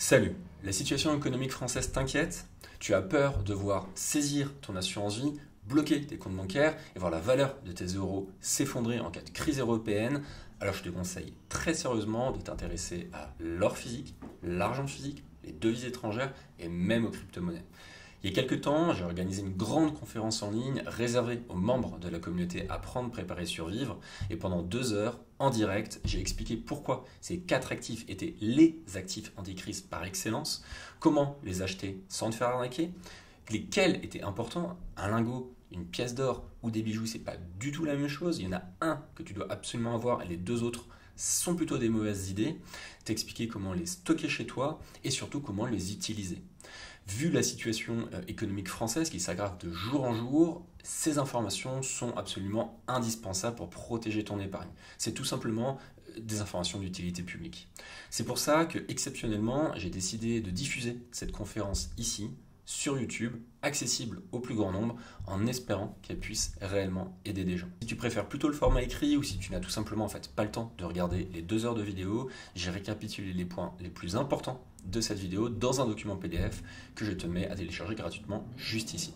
Salut, la situation économique française t'inquiète? Tu as peur de voir saisir ton assurance vie, bloquer tes comptes bancaires et voir la valeur de tes euros s'effondrer en cas de crise européenne? Alors je te conseille très sérieusement de t'intéresser à l'or physique, l'argent physique, les devises étrangères et même aux crypto-monnaies. Il y a quelques temps, j'ai organisé une grande conférence en ligne réservée aux membres de la communauté Apprendre, Préparer, Survivre. Et pendant 2 heures, en direct, j'ai expliqué pourquoi ces 4 actifs étaient les actifs anticrise par excellence, comment les acheter sans te faire arnaquer, lesquels étaient importants. Un lingot, une pièce d'or ou des bijoux, c'est pas du tout la même chose. Il y en a un que tu dois absolument avoir et les deux autres sont plutôt des mauvaises idées. T'expliquer comment les stocker chez toi et surtout comment les utiliser. Vu la situation économique française qui s'aggrave de jour en jour, ces informations sont absolument indispensables pour protéger ton épargne. C'est tout simplement des informations d'utilité publique. C'est pour ça que, exceptionnellement, j'ai décidé de diffuser cette conférence ici, sur YouTube, accessible au plus grand nombre, en espérant qu'elle puisse réellement aider des gens. Si tu préfères plutôt le format écrit ou si tu n'as tout simplement pas le temps de regarder les 2 heures de vidéo, j'ai récapitulé les points les plus importants de cette vidéo dans un document PDF que je te mets à télécharger gratuitement juste ici.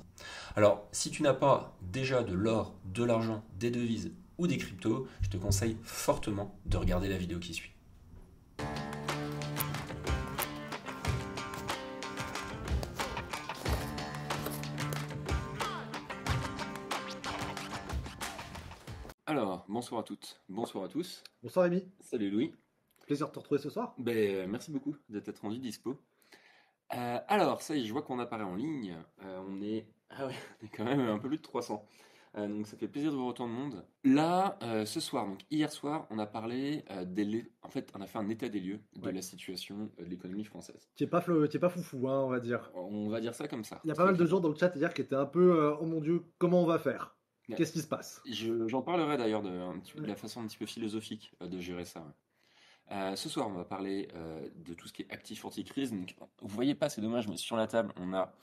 Alors, si tu n'as pas déjà de l'or, de l'argent, des devises ou des cryptos, je te conseille fortement de regarder la vidéo qui suit. Alors, bonsoir à toutes, bonsoir à tous. Bonsoir Rémi, Salut Louis. plaisir de te retrouver ce soir. Merci beaucoup d'être rendu dispo. Alors, ça y est, je vois qu'on apparaît en ligne. On est quand même un peu plus de 300. Donc ça fait plaisir de voir autant de monde. Là, ce soir, donc hier soir, on a parlé on a fait un état des lieux de la situation de l'économie française. Tu es pas foufou, hein, on va dire. On va dire ça comme ça. Il y a pas mal de gens dans le chat hier qui étaient un peu oh mon Dieu, comment on va faire? Ouais. Qu'est-ce qui se passe? J'en parlerai d'ailleurs de la façon un petit peu philosophique de gérer ça. Ce soir, on va parler de tout ce qui est actif anti-crise. Donc, vous voyez pas, c'est dommage, mais sur la table, on a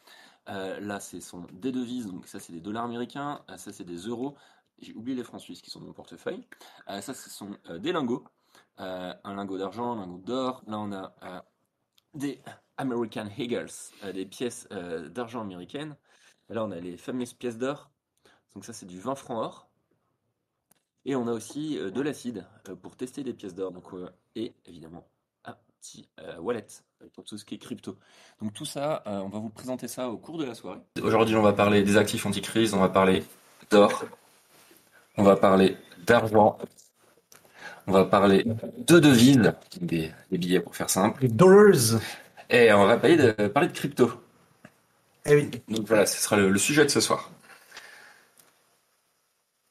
là, ce sont des devises. Donc, ça, c'est des dollars américains. Ça, c'est des euros. J'ai oublié les francs suisses qui sont dans mon portefeuille. Ça, ce sont des lingots. Un lingot d'argent, un lingot d'or. Là, on a des American Eagles, des pièces d'argent américaines. Et là, on a les fameuses pièces d'or. Donc, ça, c'est du 20 francs or. Et on a aussi de l'acide pour tester des pièces d'or. Donc, et évidemment, un petit wallet pour tout ce qui est crypto. Donc tout ça, on va vous présenter ça au cours de la soirée. Aujourd'hui, on va parler des actifs anti-crise, on va parler d'or, on va parler d'argent, on va parler de devises, des billets pour faire simple. Les dollars. Et on va parler de crypto. Eh oui. Donc voilà, ce sera le sujet de ce soir.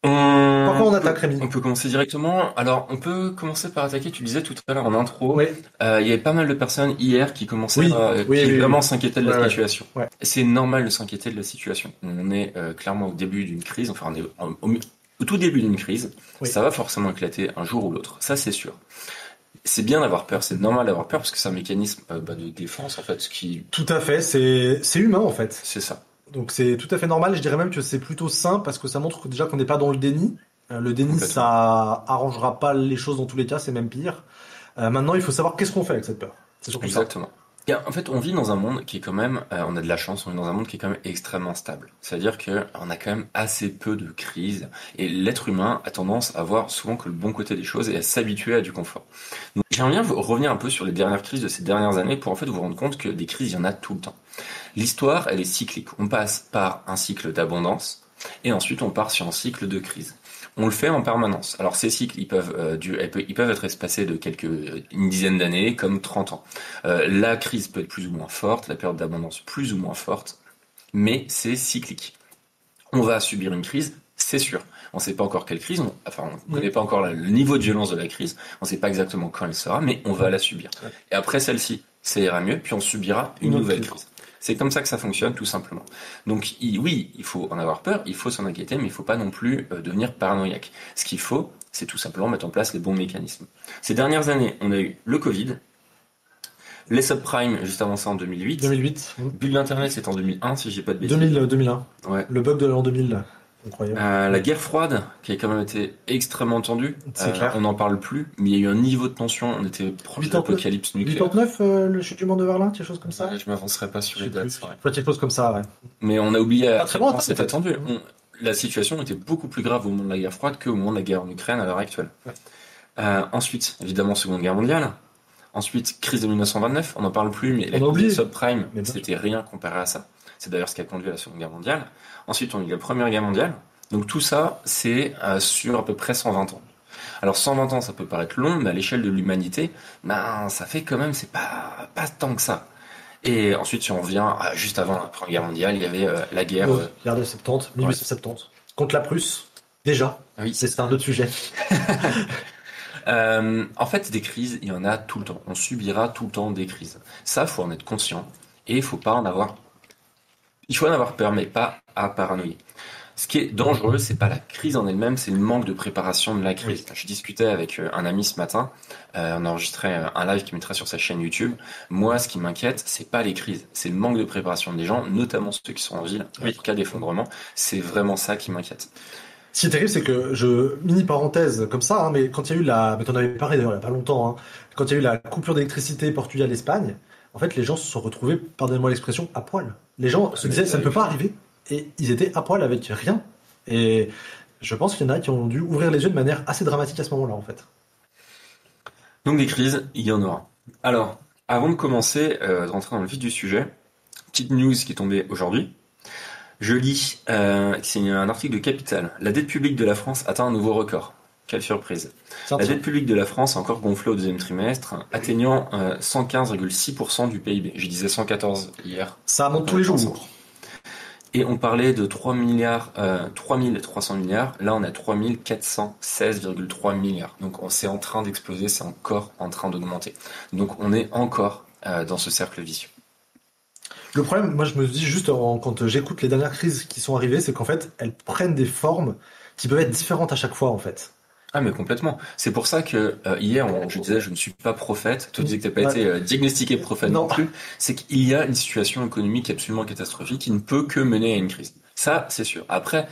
Par quoi on attaque, Rémi? On peut commencer directement. Alors, on peut commencer par attaquer, tu disais tout à l'heure en intro, Oui. il y avait pas mal de personnes hier qui commençaient Oui, vraiment s'inquiétaient de la situation. Ouais. C'est normal de s'inquiéter de la situation. On est clairement au début d'une crise, enfin on est au tout début d'une crise. Oui. Ça va forcément éclater un jour ou l'autre, ça c'est sûr. C'est bien d'avoir peur, c'est normal d'avoir peur parce que c'est un mécanisme de défense en fait, Tout à fait, c'est humain en fait. c'est ça. Donc c'est tout à fait normal, je dirais même que c'est plutôt sain parce que ça montre déjà qu'on n'est pas dans le déni. Le déni, Complètement. ça arrangera pas les choses dans tous les cas, c'est même pire. Maintenant, il faut savoir qu'est-ce qu'on fait avec cette peur. C'est surtout ça. Exactement. Et en fait, on vit dans un monde qui est quand même, on a de la chance, on vit dans un monde qui est quand même extrêmement stable. C'est-à-dire que on a quand même assez peu de crises et l'être humain a tendance à voir souvent que le bon côté des choses et à s'habituer à du confort. Donc, j'aimerais bien revenir un peu sur les dernières crises de ces dernières années pour en fait vous rendre compte que des crises, il y en a tout le temps. L'histoire, elle est cyclique. On passe par un cycle d'abondance et ensuite on part sur un cycle de crise. On le fait en permanence. Alors ces cycles, ils peuvent être espacés de une dizaine d'années, comme 30 ans. La crise peut être plus ou moins forte, la période d'abondance plus ou moins forte, mais c'est cyclique. On va subir une crise, c'est sûr. On ne sait pas encore quelle crise, on ne connaît pas encore le niveau de violence de la crise, on ne sait pas exactement quand elle sera, mais on va la subir. Et après celle-ci, ça ira mieux, puis on subira une nouvelle crise. C'est comme ça que ça fonctionne, tout simplement. Donc oui, il faut en avoir peur, il faut s'en inquiéter, mais il ne faut pas non plus devenir paranoïaque. Ce qu'il faut, c'est tout simplement mettre en place les bons mécanismes. Ces dernières années, on a eu le Covid, les subprimes juste avant ça en 2008. 2008. Bulle d'Internet, c'est en 2001, si j'ai pas de bêtises. 2001. Ouais. Le bug de l'an 2000. Incroyable. La guerre froide, qui a quand même été extrêmement tendue, C'est clair. on n'en parle plus, mais il y a eu un niveau de tension, on était proche de 89, l'apocalypse nucléaire. 89, le chute du mur de Berlin, quelque chose comme ça. Je m'avancerai pas sur les dates, c'est vrai. Enfin, quelque chose comme ça, ouais. Mais on a oublié Pas à très quel loin, point c'était en fait. tendu. La situation était beaucoup plus grave au moment de la guerre froide qu'au moment de la guerre en Ukraine à l'heure actuelle. Ouais. Ensuite, évidemment, Seconde Guerre mondiale. Ensuite, crise de 1929, on n'en parle plus, mais la On a oublié. crise des subprimes, Mais bien c'était rien comparé à ça. C'est d'ailleurs ce qui a conduit à la Seconde Guerre mondiale. Ensuite, on a eu la Première Guerre mondiale. Donc tout ça, c'est sur à peu près 120 ans. Alors 120 ans, ça peut paraître long, mais à l'échelle de l'humanité, ben ça fait quand même, c'est pas tant que ça. Et ensuite, si on revient juste avant la Première Guerre mondiale, il y avait la guerre. Regardez, 70, 1870. Contre la Prusse, déjà. Oui. C'est un autre sujet. En fait, des crises, il y en a tout le temps. On subira tout le temps des crises. Ça, faut en être conscient. Et il faut pas en avoir. Il faut en avoir peur, mais pas à paranoïer. Ce qui est dangereux, c'est pas la crise en elle-même, c'est le manque de préparation de la crise. Je discutais avec un ami ce matin, on a enregistré un live qui mettra sur sa chaîne YouTube. Moi, ce qui m'inquiète, c'est pas les crises, c'est le manque de préparation des gens, notamment ceux qui sont en ville, en cas d'effondrement. C'est vraiment ça qui m'inquiète. Ce qui est terrible, c'est que mini parenthèse comme ça, hein, mais quand il y a eu mais t'en avais parlé d'ailleurs il y a pas longtemps, hein, quand il y a eu la coupure d'électricité Portugal-Espagne, en fait, les gens se sont retrouvés, pardonnez-moi l'expression, à poil. Les gens se disaient, ça ne peut pas arriver. Et ils étaient à poil avec rien. Et je pense qu'il y en a qui ont dû ouvrir les yeux de manière assez dramatique à ce moment-là, en fait. Donc des crises, il y en aura. Alors, avant de commencer, de rentrer dans le vif du sujet, petite news qui est tombée aujourd'hui. Je lis, c'est un article de Capital. La dette publique de la France atteint un nouveau record. Quelle surprise. La dette publique de la France a encore gonflé au deuxième trimestre, atteignant 115,6% du PIB. Je disais 114 hier. Ça monte tous les jours. Et on parlait de 3300 milliards. Là, on a 3416,3 milliards. Donc, c'est en train d'exploser, c'est encore en train d'augmenter. Donc, on est encore dans ce cercle vicieux. Le problème, moi, je me dis juste quand j'écoute les dernières crises qui sont arrivées, c'est qu'en fait, elles prennent des formes qui peuvent être différentes à chaque fois, en fait. Ah mais complètement. C'est pour ça que hier je disais je ne suis pas prophète. Toi tu disais que t'as pas été diagnostiqué prophète non plus. C'est qu'il y a une situation économique absolument catastrophique qui ne peut que mener à une crise. Ça c'est sûr. Après,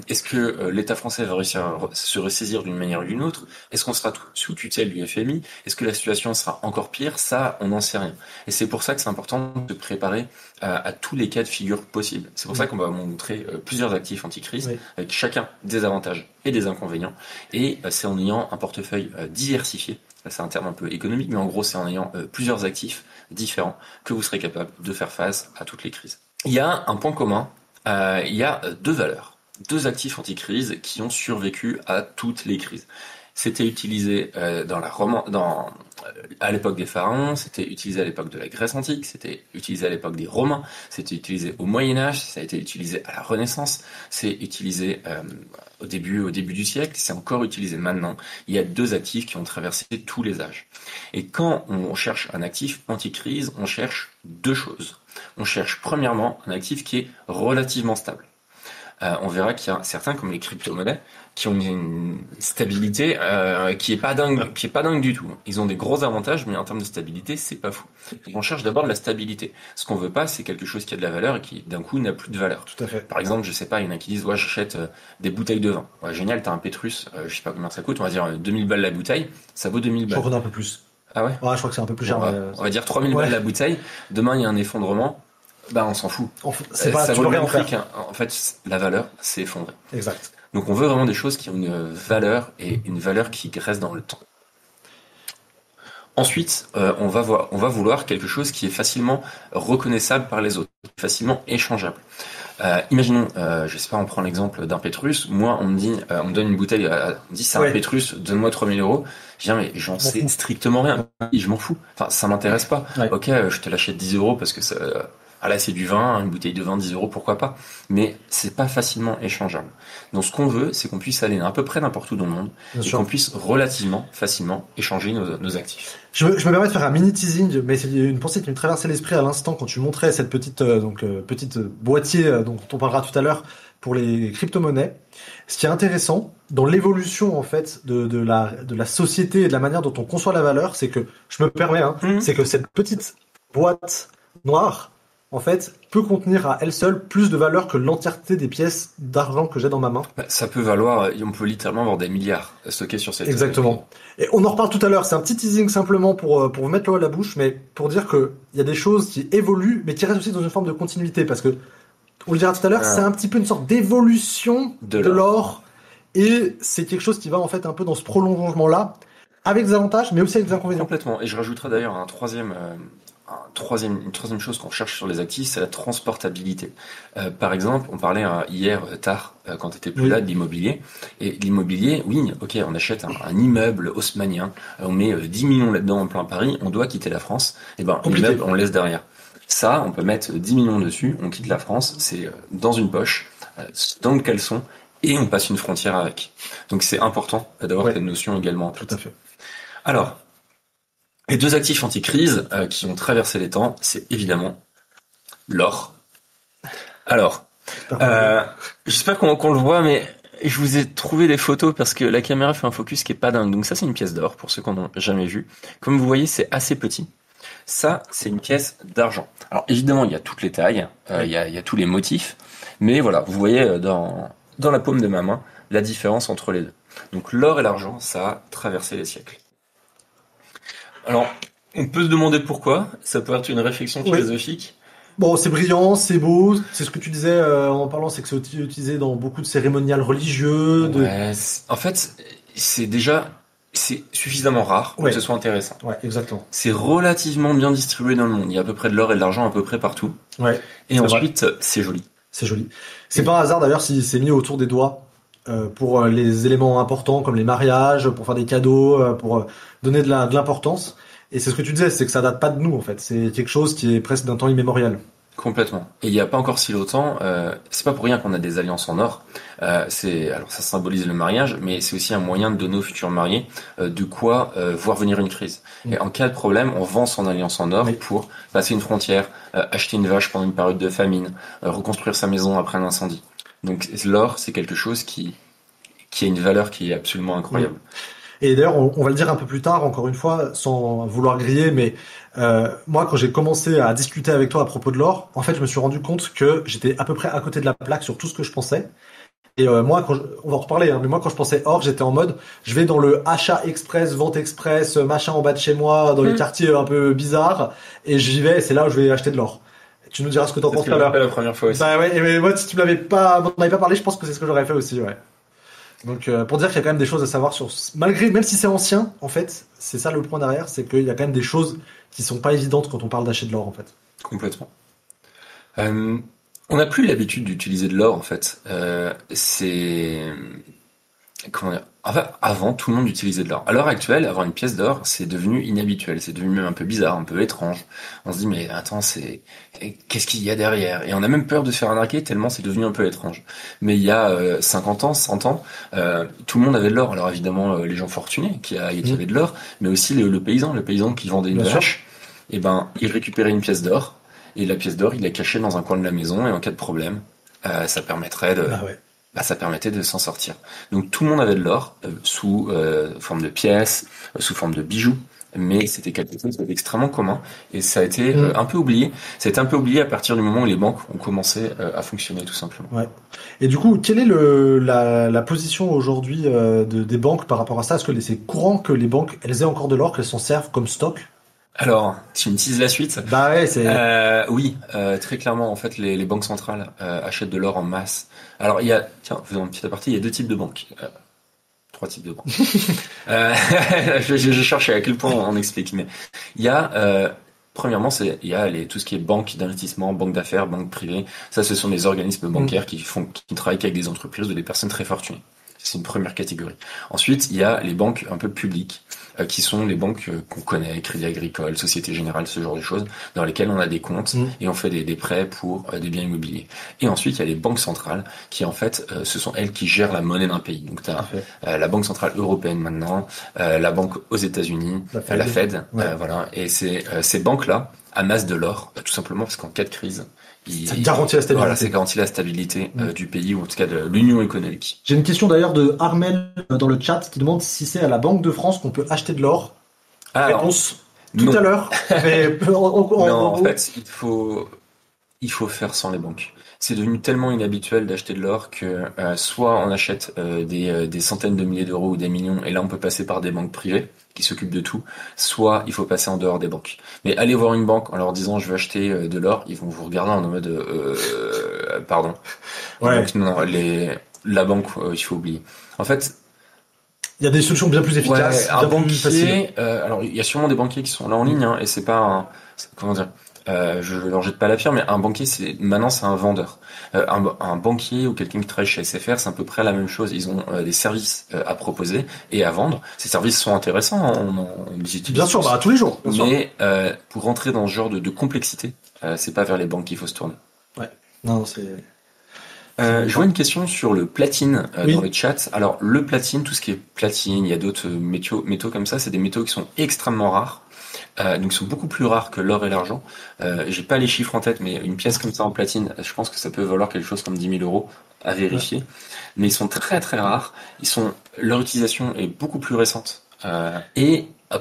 est-ce que l'État français va réussir à se ressaisir d'une manière ou d'une autre? Est-ce qu'on sera sous tutelle du FMI? Est-ce que la situation sera encore pire? Ça, on n'en sait rien. Et c'est pour ça que c'est important de se préparer à tous les cas de figure possibles. C'est pour ça qu'on va vous montrer plusieurs actifs anti-crise avec chacun des avantages et des inconvénients. Et c'est en ayant un portefeuille diversifié, c'est un terme un peu économique, mais en gros c'est en ayant plusieurs actifs différents que vous serez capable de faire face à toutes les crises. Il y a un point commun, il y a deux valeurs, deux actifs anti-crise qui ont survécu à toutes les crises. C'était utilisé à l'époque des pharaons, c'était utilisé à l'époque de la Grèce antique, c'était utilisé à l'époque des Romains, c'était utilisé au Moyen-Âge, ça a été utilisé à la Renaissance, c'est utilisé au début du siècle, c'est encore utilisé maintenant. Il y a deux actifs qui ont traversé tous les âges. Et quand on cherche un actif anti-crise, on cherche deux choses. On cherche premièrement un actif qui est relativement stable. On verra qu'il y a certains comme les crypto-monnaies qui ont une stabilité qui est pas dingue du tout. Ils ont des gros avantages, mais en termes de stabilité, c'est pas fou. Donc on cherche d'abord de la stabilité. Ce qu'on veut pas, c'est quelque chose qui a de la valeur et qui d'un coup n'a plus de valeur. Tout à fait. Par exemple, je sais pas, il y en a qui disent ouais, j'achète des bouteilles de vin. Ouais, génial, t'as un Pétrus, je sais pas combien ça coûte, on va dire 2000 balles la bouteille, ça vaut 2000 balles. Je crois qu'on a un peu plus. Ah ouais? Ouais, je crois que c'est un peu plus cher. On va dire 3000 balles la bouteille. Demain, il y a un effondrement. Bah, on s'en fout. C'est pas, ça tu vaut peux le rien même en prix faire. En fait, la valeur s'est effondrée. Exact. Donc, on veut vraiment des choses qui ont une valeur et une valeur qui reste dans le temps. Ensuite, on va vouloir quelque chose qui est facilement reconnaissable par les autres, facilement échangeable. Imaginons, je sais pas, on prend l'exemple d'un Pétrus. Moi, on me donne une bouteille, on me dit c'est un Pétrus, donne-moi 3000 €. Je dis mais j'en sais strictement rien. Je m'en fous. Enfin, ça m'intéresse pas. Ouais. Ok, je te l'achète 10 € parce que ça, là c'est du vin, une bouteille de vin 10 €, pourquoi pas. Mais c'est pas facilement échangeable. Donc ce qu'on veut, c'est qu'on puisse aller à peu près n'importe où dans le monde et qu'on puisse relativement facilement échanger nos actifs. Je me permets de faire un mini teasing, mais c'est une pensée qui me traversait l'esprit à l'instant quand tu montrais cette petite boîtier dont on parlera tout à l'heure pour les crypto-monnaies. Ce qui est intéressant dans l'évolution en fait de la société et de la manière dont on conçoit la valeur, c'est que je me permets, c'est que cette petite boîte noire en fait, peut contenir à elle seule plus de valeur que l'entièreté des pièces d'argent que j'ai dans ma main. Ça peut valoir, on peut littéralement avoir des milliards stockés sur cette... Exactement. Et on en reparle tout à l'heure, c'est un petit teasing simplement pour vous mettre l'eau à la bouche, mais pour dire qu'il y a des choses qui évoluent, mais qui restent aussi dans une forme de continuité, parce que, on le dira tout à l'heure, c'est un petit peu une sorte d'évolution de l'or, et c'est quelque chose qui va en fait un peu dans ce prolongement-là, avec des avantages, mais aussi avec des inconvénients. Complètement. Et je rajouterai d'ailleurs une troisième chose qu'on cherche sur les actifs, c'est la transportabilité. Par exemple, on parlait hier tard, quand tu étais plus là, de l'immobilier. Et l'immobilier, oui, ok, on achète un immeuble haussmannien, on met 10 millions là-dedans en plein Paris, on doit quitter la France, et ben l'immeuble, on laisse derrière. Ça, on peut mettre 10 millions dessus, on quitte la France, c'est dans une poche, dans le caleçon, et on passe une frontière avec. Donc c'est important d'avoir cette notion également en tête. Tout à fait. Alors, les deux actifs anti-crise qui ont traversé les temps, c'est évidemment l'or. Alors, j'espère qu'on le voit, mais je vous ai trouvé des photos parce que la caméra fait un focus qui est pas dingue. Donc ça, c'est une pièce d'or, pour ceux qui n'ont jamais vu. Comme vous voyez, c'est assez petit. Ça, c'est une pièce d'argent. Alors évidemment, il y a toutes les tailles, il y a tous les motifs, mais voilà, vous voyez dans la paume de ma main la différence entre les deux. Donc l'or et l'argent, ça a traversé les siècles. Alors, on peut se demander pourquoi, ça peut être une réflexion philosophique. Bon, c'est brillant, c'est beau, c'est ce que tu disais en parlant, c'est que c'est utilisé dans beaucoup de cérémonial religieux. Ouais, en fait, c'est suffisamment rare pour que ce soit intéressant. Ouais, exactement. C'est relativement bien distribué dans le monde, il y a à peu près de l'or et de l'argent à peu près partout. Ouais. Et ensuite, c'est joli. C'est joli. C'est pas un hasard d'ailleurs si c'est mis autour des doigts. Pour les éléments importants comme les mariages, pour faire des cadeaux, pour donner de l'importance. Et c'est ce que tu disais, c'est que ça date pas de nous en fait. C'est quelque chose qui est presque d'un temps immémorial. Complètement. Et il n'y a pas encore si longtemps, c'est pas pour rien qu'on a des alliances en or. Alors ça symbolise le mariage, mais c'est aussi un moyen de donner aux futurs mariés de quoi voir venir une crise. Et en cas de problème, on vend son alliance en or pour passer une frontière, acheter une vache pendant une période de famine, reconstruire sa maison après un incendie. Donc l'or, c'est quelque chose qui a une valeur qui est absolument incroyable. Et d'ailleurs, on va le dire un peu plus tard, encore une fois, sans vouloir griller, mais moi, quand j'ai commencé à discuter avec toi à propos de l'or, en fait, je me suis rendu compte que j'étais à peu près à côté de la plaque sur tout ce que je pensais. Et moi, on va en reparler, mais moi, quand je pensais or, j'étais en mode, je vais dans le achat express, vente express, machin en bas de chez moi, dans les quartiers un peu bizarres, et j'y vais, et c'est là où je vais acheter de l'or. Tu nous diras ce que t'en penses tout à l'heure. C'est la première fois aussi. Bah ouais, mais moi, si tu m'en avais pas parlé, je pense que c'est ce que j'aurais fait aussi, ouais. Donc, pour dire qu'il y a quand même des choses à savoir même si c'est ancien, en fait, c'est ça le point derrière, c'est qu'il y a quand même des choses qui sont pas évidentes quand on parle d'acheter de l'or, en fait. Complètement. On n'a plus l'habitude d'utiliser de l'or, en fait. Comment dire ? Enfin, avant, tout le monde utilisait de l'or. À l'heure actuelle, avoir une pièce d'or, c'est devenu inhabituel. C'est devenu même un peu bizarre, un peu étrange. On se dit, mais attends, qu'est-ce qu'il y a derrière ? Et on a même peur de se faire arnaquer tellement c'est devenu un peu étrange. Mais il y a 50 ans, 100 ans, tout le monde avait de l'or. Alors évidemment, les gens fortunés qui avaient de l'or, mais aussi le paysan qui vendait une vache, et ben, il récupérait une pièce d'or, et la pièce d'or, il la cachait dans un coin de la maison, et en cas de problème, ça permettrait ça permettait de s'en sortir. Donc tout le monde avait de l'or sous forme de pièces, sous forme de bijoux, mais c'était quelque chose d'extrêmement commun et ça a été un peu oublié. Ça a été un peu oublié à partir du moment où les banques ont commencé à fonctionner tout simplement. Ouais. Et du coup, quelle est la position aujourd'hui des banques par rapport à ça ? Est-ce que c'est courant que les banques elles aient encore de l'or, qu'elles s'en servent comme stock ? Alors, tu me teases la suite. Bah ouais, oui, très clairement, en fait, les banques centrales achètent de l'or en masse. Alors, faisons un petit aparté, il y a deux types de banques. Trois types de banques. Je cherche à quel point on explique, mais il y a, premièrement, il y a tout ce qui est banque d'investissement, banque d'affaires, banque privée. Ça, ce sont des organismes bancaires qui travaillent avec des entreprises ou des personnes très fortunées. C'est une première catégorie. Ensuite, il y a les banques un peu publiques, qui sont les banques qu'on connaît, Crédit Agricole, Société Générale, ce genre de choses, dans lesquelles on a des comptes et on fait des prêts pour des biens immobiliers. Et ensuite, il y a les banques centrales qui, en fait, ce sont elles qui gèrent la monnaie d'un pays. Donc, tu as la Banque Centrale Européenne maintenant, la banque aux États-Unis, la Fed, voilà. Et ces banques-là amassent de l'or, tout simplement parce qu'en cas de crise, ça garantit la stabilité. Voilà, ça garantit la stabilité du pays, ou en tout cas de l'union économique. J'ai une question d'ailleurs de Armel dans le chat qui demande si c'est à la Banque de France qu'on peut acheter de l'or. Réponse tout à l'heure. Non, en fait, il faut... il faut faire sans les banques. C'est devenu tellement inhabituel d'acheter de l'or que soit on achète des centaines de milliers d'euros ou des millions, et là on peut passer par des banques privées qui s'occupent de tout, soit il faut passer en dehors des banques. Mais aller voir une banque en leur disant je veux acheter de l'or, ils vont vous regarder en mode pardon. Et Ouais. donc non, la banque, il faut oublier. En fait, Il y a des solutions bien plus efficaces, ouais, un bien plus faciles. banquier, alors il y a sûrement des banquiers qui sont là en ligne, hein, et c'est pas comment dire, je leur jette pas la pierre, mais un banquier, maintenant c'est un vendeur. Un banquier ou quelqu'un qui travaille chez SFR, c'est à peu près la même chose. Ils ont des services à proposer et à vendre. Ces services sont intéressants, hein, on les utilise Bien sûr, tous. tous les jours, bien sûr. Mais pour rentrer dans ce genre de complexité, c'est pas vers les banques qu'il faut se tourner. Ouais. Non, c'est. Je vois une question sur le platine Oui. dans le chat. Alors le platine, tout ce qui est platine, il y a d'autres métaux comme ça, c'est des métaux qui sont extrêmement rares. Donc ils sont beaucoup plus rares que l'or et l'argent. J'ai pas les chiffres en tête, mais une pièce comme ça en platine, je pense que ça peut valoir quelque chose comme 10 000 euros à vérifier. Mais ils sont très très rares. Leur utilisation est beaucoup plus récente.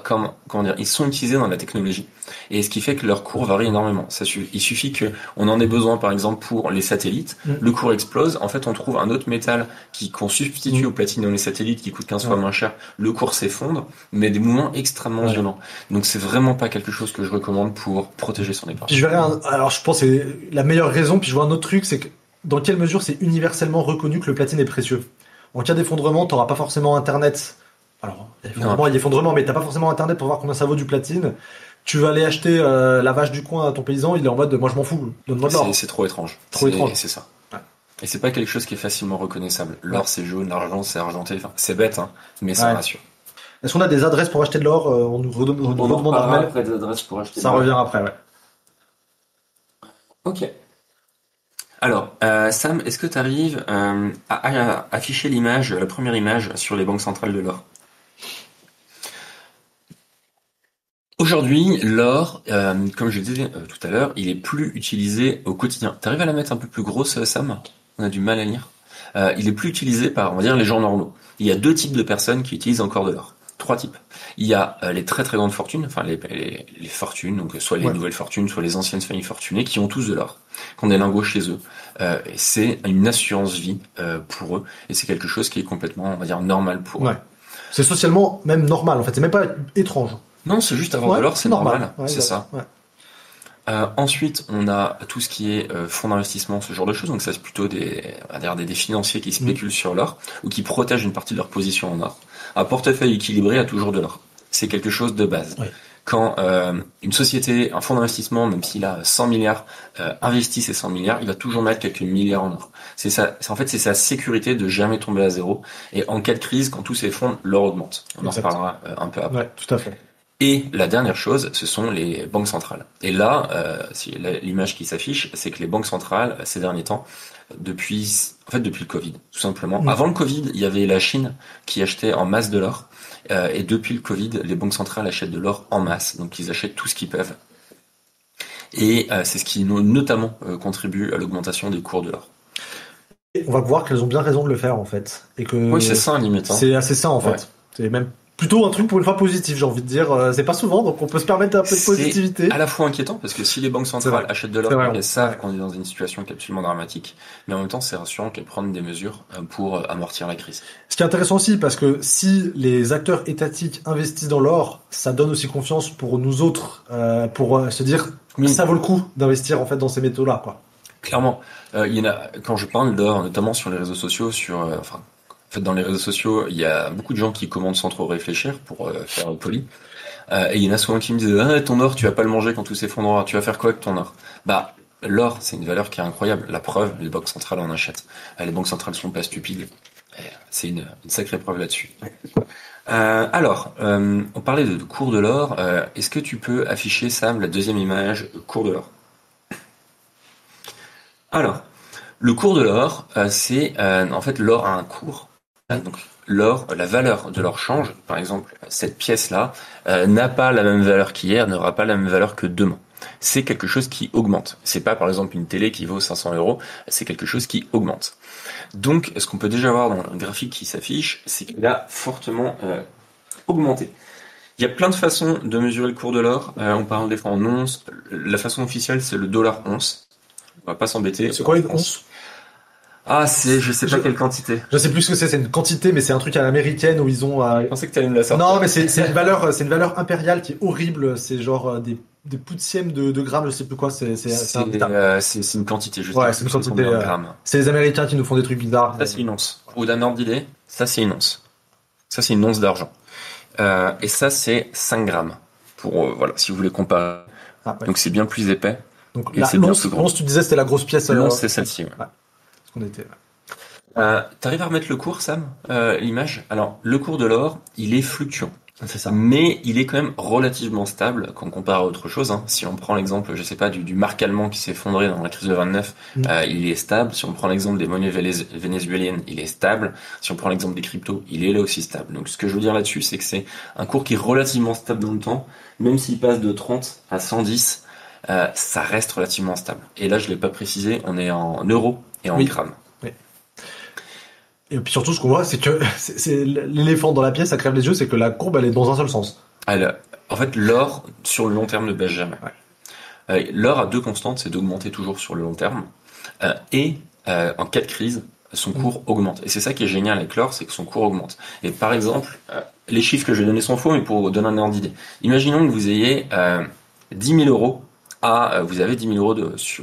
Comment dire, ils sont utilisés dans la technologie. Et ce qui fait que leur cours varie énormément. Il suffit que on en ait besoin, par exemple, pour les satellites. Le cours explose. En fait, on trouve un autre métal qu'on substitue au platine dans les satellites qui coûte 15 fois moins cher. Le cours s'effondre, mais des mouvements extrêmement violents. Donc, c'est vraiment pas quelque chose que je recommande pour protéger son épargne. Puis je verrais alors je pense que c'est la meilleure raison, puis je vois un autre truc, c'est que dans quelle mesure c'est universellement reconnu que le platine est précieux. En cas d'effondrement, t'auras pas forcément internet. Alors, effondrement, il y a effondrement, mais t'as pas forcément internet pour voir combien ça vaut du platine. Tu vas aller acheter la vache du coin à ton paysan, il est en mode moi je m'en fous, donne-moi de l'or. C'est trop étrange. Trop étrange. C'est ça. Ouais. Et c'est pas quelque chose qui est facilement reconnaissable. L'or c'est jaune, l'argent c'est argenté. Enfin, c'est bête, hein, mais ça rassure. Est-ce qu'on a des adresses pour acheter de l'or? On nous redemande un mail. Après des adresses pour acheter. Ça revient après, ouais. Ok. Alors, Sam, est-ce que tu arrives à afficher l'image, la première image sur les banques centrales de l'or? Aujourd'hui, l'or, comme je disais tout à l'heure, il est plus utilisé au quotidien. T'arrives à la mettre un peu plus grosse, Sam? On a du mal à lire. Il est plus utilisé par, on va dire, les gens normaux. Il y a deux types de personnes qui utilisent encore de l'or. Trois types. Il y a les très très grandes fortunes, enfin les fortunes, donc soit les nouvelles fortunes, soit les anciennes familles fortunées, qui ont tous de l'or, qui ont des lingots chez eux. Et c'est une assurance vie pour eux, et c'est quelque chose qui est complètement, on va dire, normal pour eux. C'est socialement même normal, en fait. C'est même pas étrange. Non, c'est juste avoir de l'or, c'est normal. C'est ça. Ouais. Ensuite, on a tout ce qui est fonds d'investissement, ce genre de choses. Donc ça, c'est plutôt des financiers qui spéculent sur l'or ou qui protègent une partie de leur position en or. Un portefeuille équilibré a toujours de l'or. C'est quelque chose de base. Oui. Quand une société, un fonds d'investissement, même s'il a 100 milliards, investit ces 100 milliards, il va toujours mettre quelques milliards en or. C'est sa sécurité de jamais tomber à zéro. Et en cas de crise, quand tout s'effondre, l'or augmente. On en reparlera un peu après. Ouais, tout à fait. Et la dernière chose, ce sont les banques centrales. Et là, l'image qui s'affiche, c'est que les banques centrales, ces derniers temps, depuis le Covid, tout simplement. Avant le Covid, il y avait la Chine qui achetait en masse de l'or. Et depuis le Covid, les banques centrales achètent de l'or en masse. Donc ils achètent tout ce qu'ils peuvent. Et c'est ce qui notamment contribue à l'augmentation des cours de l'or. Et on va voir qu'elles ont bien raison de le faire, en fait. Et que oui, c'est ça, limite. Hein. C'est assez ça, en fait. Ouais. C'est même plutôt un truc pour une fois positif, j'ai envie de dire. C'est pas souvent, donc on peut se permettre un peu de positivité. C'est à la fois inquiétant, parce que si les banques centrales achètent de l'or, elles savent qu'on est dans une situation qui est absolument dramatique, mais en même temps, c'est rassurant qu'elles prennent des mesures pour amortir la crise. Ce qui est intéressant aussi, parce que si les acteurs étatiques investissent dans l'or, ça donne aussi confiance pour nous autres, pour se dire ça vaut le coup d'investir en fait dans ces métaux-là, quoi. Clairement, il y en a, quand je parle d'or, notamment sur les réseaux sociaux, en fait, dans les réseaux sociaux, il y a beaucoup de gens qui commandent sans trop réfléchir, pour faire poli. Et il y en a souvent qui me disent ton or, tu vas pas le manger quand tout s'effondrera. Tu vas faire quoi avec ton or? Bah, l'or, c'est une valeur qui est incroyable. La preuve, les banques centrales en achètent. Les banques centrales sont pas stupides. C'est une sacrée preuve là-dessus. Alors, on parlait de cours de l'or. Est-ce que tu peux afficher, Sam, la deuxième image, cours de l'or? Alors, le cours de l'or, c'est en fait l'or a un cours. Donc l'or, la valeur de l'or change. Par exemple, cette pièce-là n'a pas la même valeur qu'hier, n'aura pas la même valeur que demain. C'est quelque chose qui augmente. C'est pas par exemple une télé qui vaut 500 euros, c'est quelque chose qui augmente. Donc, ce qu'on peut déjà voir dans le graphique qui s'affiche, c'est qu'il a fortement augmenté. Il y a plein de façons de mesurer le cours de l'or. On parle des fois en onces. La façon officielle, c'est le dollar once. On va pas s'embêter. C'est quoi une once? Ah, je sais pas quelle quantité. Je sais plus ce que c'est une quantité, mais c'est un truc à l'américaine où ils ont. Je pensais que tu allais me la sortir. Non, mais c'est une valeur impériale qui est horrible. C'est genre des poussièmes de grammes, je sais plus quoi. C'est une quantité, juste. Ouais, c'est une quantité. C'est les Américains qui nous font des trucs bizarres. Ça, c'est une once. Pour d'un ordre d'idée, ça, c'est une once. Ça, c'est une once d'argent. Et ça, c'est 5 grammes. Pour, voilà, si vous voulez comparer. Ah, ouais. Donc, c'est bien plus épais. Donc, l'once, tu disais, c'était la grosse pièce. L'once, c'est celle-ci, ouais. Ce qu'on était. T'arrives à remettre le cours, Sam, l'image? Alors, le cours de l'or, il est fluctuant. C'est ça. Mais il est quand même relativement stable quand on compare à autre chose. Hein. Si on prend l'exemple, je sais pas, du mark allemand qui s'est effondré dans la crise de 29, il est stable. Si on prend l'exemple des monnaies vénézuéliennes, il est stable. Si on prend l'exemple des cryptos, il est là aussi stable. Donc, ce que je veux dire là-dessus, c'est que c'est un cours qui est relativement stable dans le temps. Même s'il passe de 30 à 110, ça reste relativement stable. Et là, je l'ai pas précisé, on est en euros et en grammes. Oui. Et puis surtout, ce qu'on voit, c'est que c'est l'éléphant dans la pièce, ça crève les yeux, c'est que la courbe, elle est dans un seul sens. En fait, l'or, sur le long terme, ne baisse jamais. Ouais. L'or a deux constantes, c'est d'augmenter toujours sur le long terme. En cas de crise, son cours augmente. Et c'est ça qui est génial avec l'or, c'est que son cours augmente. Et par exemple, les chiffres que je vais donner sont faux, mais pour vous donner un ordre d'idée. Imaginons que vous ayez 10 000 euros vous avez 10 000 euros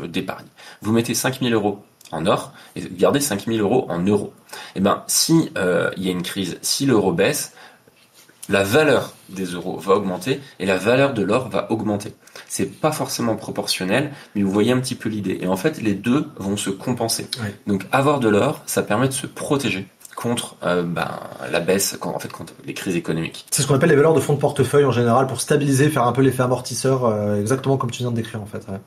d'épargne. Vous mettez 5 000 euros en or et vous gardez 5 000 euros en euros. Et ben, si il y a une crise, si l'euro baisse, la valeur des euros va augmenter et la valeur de l'or va augmenter. C'est pas forcément proportionnel, mais vous voyez un petit peu l'idée. Et en fait, les deux vont se compenser. Oui. Donc, avoir de l'or, ça permet de se protéger contre la baisse, contre les crises économiques. C'est ce qu'on appelle les valeurs de fonds de portefeuille en général pour stabiliser, faire un peu l'effet amortisseur, exactement comme tu viens de décrire en fait. Ouais.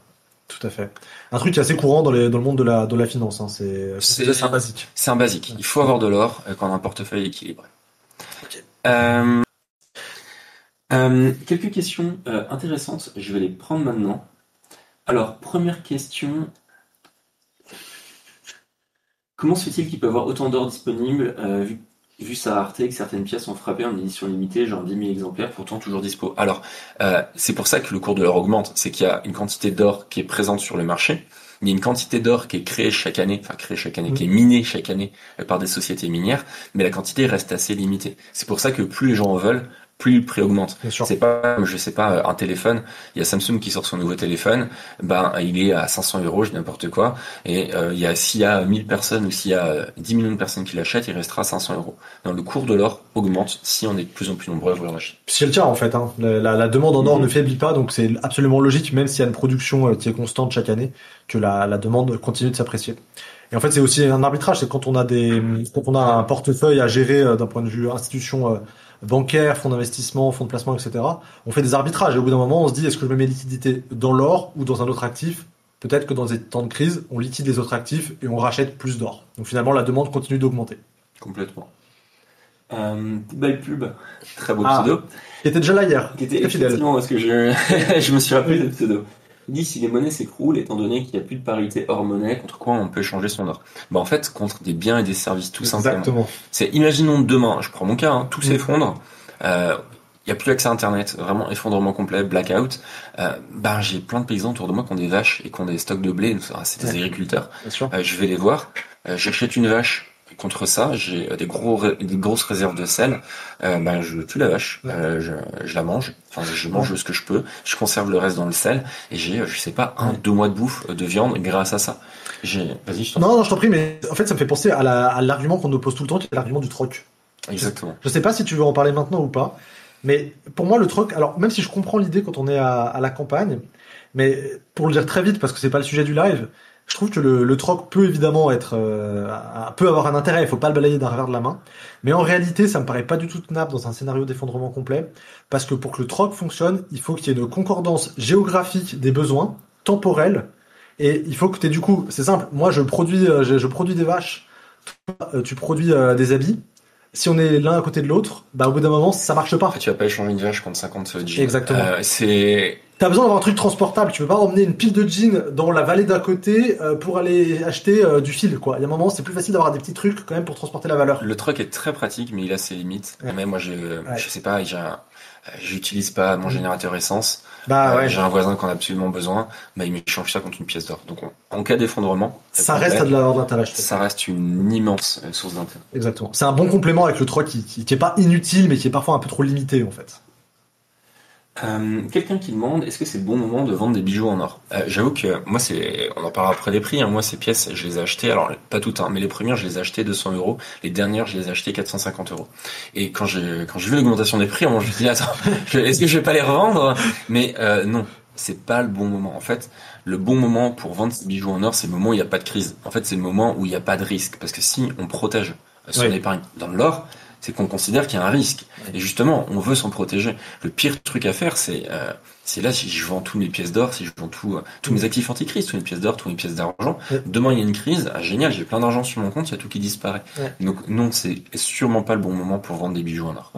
Tout à fait. Un truc qui est assez courant dans le monde de la finance. Hein. C'est un basique. C'est un basique. Il faut avoir de l'or quand on a un portefeuille équilibré. Okay. Quelques questions intéressantes. Je vais les prendre maintenant. Alors, première question. Comment se fait-il qu'il peut y avoir autant d'or disponible vu sa rareté, que certaines pièces sont frappées en édition limitée, genre 10 000 exemplaires, pourtant toujours dispo. Alors, c'est pour ça que le cours de l'or augmente. C'est qu'il y a une quantité d'or qui est présente sur le marché. Il y a une quantité d'or qui est créée chaque année, qui est minée chaque année par des sociétés minières, mais la quantité reste assez limitée. C'est pour ça que plus les gens en veulent, plus le prix augmente. C'est pas, je sais pas, un téléphone. Il y a Samsung qui sort son nouveau téléphone. Il est à 500 euros, je dis n'importe quoi. Et s'il y a 1000 personnes ou s'il y a 10 millions de personnes qui l'achètent, il restera à 500 euros. Donc le cours de l'or augmente si on est de plus en plus nombreux à vouloir l'acheter. C'est le cas en fait. Hein. La demande en or ne faiblit pas, donc c'est absolument logique, même s'il y a une production qui est constante chaque année, que la demande continue de s'apprécier. Et en fait, c'est aussi un arbitrage. C'est quand on a un portefeuille à gérer d'un point de vue institution bancaire, fonds d'investissement, fonds de placement, etc. On fait des arbitrages et au bout d'un moment, on se dit est-ce que je mets mes liquidités dans l'or ou dans un autre actif? Peut-être que dans des temps de crise, on liquide les autres actifs et on rachète plus d'or. Donc finalement, la demande continue d'augmenter. Complètement. Belle pub, très beau pseudo. Qui était déjà là hier. Qui était effectivement parce que je me suis rappelé de pseudo. Il dit si les monnaies s'écroulent, étant donné qu'il n'y a plus de parité hors monnaie, contre quoi on peut échanger son or? En fait, contre des biens et des services, tout simplement. Imaginons demain, je prends mon cas, tout s'effondre, il n'y a plus accès à Internet, vraiment effondrement complet, blackout. J'ai plein de paysans autour de moi qui ont des vaches et qui ont des stocks de blé, c'est des agriculteurs. Je vais les voir, j'achète une vache. Contre ça, j'ai des grosses réserves de sel. Je tue la vache, je la mange. Enfin, je mange ce que je peux. Je conserve le reste dans le sel et j'ai, 2 mois de bouffe de viande grâce à ça. Vas-y, je t'en prie. Non, je t'en prie, mais en fait, ça me fait penser à l'argument qu'on oppose tout le temps, qui est l'argument du troc. Exactement. Je sais pas si tu veux en parler maintenant ou pas, mais pour moi, le troc, alors même si je comprends l'idée quand on est à la campagne, mais pour le dire très vite, parce que c'est pas le sujet du live. Je trouve que le troc peut évidemment peut avoir un intérêt, il faut pas le balayer d'un revers de la main. Mais en réalité, ça me paraît pas du tout tenable dans un scénario d'effondrement complet. Parce que pour que le troc fonctionne, il faut qu'il y ait une concordance géographique des besoins, temporelle. Et il faut que du coup, c'est simple. Moi, je produis des vaches. Toi, tu produis des habits. Si on est l'un à côté de l'autre, au bout d'un moment, ça marche pas. Tu vas pas échanger une vache contre 50 jeans. Exactement. T'as besoin d'avoir un truc transportable. Tu peux pas emmener une pile de jeans dans la vallée d'à côté pour aller acheter du fil, quoi. Il y a un moment, c'est plus facile d'avoir des petits trucs quand même pour transporter la valeur. Le troc est très pratique, mais il a ses limites. Ouais. Mais moi, je sais pas, j'utilise pas mon générateur essence. Bah ouais. J'ai un voisin qui en a absolument besoin, bah il m'échange ça contre une pièce d'or. Donc en cas d'effondrement, Ça reste de l'ordre d'intérêt. ça reste une immense source d'intérêt. Exactement. C'est un bon complément avec le troc qui est pas inutile, mais qui est parfois un peu trop limité en fait. Quelqu'un qui demande est-ce que c'est le bon moment de vendre des bijoux en or. J'avoue que moi on en parlera après des prix, hein. Moi ces pièces je les ai achetées, alors pas toutes, hein, mais les premières je les ai achetées 200 €, les dernières je les ai achetées 450 €. Et quand j'ai vu l'augmentation des prix, je me suis dit attends, est-ce que je vais pas les revendre? Mais non, c'est pas le bon moment. En fait, le bon moment pour vendre ces bijoux en or, c'est le moment où il n'y a pas de crise. En fait, c'est le moment où il n'y a pas de risque, parce que si on protège son épargne dans l'or, c'est qu'on considère qu'il y a un risque. Et justement, on veut s'en protéger. Le pire truc à faire, c'est là, si je vends toutes mes pièces d'or, si je vends tous mes actifs anti-crise, toutes mes pièces d'or, toutes mes pièces d'argent, demain il y a une crise, génial, j'ai plein d'argent sur mon compte, il y a tout qui disparaît. Donc non, c'est sûrement pas le bon moment pour vendre des bijoux en or.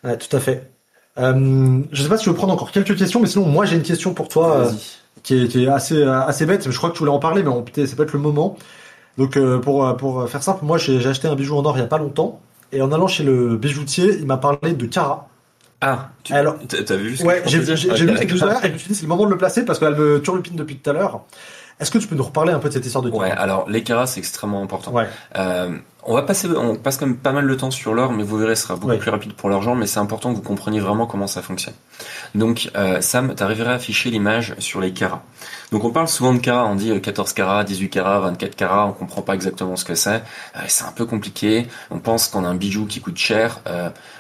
Ouais, tout à fait. Je sais pas si je veux prendre encore quelques questions, mais sinon, moi j'ai une question pour toi qui est assez bête, je crois que tu voulais en parler, mais peut-être ça peut être le moment. Donc pour faire simple, moi j'ai acheté un bijou en or il y a pas longtemps, et en allant chez le bijoutier, il m'a parlé de Cara. Ah, alors t'as vu ce ouais, j'ai lu ce que tout à l'heure, et je me suis dit c'est le moment de le placer parce qu'elle me turlupine depuis tout à l'heure. Est-ce que tu peux nous reparler un peu de cette histoire de Cara? Ouais, alors les carats c'est extrêmement important. Ouais. On passe quand même pas mal de temps sur l'or, mais vous verrez, ce sera beaucoup plus rapide pour l'argent, mais c'est important que vous compreniez vraiment comment ça fonctionne. Donc, Sam, t'arriverais à afficher l'image sur les carats. Donc, on parle souvent de carats, on dit 14 carats, 18 carats, 24 carats, on comprend pas exactement ce que c'est. C'est un peu compliqué. On pense qu'on a un bijou qui coûte cher.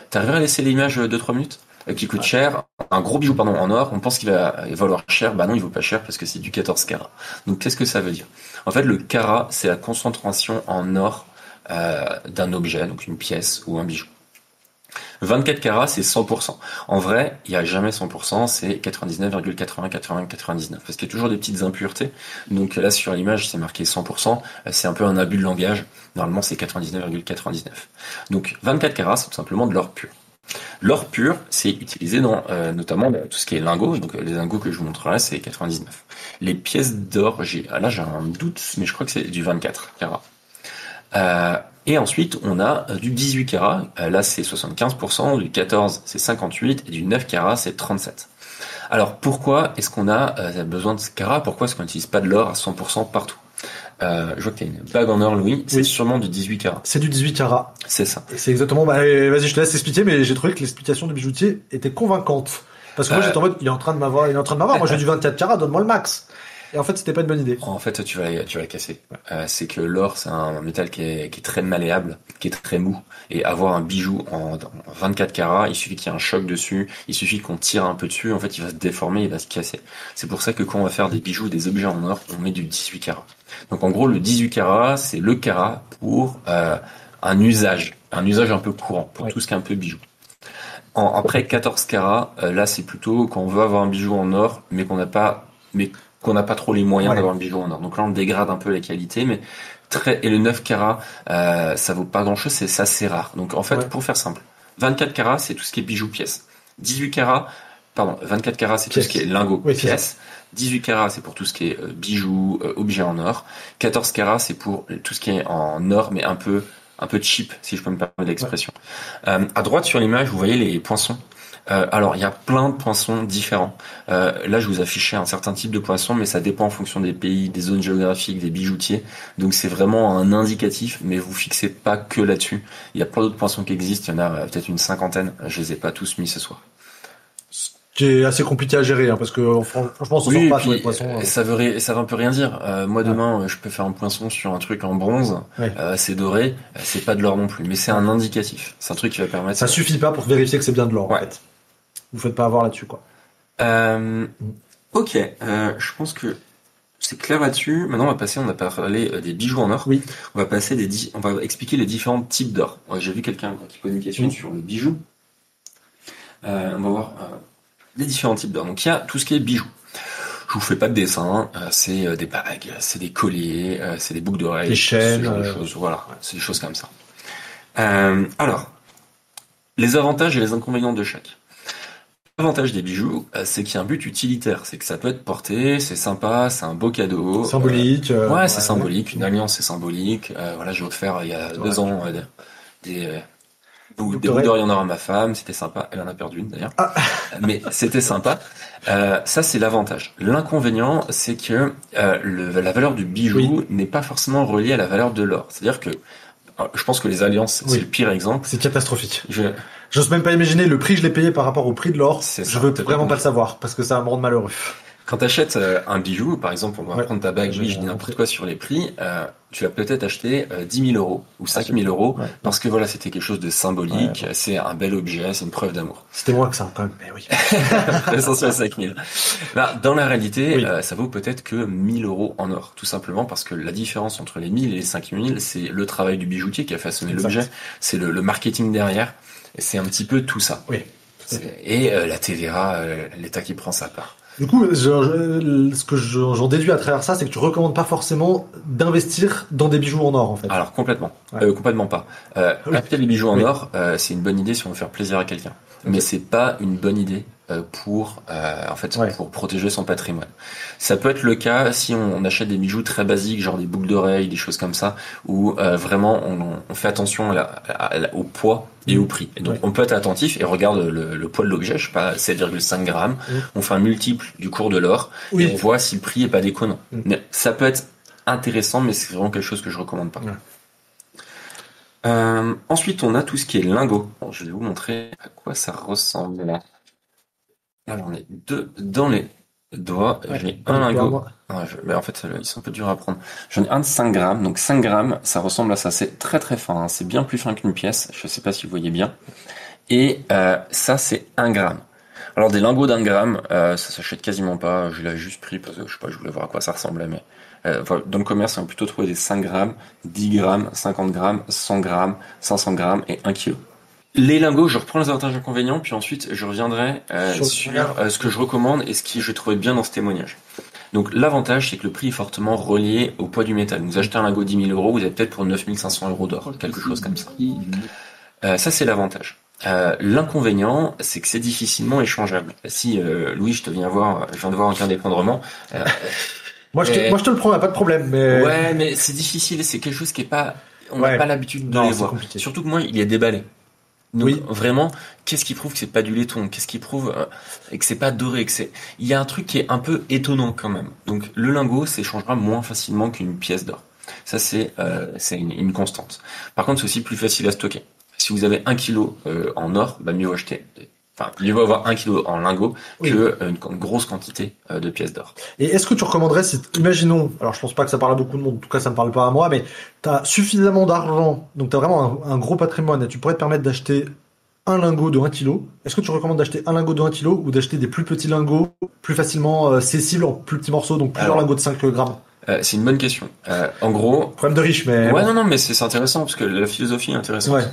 T'arriverais à laisser l'image 2-3 minutes? Qui coûte cher, un gros bijou en or, on pense qu'il va valoir cher, bah non, il vaut pas cher parce que c'est du 14 carats. Donc, qu'est-ce que ça veut dire? En fait, le carat, c'est la concentration en or d'un objet, donc une pièce ou un bijou. 24 carats, c'est 100%. En vrai, il n'y a jamais 100%, c'est 99,80, parce qu'il y a toujours des petites impuretés. Donc là, sur l'image, c'est marqué 100%, c'est un peu un abus de langage. Normalement, c'est 99,99. Donc 24 carats, c'est tout simplement de l'or pur. L'or pur, c'est utilisé dans notamment tout ce qui est lingots. Donc les lingots que je vous montrerai, c'est 99. Les pièces d'or, là j'ai un doute, mais je crois que c'est du 24 carats. Et ensuite, on a du 18 carats, là c'est 75%, du 14 c'est 58, et du 9 carats c'est 37. Alors pourquoi est-ce qu'on a besoin de ce carat? Pourquoi est-ce qu'on n'utilise pas de l'or à 100% partout? Je vois que tu as une bague en or, Louis, c'est sûrement du 18 carats. C'est du 18 carats. C'est ça. C'est exactement, vas-y, je te laisse expliquer, mais j'ai trouvé que l'explication du bijoutier était convaincante. Parce que moi j'étais en mode, il est en train de m'avoir, moi j'ai du 24 carats, donne-moi le max. Et en fait, c'était pas une bonne idée. En fait, tu vas la casser. C'est que l'or, c'est un métal qui est très malléable, qui est très mou. Et avoir un bijou en 24 carats, il suffit qu'il y ait un choc dessus, il suffit qu'on tire un peu dessus, en fait, il va se déformer, il va se casser. C'est pour ça que quand on va faire des bijoux, des objets en or, on met du 18 carats. Donc en gros, le 18 carats, c'est le carat pour un usage un peu courant, pour tout ce qui est un peu bijou. Après 14 carats, là, c'est plutôt quand on veut avoir un bijou en or, mais qu'on n'a pas trop les moyens d'avoir un bijou en or. Donc là, on dégrade un peu la qualité, mais et le 9 carats, ça vaut pas grand chose, c'est assez rare. Donc en fait, pour faire simple, 24 carats, c'est tout ce qui est bijoux pièces. 24 carats, c'est tout ce qui est lingots pièces. 18 carats, c'est pour tout ce qui est bijoux, objets en or. 14 carats, c'est pour tout ce qui est en or, mais un peu cheap, si je peux me permettre l'expression. À droite sur l'image, vous voyez les poinçons. Alors, il y a plein de poinçons différents. Là, je vous affichais un certain type de poinçon, mais ça dépend en fonction des pays, des zones géographiques, des bijoutiers. Donc, c'est vraiment un indicatif, mais vous fixez pas que là-dessus. Il y a plein d'autres poinçons qui existent. Il y en a peut-être une cinquantaine. Je les ai pas tous mis ce soir. Qui est assez compliqué à gérer, parce que franchement, on s'en sort pas sur les poinçons. Ça veut un peu rien dire. Moi, demain, je peux faire un poinçon sur un truc en bronze. C'est doré. C'est pas de l'or non plus, mais c'est un indicatif. C'est un truc qui va permettre. Ça suffit pas pour vérifier que c'est bien de l'or, en fait. Vous faites pas avoir là-dessus, quoi. Ok. Je pense que c'est clair là-dessus. Maintenant, on a parlé des bijoux en or. Oui. On va expliquer les différents types d'or. J'ai vu quelqu'un qui pose une question sur le bijou. On va voir les différents types d'or. Donc, il y a tout ce qui est bijoux. Je vous fais pas de dessin. C'est des bagues, c'est des colliers, c'est des boucles d'oreilles, des chaînes, des choses. Voilà, c'est des choses comme ça. Alors, les avantages et les inconvénients de chaque. L'avantage des bijoux, c'est qu'il y a un but utilitaire. C'est que ça peut être porté, c'est sympa, c'est un beau cadeau. Symbolique. C'est symbolique. Une alliance, c'est symbolique. Voilà, j'ai offert il y a 2 ans Ou des boucles d'oreilles en or à ma femme, c'était sympa. Elle en a perdu une d'ailleurs. Ah. Mais c'était sympa. Ça, c'est l'avantage. L'inconvénient, c'est que la valeur du bijou n'est pas forcément reliée à la valeur de l'or. C'est-à-dire que je pense que les alliances, c'est le pire exemple. C'est catastrophique. J'ose même pas imaginer le prix que je l'ai payé par rapport au prix de l'or. Je veux vraiment pas le savoir parce que ça va me rendre malheureux. Quand tu achètes un bijou, par exemple, on va prendre ta bague, je dis n'importe quoi sur les prix, tu vas peut-être acheter 10 000 euros ou 5 000 euros parce que voilà, c'était quelque chose de symbolique, c'est un bel objet, c'est une preuve d'amour. C'était moins que ça quand même, mais oui. L'essentiel 5 000. Là, dans la réalité, ça vaut peut-être que 1 000 euros en or, tout simplement parce que la différence entre les 1 000 et les 5 000, c'est le travail du bijoutier qui a façonné l'objet, c'est le marketing derrière, et c'est un petit peu tout ça. Oui. Et la TVA, l'État qui prend sa part. Du coup, ce que j'en déduis à travers ça, c'est que tu recommandes pas forcément d'investir dans des bijoux en or, en fait. Alors complètement, complètement pas. Acheter des bijoux en or, c'est une bonne idée si on veut faire plaisir à quelqu'un, mais c'est pas une bonne idée pour protéger son patrimoine. Ça peut être le cas si on achète des bijoux très basiques, genre des boucles d'oreilles, des choses comme ça, où vraiment on fait attention au poids et au prix. Et donc on peut être attentif et regarde le poids de l'objet, je sais pas, 7,5 grammes. On fait un multiple du cours de l'or et on voit si le prix est pas déconnant. Ça peut être intéressant, mais c'est vraiment quelque chose que je recommande pas. Ensuite, on a tout ce qui est lingot. Bon, je vais vous montrer à quoi ça ressemble. Là, j'en ai deux dans les doigts. J'ai un lingot. Mais en fait, ils sont un peu durs à prendre. J'en ai un de 5 grammes. Donc 5 grammes, ça ressemble à ça. C'est très très fin. Hein. C'est bien plus fin qu'une pièce. Je sais pas si vous voyez bien. Et ça, c'est 1 gramme. Alors des lingots d'1 gramme, ça s'achète quasiment pas. Je l'ai juste pris parce que je sais pas, je voulais voir à quoi ça ressemblait. Mais dans le commerce, on va plutôt trouver des 5 grammes, 10 grammes, 50 grammes, 100 grammes, 500 grammes et 1 kilo. Les lingots, je reprends les avantages et inconvénients, puis ensuite je reviendrai sur ce que je recommande et ce qui je trouvais bien dans ce témoignage. Donc l'avantage, c'est que le prix est fortement relié au poids du métal. Vous achetez un lingot 10 000 euros, vous avez peut-être pour 9 500 euros d'or, quelque chose comme ça. Ça, c'est l'avantage. L'inconvénient, c'est que c'est difficilement échangeable. Si Louis, je viens de voir un cas d'effondrement. Moi, je te le prends, pas de problème. Mais... Ouais, mais c'est difficile. C'est quelque chose qui est pas. On n'a pas l'habitude de les voir. Compliqué. Surtout que moi, il est déballé. Donc vraiment, qu'est-ce qui prouve que c'est pas du laiton? Qu'est-ce qui prouve que c'est pas doré? Il y a un truc qui est un peu étonnant quand même. Donc le lingot s'échangera moins facilement qu'une pièce d'or. Ça c'est une constante. Par contre, c'est aussi plus facile à stocker. Si vous avez 1 kilo en or, mieux vaut acheter. Mieux vaut avoir 1 kilo en lingot que une grosse quantité de pièces d'or. Et est-ce que tu recommanderais, si, imaginons, alors je pense pas que ça parle à beaucoup de monde, en tout cas ça me parle pas à moi, mais t'as suffisamment d'argent, donc t'as vraiment un gros patrimoine et tu pourrais te permettre d'acheter un lingot de 1 kilo. Est-ce que tu recommandes d'acheter un lingot de 1 kilo ou d'acheter des plus petits lingots, plus facilement cessibles en plus petits morceaux, donc plusieurs lingots de 5 grammes? C'est une bonne question. En gros... Problème de riche, mais... Ouais, non, mais c'est intéressant parce que la philosophie est intéressante. Ouais.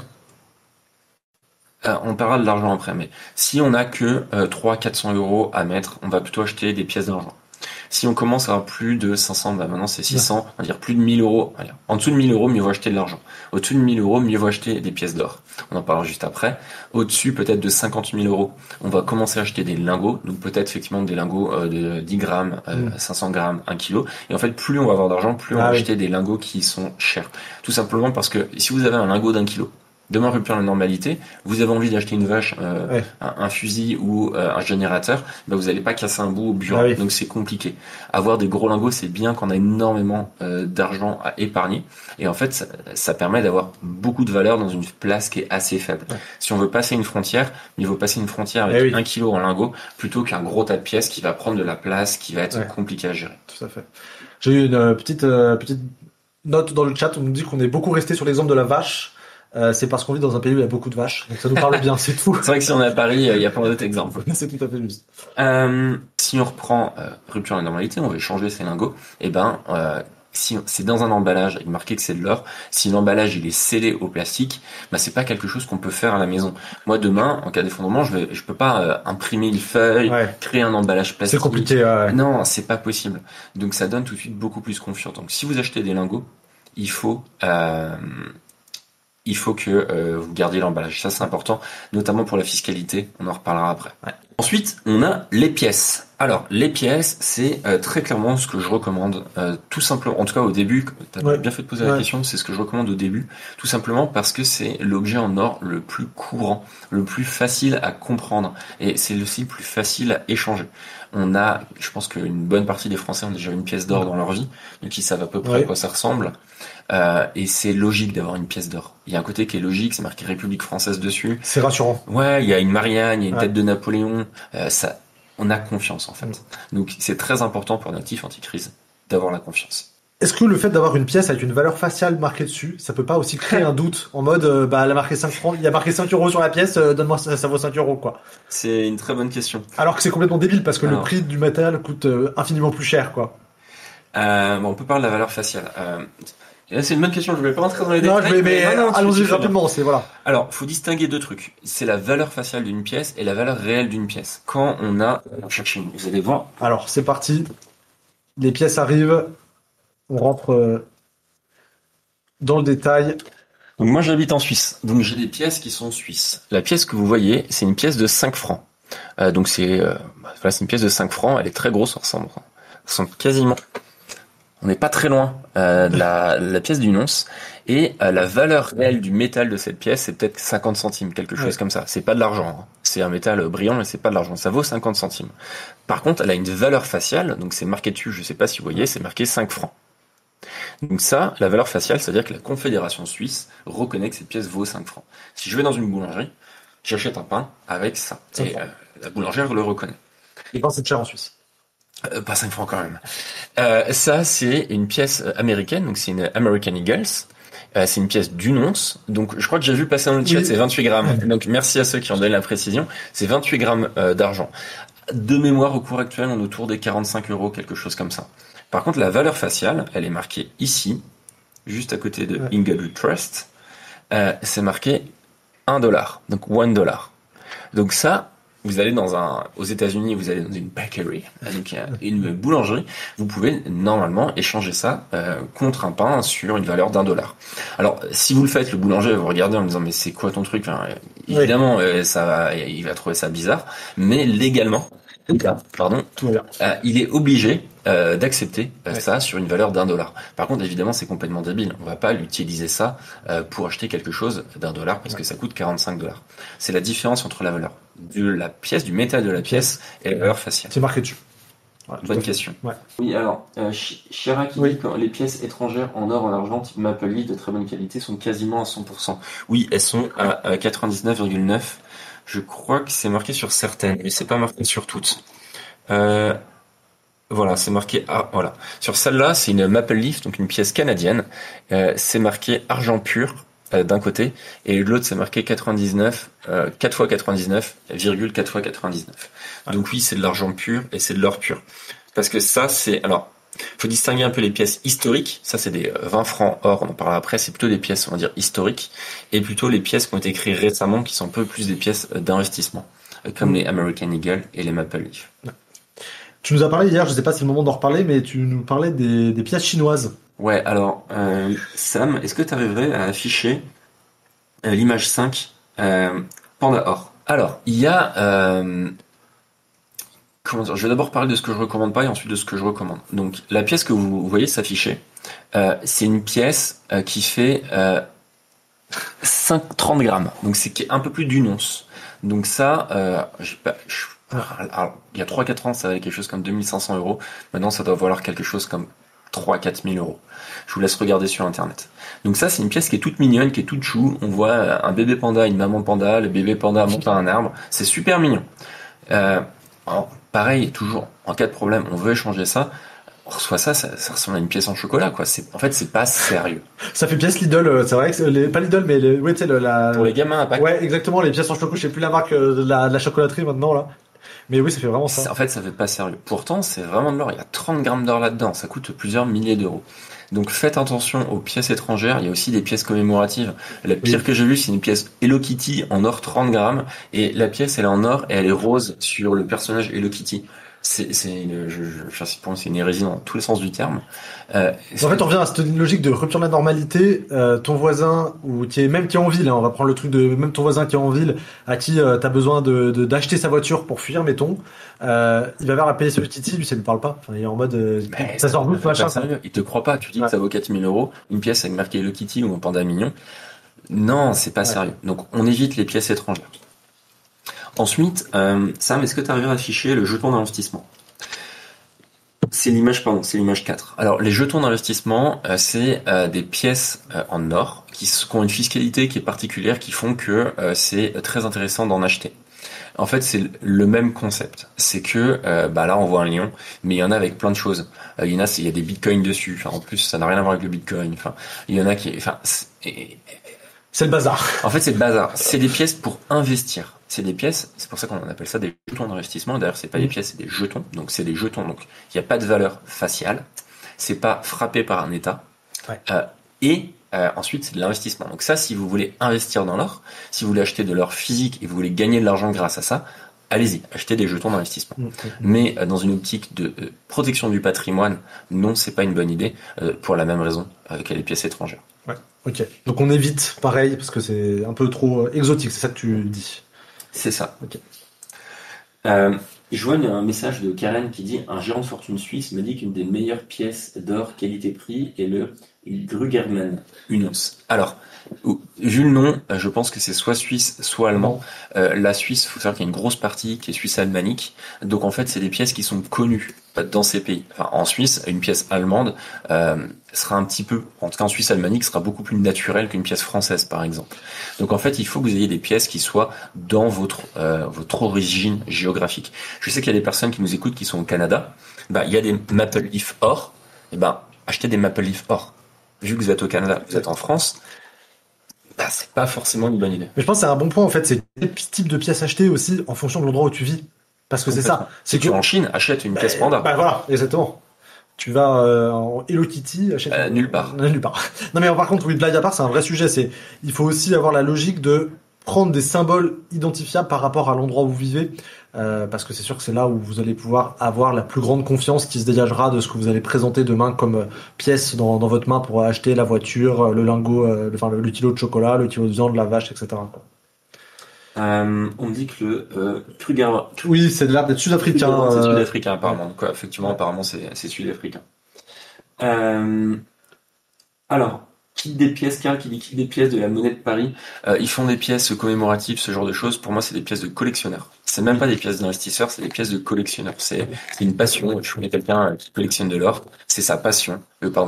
On parlera de l'argent après, mais si on n'a que 300-400 euros à mettre, on va plutôt acheter des pièces d'argent. Si on commence à avoir plus de 500, maintenant c'est 600, on va dire plus de 1000 euros. En dessous de 1000 euros, mieux vaut acheter de l'argent. Au-dessus de 1000 euros, mieux vaut acheter des pièces d'or. On en parlera juste après. Au-dessus, peut-être de 50 000 euros, on va commencer à acheter des lingots. Donc peut-être effectivement des lingots de 10 grammes, 500 grammes, 1 kilo. Et en fait, plus on va avoir d'argent, plus on va acheter des lingots qui sont chers. Tout simplement parce que si vous avez un lingot d'1 kilo, demain, rupture de la normalité, vous avez envie d'acheter une vache, un fusil ou un générateur, vous n'allez pas casser un bout au bureau, donc c'est compliqué. Avoir des gros lingots, c'est bien quand on a énormément d'argent à épargner, et en fait, ça permet d'avoir beaucoup de valeur dans une place qui est assez faible. Si on veut passer une frontière, il faut passer une frontière avec 1 kilo en lingots, plutôt qu'un gros tas de pièces qui va prendre de la place, qui va être compliqué à gérer. Tout à fait. J'ai eu une petite note dans le chat, on nous dit qu'on est beaucoup resté sur l'exemple de la vache. C'est parce qu'on vit dans un pays où il y a beaucoup de vaches, donc ça nous parle bien, c'est tout. C'est vrai que si on est à Paris, il y a plein d'autres exemples. C'est tout à fait juste. Si on reprend rupture de la normalité, on veut changer ses lingots, si c'est dans un emballage avec marqué que c'est de l'or, si l'emballage il est scellé au plastique, c'est pas quelque chose qu'on peut faire à la maison. Moi demain, en cas d'effondrement, je peux pas imprimer une feuille, créer un emballage plastique. C'est compliqué. Non, c'est pas possible. Donc ça donne tout de suite beaucoup plus confiance. Donc si vous achetez des lingots, il faut que vous gardiez l'emballage. Ça, c'est important, notamment pour la fiscalité. On en reparlera après. Ensuite, on a les pièces. Alors, les pièces, c'est très clairement ce que je recommande, tout simplement, en tout cas au début, tu as bien fait de poser la question, c'est ce que je recommande au début, tout simplement parce que c'est l'objet en or le plus courant, le plus facile à comprendre, et c'est aussi le plus facile à échanger. Je pense qu'une bonne partie des Français ont déjà une pièce d'or dans leur vie, donc ils savent à peu près à quoi ça ressemble. Et c'est logique d'avoir une pièce d'or. Il y a un côté qui est logique, c'est marqué République française dessus. C'est rassurant. Ouais, il y a une Marianne, il y a une tête de Napoléon. On a confiance en fait. Donc c'est très important pour un actif anti-crise d'avoir la confiance. Est-ce que le fait d'avoir une pièce avec une valeur faciale marquée dessus, ça peut pas aussi créer un doute en mode, elle a marqué 5 francs, il y a marqué 5 euros sur la pièce, donne-moi ça vaut 5 euros quoi. C'est une très bonne question. Alors que c'est complètement débile parce que le prix du matériel coûte infiniment plus cher quoi. On peut parler de la valeur faciale. C'est une bonne question, je voulais pas rentrer dans les détails. Allons-y rapidement, voilà. Alors, faut distinguer deux trucs. C'est la valeur faciale d'une pièce et la valeur réelle d'une pièce. Quand on cherche vous allez voir. Alors, c'est parti. Les pièces arrivent. On rentre dans le détail. Donc moi, j'habite en Suisse. Donc j'ai des pièces qui sont suisses. La pièce que vous voyez, c'est une pièce de 5 francs. Donc c'est une pièce de 5 francs. Elle est très grosse, ça ressemble quasiment. On n'est pas très loin de la pièce d'une once. Et la valeur réelle du métal de cette pièce, c'est peut-être 50 centimes, quelque chose comme ça. C'est pas de l'argent. Hein. C'est un métal brillant, mais c'est pas de l'argent. Ça vaut 50 centimes. Par contre, elle a une valeur faciale. Donc c'est marqué dessus, je sais pas si vous voyez, c'est marqué 5 francs. Donc ça, la valeur faciale, c'est-à-dire que la Confédération suisse reconnaît que cette pièce vaut 5 francs. Si je vais dans une boulangerie, j'achète un pain avec ça. Et la boulangère le reconnaît. Et quand c'est cher en Suisse. Pas 5 francs quand même. Ça, c'est une pièce américaine, donc c'est une American Eagles. C'est une pièce d'une once. Donc, je crois que j'ai vu passer dans le chat, c'est 28 grammes. Donc, merci à ceux qui ont donné la précision. C'est 28 grammes d'argent. De mémoire, au cours actuel, on est autour des 45 euros, quelque chose comme ça. Par contre, la valeur faciale, elle est marquée ici, juste à côté de Inglewood Trust. C'est marqué $1. Donc, $1. Donc ça, vous allez aux États-Unis, vous allez dans une bakery, donc une boulangerie, vous pouvez normalement échanger ça contre un pain sur une valeur $1. Alors, si vous le faites, le boulanger va vous regarder en disant mais c'est quoi ton truc? Enfin, évidemment, il va trouver ça bizarre, mais légalement, il est obligé d'accepter ça sur une valeur $1. Par contre, évidemment, c'est complètement débile. On va pas l'utiliser ça pour acheter quelque chose $1 parce que ça coûte $45. C'est la différence entre la valeur de la pièce, du métal de la pièce et la valeur faciale. C'est marqué dessus. Voilà, bonne question. Ouais. Oui, alors, Chirac dit que les pièces étrangères en or, en argent, type Maple Leaf de très bonne qualité, sont quasiment à 100%. Oui, elles sont à 99,9%. Je crois que c'est marqué sur certaines, mais c'est pas marqué sur toutes. Voilà, c'est marqué voilà. Sur celle-là, c'est une Maple Leaf, donc une pièce canadienne. C'est marqué argent pur d'un côté, et de l'autre c'est marqué 99, 4 fois 99, 4 fois 99. Donc oui, c'est de l'argent pur et c'est de l'or pur. Parce que ça, faut distinguer un peu les pièces historiques. Ça, c'est des 20 francs or, on en parlera après. C'est plutôt des pièces, on va dire, historiques. Et plutôt les pièces qui ont été créées récemment, qui sont un peu plus des pièces d'investissement. Comme les American Eagle et les Maple Leaf. Tu nous as parlé hier, je sais pas si c'est le moment d'en reparler, mais tu nous parlais des pièces chinoises. Ouais, alors, Sam, est-ce que tu arriverais à afficher l'image 5 Panda Or? Alors, il y a... je vais d'abord parler de ce que je recommande pas et ensuite de ce que je recommande. Donc, la pièce que vous voyez s'afficher, c'est une pièce qui fait 30 grammes. Donc, c'est un peu plus d'une once. Donc ça, il y a 3-4 ans, ça valait quelque chose comme 2500 euros. Maintenant, ça doit valoir quelque chose comme 3-4 000 euros. Je vous laisse regarder sur Internet. Donc ça, c'est une pièce qui est toute mignonne, qui est toute chou. On voit un bébé panda, une maman panda, le bébé panda monte à un arbre. C'est super mignon. Alors, pareil, toujours, en cas de problème, on veut échanger ça. On reçoit ça ressemble à une pièce en chocolat, quoi. En fait, c'est pas sérieux. Ça fait pièce Lidl, c'est vrai que pas Lidl, mais tu sais, pour les gamins à Pâques. Ouais, exactement, les pièces en chocolat, je sais plus la marque de la chocolaterie maintenant, là. Mais oui, ça fait vraiment ça. En fait, ça fait pas sérieux. Pourtant, c'est vraiment de l'or. Il y a 30 grammes d'or là-dedans. Ça coûte plusieurs milliers d'euros. Donc, faites attention aux pièces étrangères. Il y a aussi des pièces commémoratives. La pire que j'ai vue, c'est une pièce Hello Kitty en or 30 grammes. Et la pièce, elle est en or et elle est rose sur le personnage Hello Kitty. pour moi, c'est une hérésie dans tous les sens du terme. En fait, on revient à cette logique de rupture de la normalité. Ton voisin, ou qui est en ville, hein, on va prendre le truc de même ton voisin qui est en ville, à qui t'as besoin d'acheter sa voiture pour fuir, mettons, il va vers la payer sur le Titi, lui ça lui parle pas. Enfin, il est en mode Mais ça sort d'où, fait machin. pas sérieux. Il te croit pas. Tu dis Ouais. que ça vaut 4 000 €, une pièce avec marqué Hello Kitty ou un panda mignon. Non, c'est pas Ouais. sérieux. Donc, on évite les pièces étrangères. Ensuite, Sam, est-ce que tu arrives à afficher le jeton d'investissement? C'est l'image 4. Alors, les jetons d'investissement, c'est des pièces en or qui ont une fiscalité qui est particulière, qui font que c'est très intéressant d'en acheter. En fait, c'est le même concept. C'est que, là, on voit un lion, mais il y en a avec plein de choses. Il y a des bitcoins dessus. Enfin, en plus, ça n'a rien à voir avec le bitcoin. Enfin, il y en a C'est le bazar. en fait, c'est le bazar. C'est des pièces pour investir. C'est des pièces, c'est pour ça qu'on appelle ça des jetons d'investissement. D'ailleurs, c'est pas des pièces, c'est des jetons. Donc, c'est des jetons. Donc, il n'y a pas de valeur faciale. C'est pas frappé par un état. Ouais. Ensuite, c'est de l'investissement. Donc ça, si vous voulez investir dans l'or, si vous voulez acheter de l'or physique et vous voulez gagner de l'argent grâce à ça, allez-y, achetez des jetons d'investissement. Mais dans une optique de protection du patrimoine, non, c'est pas une bonne idée pour la même raison que les pièces étrangères. Ouais. Ok. Donc on évite, pareil, parce que c'est un peu trop exotique, c'est ça que tu dis. C'est ça. Ok. Je vois un message de Karen qui dit: un gérant de fortune suisse me dit qu'une des meilleures pièces d'or qualité-prix est le Grügermann, une once. Alors, vu le nom, je pense que c'est soit suisse, soit allemand. La Suisse, faut savoir qu'il y a une grosse partie qui est suisse-almanique. Donc en fait, c'est des pièces qui sont connues dans ces pays. Enfin, en Suisse, une pièce allemande sera un petit peu, en tout cas en Suisse almanique, sera beaucoup plus naturelle qu'une pièce française, par exemple. Donc en fait, il faut que vous ayez des pièces qui soient dans votre origine géographique. Je sais qu'il y a des personnes qui nous écoutent qui sont au Canada. Il y a des Maple Leaf or. Achetez des Maple Leaf or. Vu que vous êtes au Canada, vous êtes en France, c'est pas forcément une bonne idée. Mais je pense que c'est un bon point, en fait, c'est quel type de pièces acheter aussi en fonction de l'endroit où tu vis. Parce que c'est ça. Si tu es en Chine, achète une pièce panda. Voilà, exactement. Tu vas en Hello Kitty, achète nulle part. Nulle part. Non mais par contre, oui, blague à part, c'est un vrai sujet. Il faut aussi avoir la logique de prendre des symboles identifiables par rapport à l'endroit où vous vivez, parce que c'est sûr que c'est là où vous allez pouvoir avoir la plus grande confiance qui se dégagera de ce que vous allez présenter demain comme pièce dans votre main pour acheter la voiture, le lingot, le kilo de chocolat, le kilo de viande, la vache, etc. On me dit que le Kruger... Oui, c'est de l'air d'être sud-africain. C'est sud-africain apparemment. Donc, effectivement, apparemment, c'est sud-africain. Alors, kit des pièces, Karl qui dit kit des pièces de la Monnaie de Paris. Ils font des pièces commémoratives, ce genre de choses. Pour moi, c'est des pièces de collectionneurs. C'est même pas des pièces d'investisseurs, c'est des pièces de collectionneurs. C'est une passion. Je connais quelqu'un qui collectionne de l'or, c'est sa passion.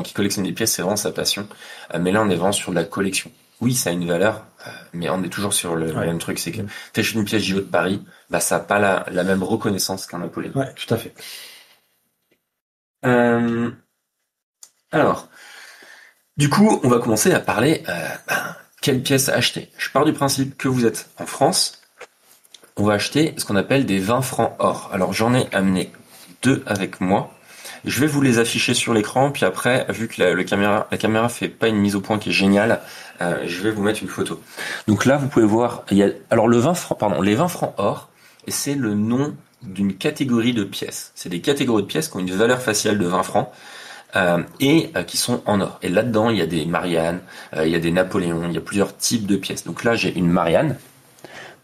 Qui collectionne des pièces, c'est vraiment sa passion. Mais là, on est vraiment sur de la collection. Oui, ça a une valeur, mais on est toujours sur le même truc, c'est que t'achètes une pièce JO de Paris, ça n'a pas la même reconnaissance qu'un Napoléon. Ouais, tout à fait. Alors, du coup, on va commencer à parler quelle pièce acheter. Je pars du principe que vous êtes en France, on va acheter ce qu'on appelle des 20 francs or. Alors, j'en ai amené 2 avec moi. Je vais vous les afficher sur l'écran, puis après, vu que la caméra fait pas une mise au point qui est géniale, je vais vous mettre une photo. Donc là, vous pouvez voir, les 20 francs or, c'est le nom d'une catégorie de pièces. C'est des catégories de pièces qui ont une valeur faciale de 20 francs et qui sont en or. Et là-dedans, il y a des Marianne, il y a des Napoléons, il y a plusieurs types de pièces. Donc là, j'ai une Marianne.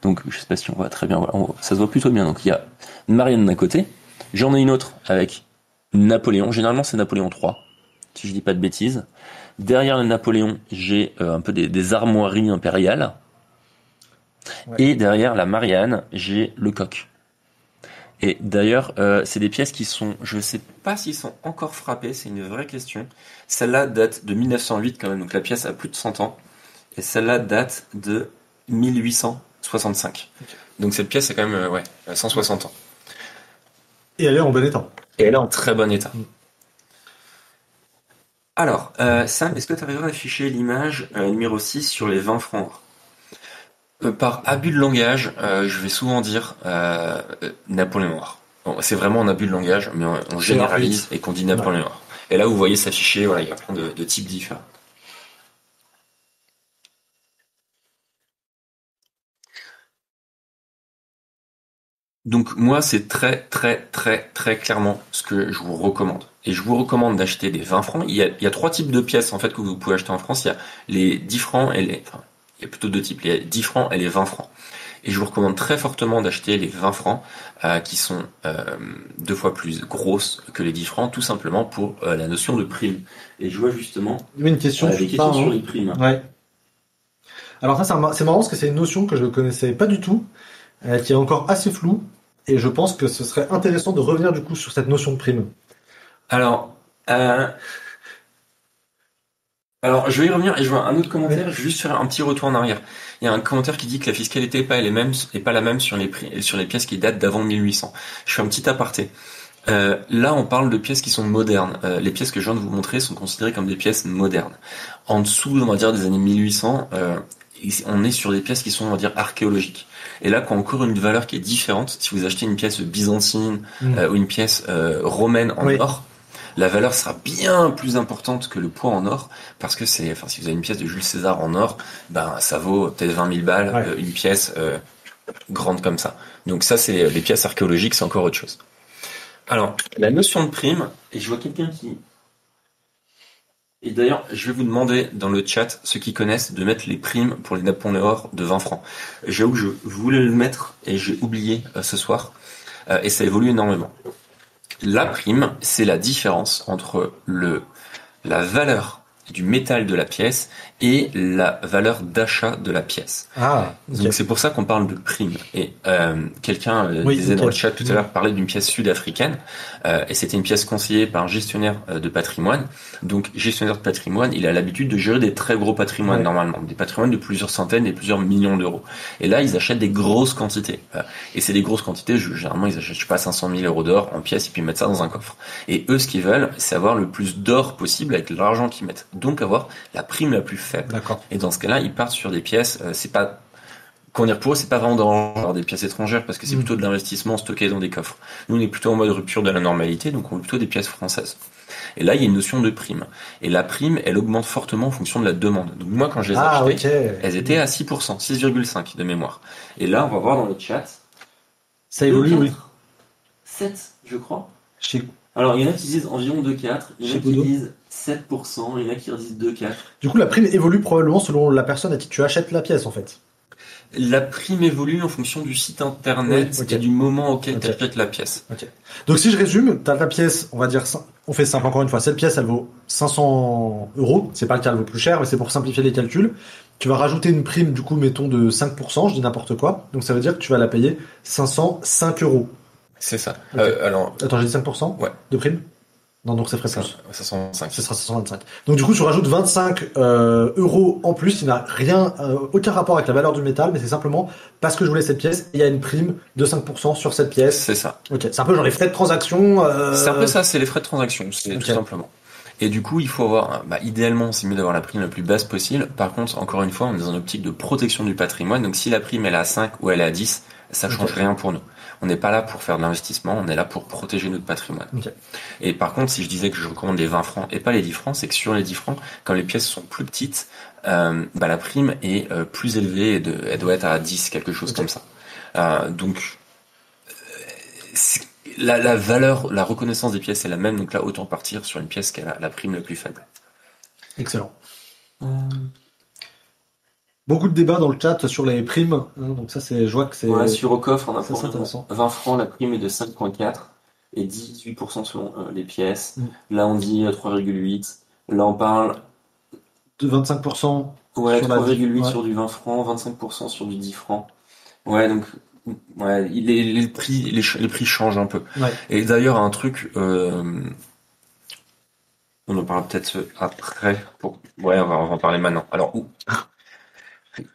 Donc je sais pas si on voit très bien, ça se voit plutôt bien. Donc il y a une Marianne d'un côté. J'en ai une autre avec Napoléon, généralement c'est Napoléon III, si je dis pas de bêtises. Derrière le Napoléon, j'ai un peu des armoiries impériales. Ouais. Et derrière la Marianne, j'ai le coq. Et d'ailleurs, c'est des pièces qui sont, je sais pas s'ils sont encore frappés, c'est une vraie question. Celle-là date de 1908 quand même, donc la pièce a plus de 100 ans. Et celle-là date de 1865. Okay. Donc cette pièce est quand même 160 ans. Et elle est en bon état. Et elle est en très bon état. Alors, Sam, est-ce que tu arriveras à afficher l'image numéro 6 sur les 20 francs par abus de langage, je vais souvent dire Napoléon noir. Bon, c'est vraiment un abus de langage, mais on généralise et qu'on dit Napoléon noir. Et là, vous voyez s'afficher, il y a plein de types différents. Donc moi, c'est très très très très clairement ce que je vous recommande. Et je vous recommande d'acheter des 20 francs. Il y a trois types de pièces en fait que vous pouvez acheter en France. Il y a les 10 francs et il y a plutôt deux types, les 10 francs et les 20 francs. Et je vous recommande très fortement d'acheter les 20 francs qui sont deux fois plus grosses que les 10 francs, tout simplement pour la notion de prime. Et je vois justement Une question des questions sur les primes. Ouais. Alors ça, c'est marrant parce que c'est une notion que je ne connaissais pas du tout, qui est encore assez floue, et je pense que ce serait intéressant de revenir du coup sur cette notion de prime. Alors, je vais y revenir et je vois un autre commentaire. Je vais juste faire un petit retour en arrière. Il y a un commentaire qui dit que la fiscalité est pas la même sur les pièces qui datent d'avant 1800. Je fais un petit aparté. Là, on parle de pièces qui sont modernes. Les pièces que je viens de vous montrer sont considérées comme des pièces modernes. En dessous, on va dire des années 1800, on est sur des pièces qui sont, on va dire, archéologiques. Et là, quand on court une valeur qui est différente, si vous achetez une pièce byzantine ou une pièce romaine en or, la valeur sera bien plus importante que le poids en or, parce que si vous avez une pièce de Jules César en or, ça vaut peut-être 20 000 balles, une pièce grande comme ça. Donc ça, c'est les pièces archéologiques, c'est encore autre chose. Alors, la notion de prime, et je vois quelqu'un qui... Et d'ailleurs, je vais vous demander dans le chat, ceux qui connaissent, de mettre les primes pour les Napoléons de 20 francs. J'avoue que je voulais le mettre et j'ai oublié ce soir, et ça évolue énormément. La prime, c'est la différence entre la valeur du métal de la pièce et la valeur d'achat de la pièce. Ah, okay. Donc c'est pour ça qu'on parle de prime. Et quelqu'un disait dans le chat tout à l'heure, parlait d'une pièce sud-africaine, et c'était une pièce conseillée par un gestionnaire de patrimoine. Donc gestionnaire de patrimoine, il a l'habitude de gérer des très gros patrimoines normalement, des patrimoines de plusieurs centaines et plusieurs millions d'euros. Et là, ils achètent des grosses quantités. Et c'est des grosses quantités, généralement ils achètent, je sais pas, 500 000 euros d'or en pièces et puis ils mettent ça dans un coffre. Et eux, ce qu'ils veulent, c'est avoir le plus d'or possible avec l'argent qu'ils mettent. Donc avoir la prime la plus faible. D'accord. Et dans ce cas-là, ils partent sur des pièces, c'est pas, qu'on dire pour eux, c'est pas vraiment d'avoir des pièces étrangères parce que c'est plutôt de l'investissement stocké dans des coffres. Nous, on est plutôt en mode rupture de la normalité, donc on veut plutôt des pièces françaises. Et là, il y a une notion de prime. Et la prime, elle augmente fortement en fonction de la demande. Donc moi, quand je les ai achetées, elles étaient à 6%, 6,5 de mémoire. Et là, on va voir dans le chat. Ça évolue, oui. 7, je crois. Alors, il y en a qui disent environ 2,4, il y en a qui disent 7%, il y en a qui disent 2,4. Du coup, la prime évolue probablement selon la personne à qui tu achètes la pièce, en fait. La prime évolue en fonction du site internet et du moment auquel tu achètes la pièce. Donc, si je résume, tu as la pièce, on va dire, on fait simple encore une fois, cette pièce, elle vaut 500 euros. C'est pas le cas, elle vaut plus cher, mais c'est pour simplifier les calculs. Tu vas rajouter une prime, du coup, mettons de 5%, je dis n'importe quoi. Donc, ça veut dire que tu vas la payer 505 euros. C'est ça. Alors... Attends, j'ai dit 5% de prime? Non, donc ça ferait plus. 525. Ce sera 525. Donc du coup, tu rajoutes 25 euros en plus, qui n'a rien, aucun rapport avec la valeur du métal, mais c'est simplement parce que je voulais cette pièce, et il y a une prime de 5% sur cette pièce. C'est ça. Ok, c'est un peu genre les frais de transaction. C'est un peu ça, c'est les frais de transaction, c'est tout simplement. Et du coup, il faut avoir, idéalement, c'est mieux d'avoir la prime la plus basse possible. Par contre, encore une fois, on est dans une optique de protection du patrimoine, donc si la prime elle est à 5 ou elle est à 10, ça change rien pour nous. On n'est pas là pour faire de l'investissement, on est là pour protéger notre patrimoine. Et par contre, si je disais que je recommande les 20 francs et pas les 10 francs, c'est que sur les 10 francs, quand les pièces sont plus petites, la prime est plus élevée, et elle doit être à 10, quelque chose comme ça. Donc, la valeur, la reconnaissance des pièces est la même, donc là, autant partir sur une pièce qui a la prime la plus faible. Excellent. Beaucoup de débats dans le chat sur les primes, hein, donc ça c'est, je vois que c'est... Ouais, sur au coffre, on a pour 20 francs, la prime est de 5,4 et 18% selon les pièces. Là on dit 3,8, là on parle... De 25%. Ouais, 3,8 sur du 20 francs, 25% sur du 10 francs. Ouais, donc les prix changent un peu. Et d'ailleurs un truc... on en parlera peut-être après. On va en parler maintenant. Alors,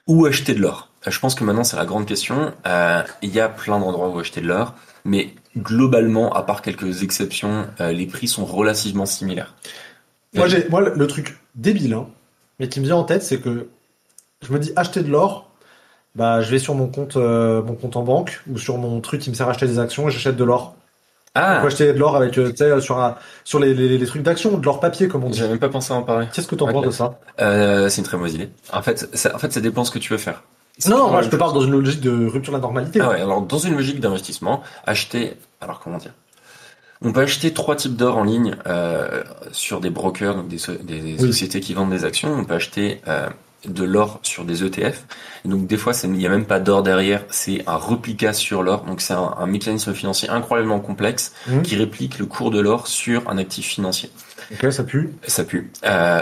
où acheter de l'or? Je pense que maintenant c'est la grande question. Il y a plein d'endroits où acheter de l'or, mais globalement, à part quelques exceptions, les prix sont relativement similaires. Moi, le truc débile, mais qui me vient en tête, c'est que je me dis acheter de l'or, je vais sur mon compte en banque ou sur mon truc qui me sert à acheter des actions et j'achète de l'or. Pourquoi acheter de l'or avec, tu sais, sur les trucs d'action, de l'or papier, comme on dit. J'avais même pas pensé à en parler. Qu'est-ce que t'en penses de ça? C'est une très mauvaise idée. En fait, ça dépend ce que tu veux faire. C'est Non, toujours moi la je même te chose. parle dans une logique de rupture de la normalité. Ah ouais, alors dans une logique d'investissement, acheter, alors comment dire? On peut acheter trois types d'or en ligne sur des brokers, donc des Oui. sociétés qui vendent des actions. On peut acheter de l'or sur des ETF. Donc des fois, il n'y a même pas d'or derrière, c'est un replica sur l'or. Donc c'est un mécanisme financier incroyablement complexe Mmh. qui réplique le cours de l'or sur un actif financier. Ok, ça pue. Ça pue.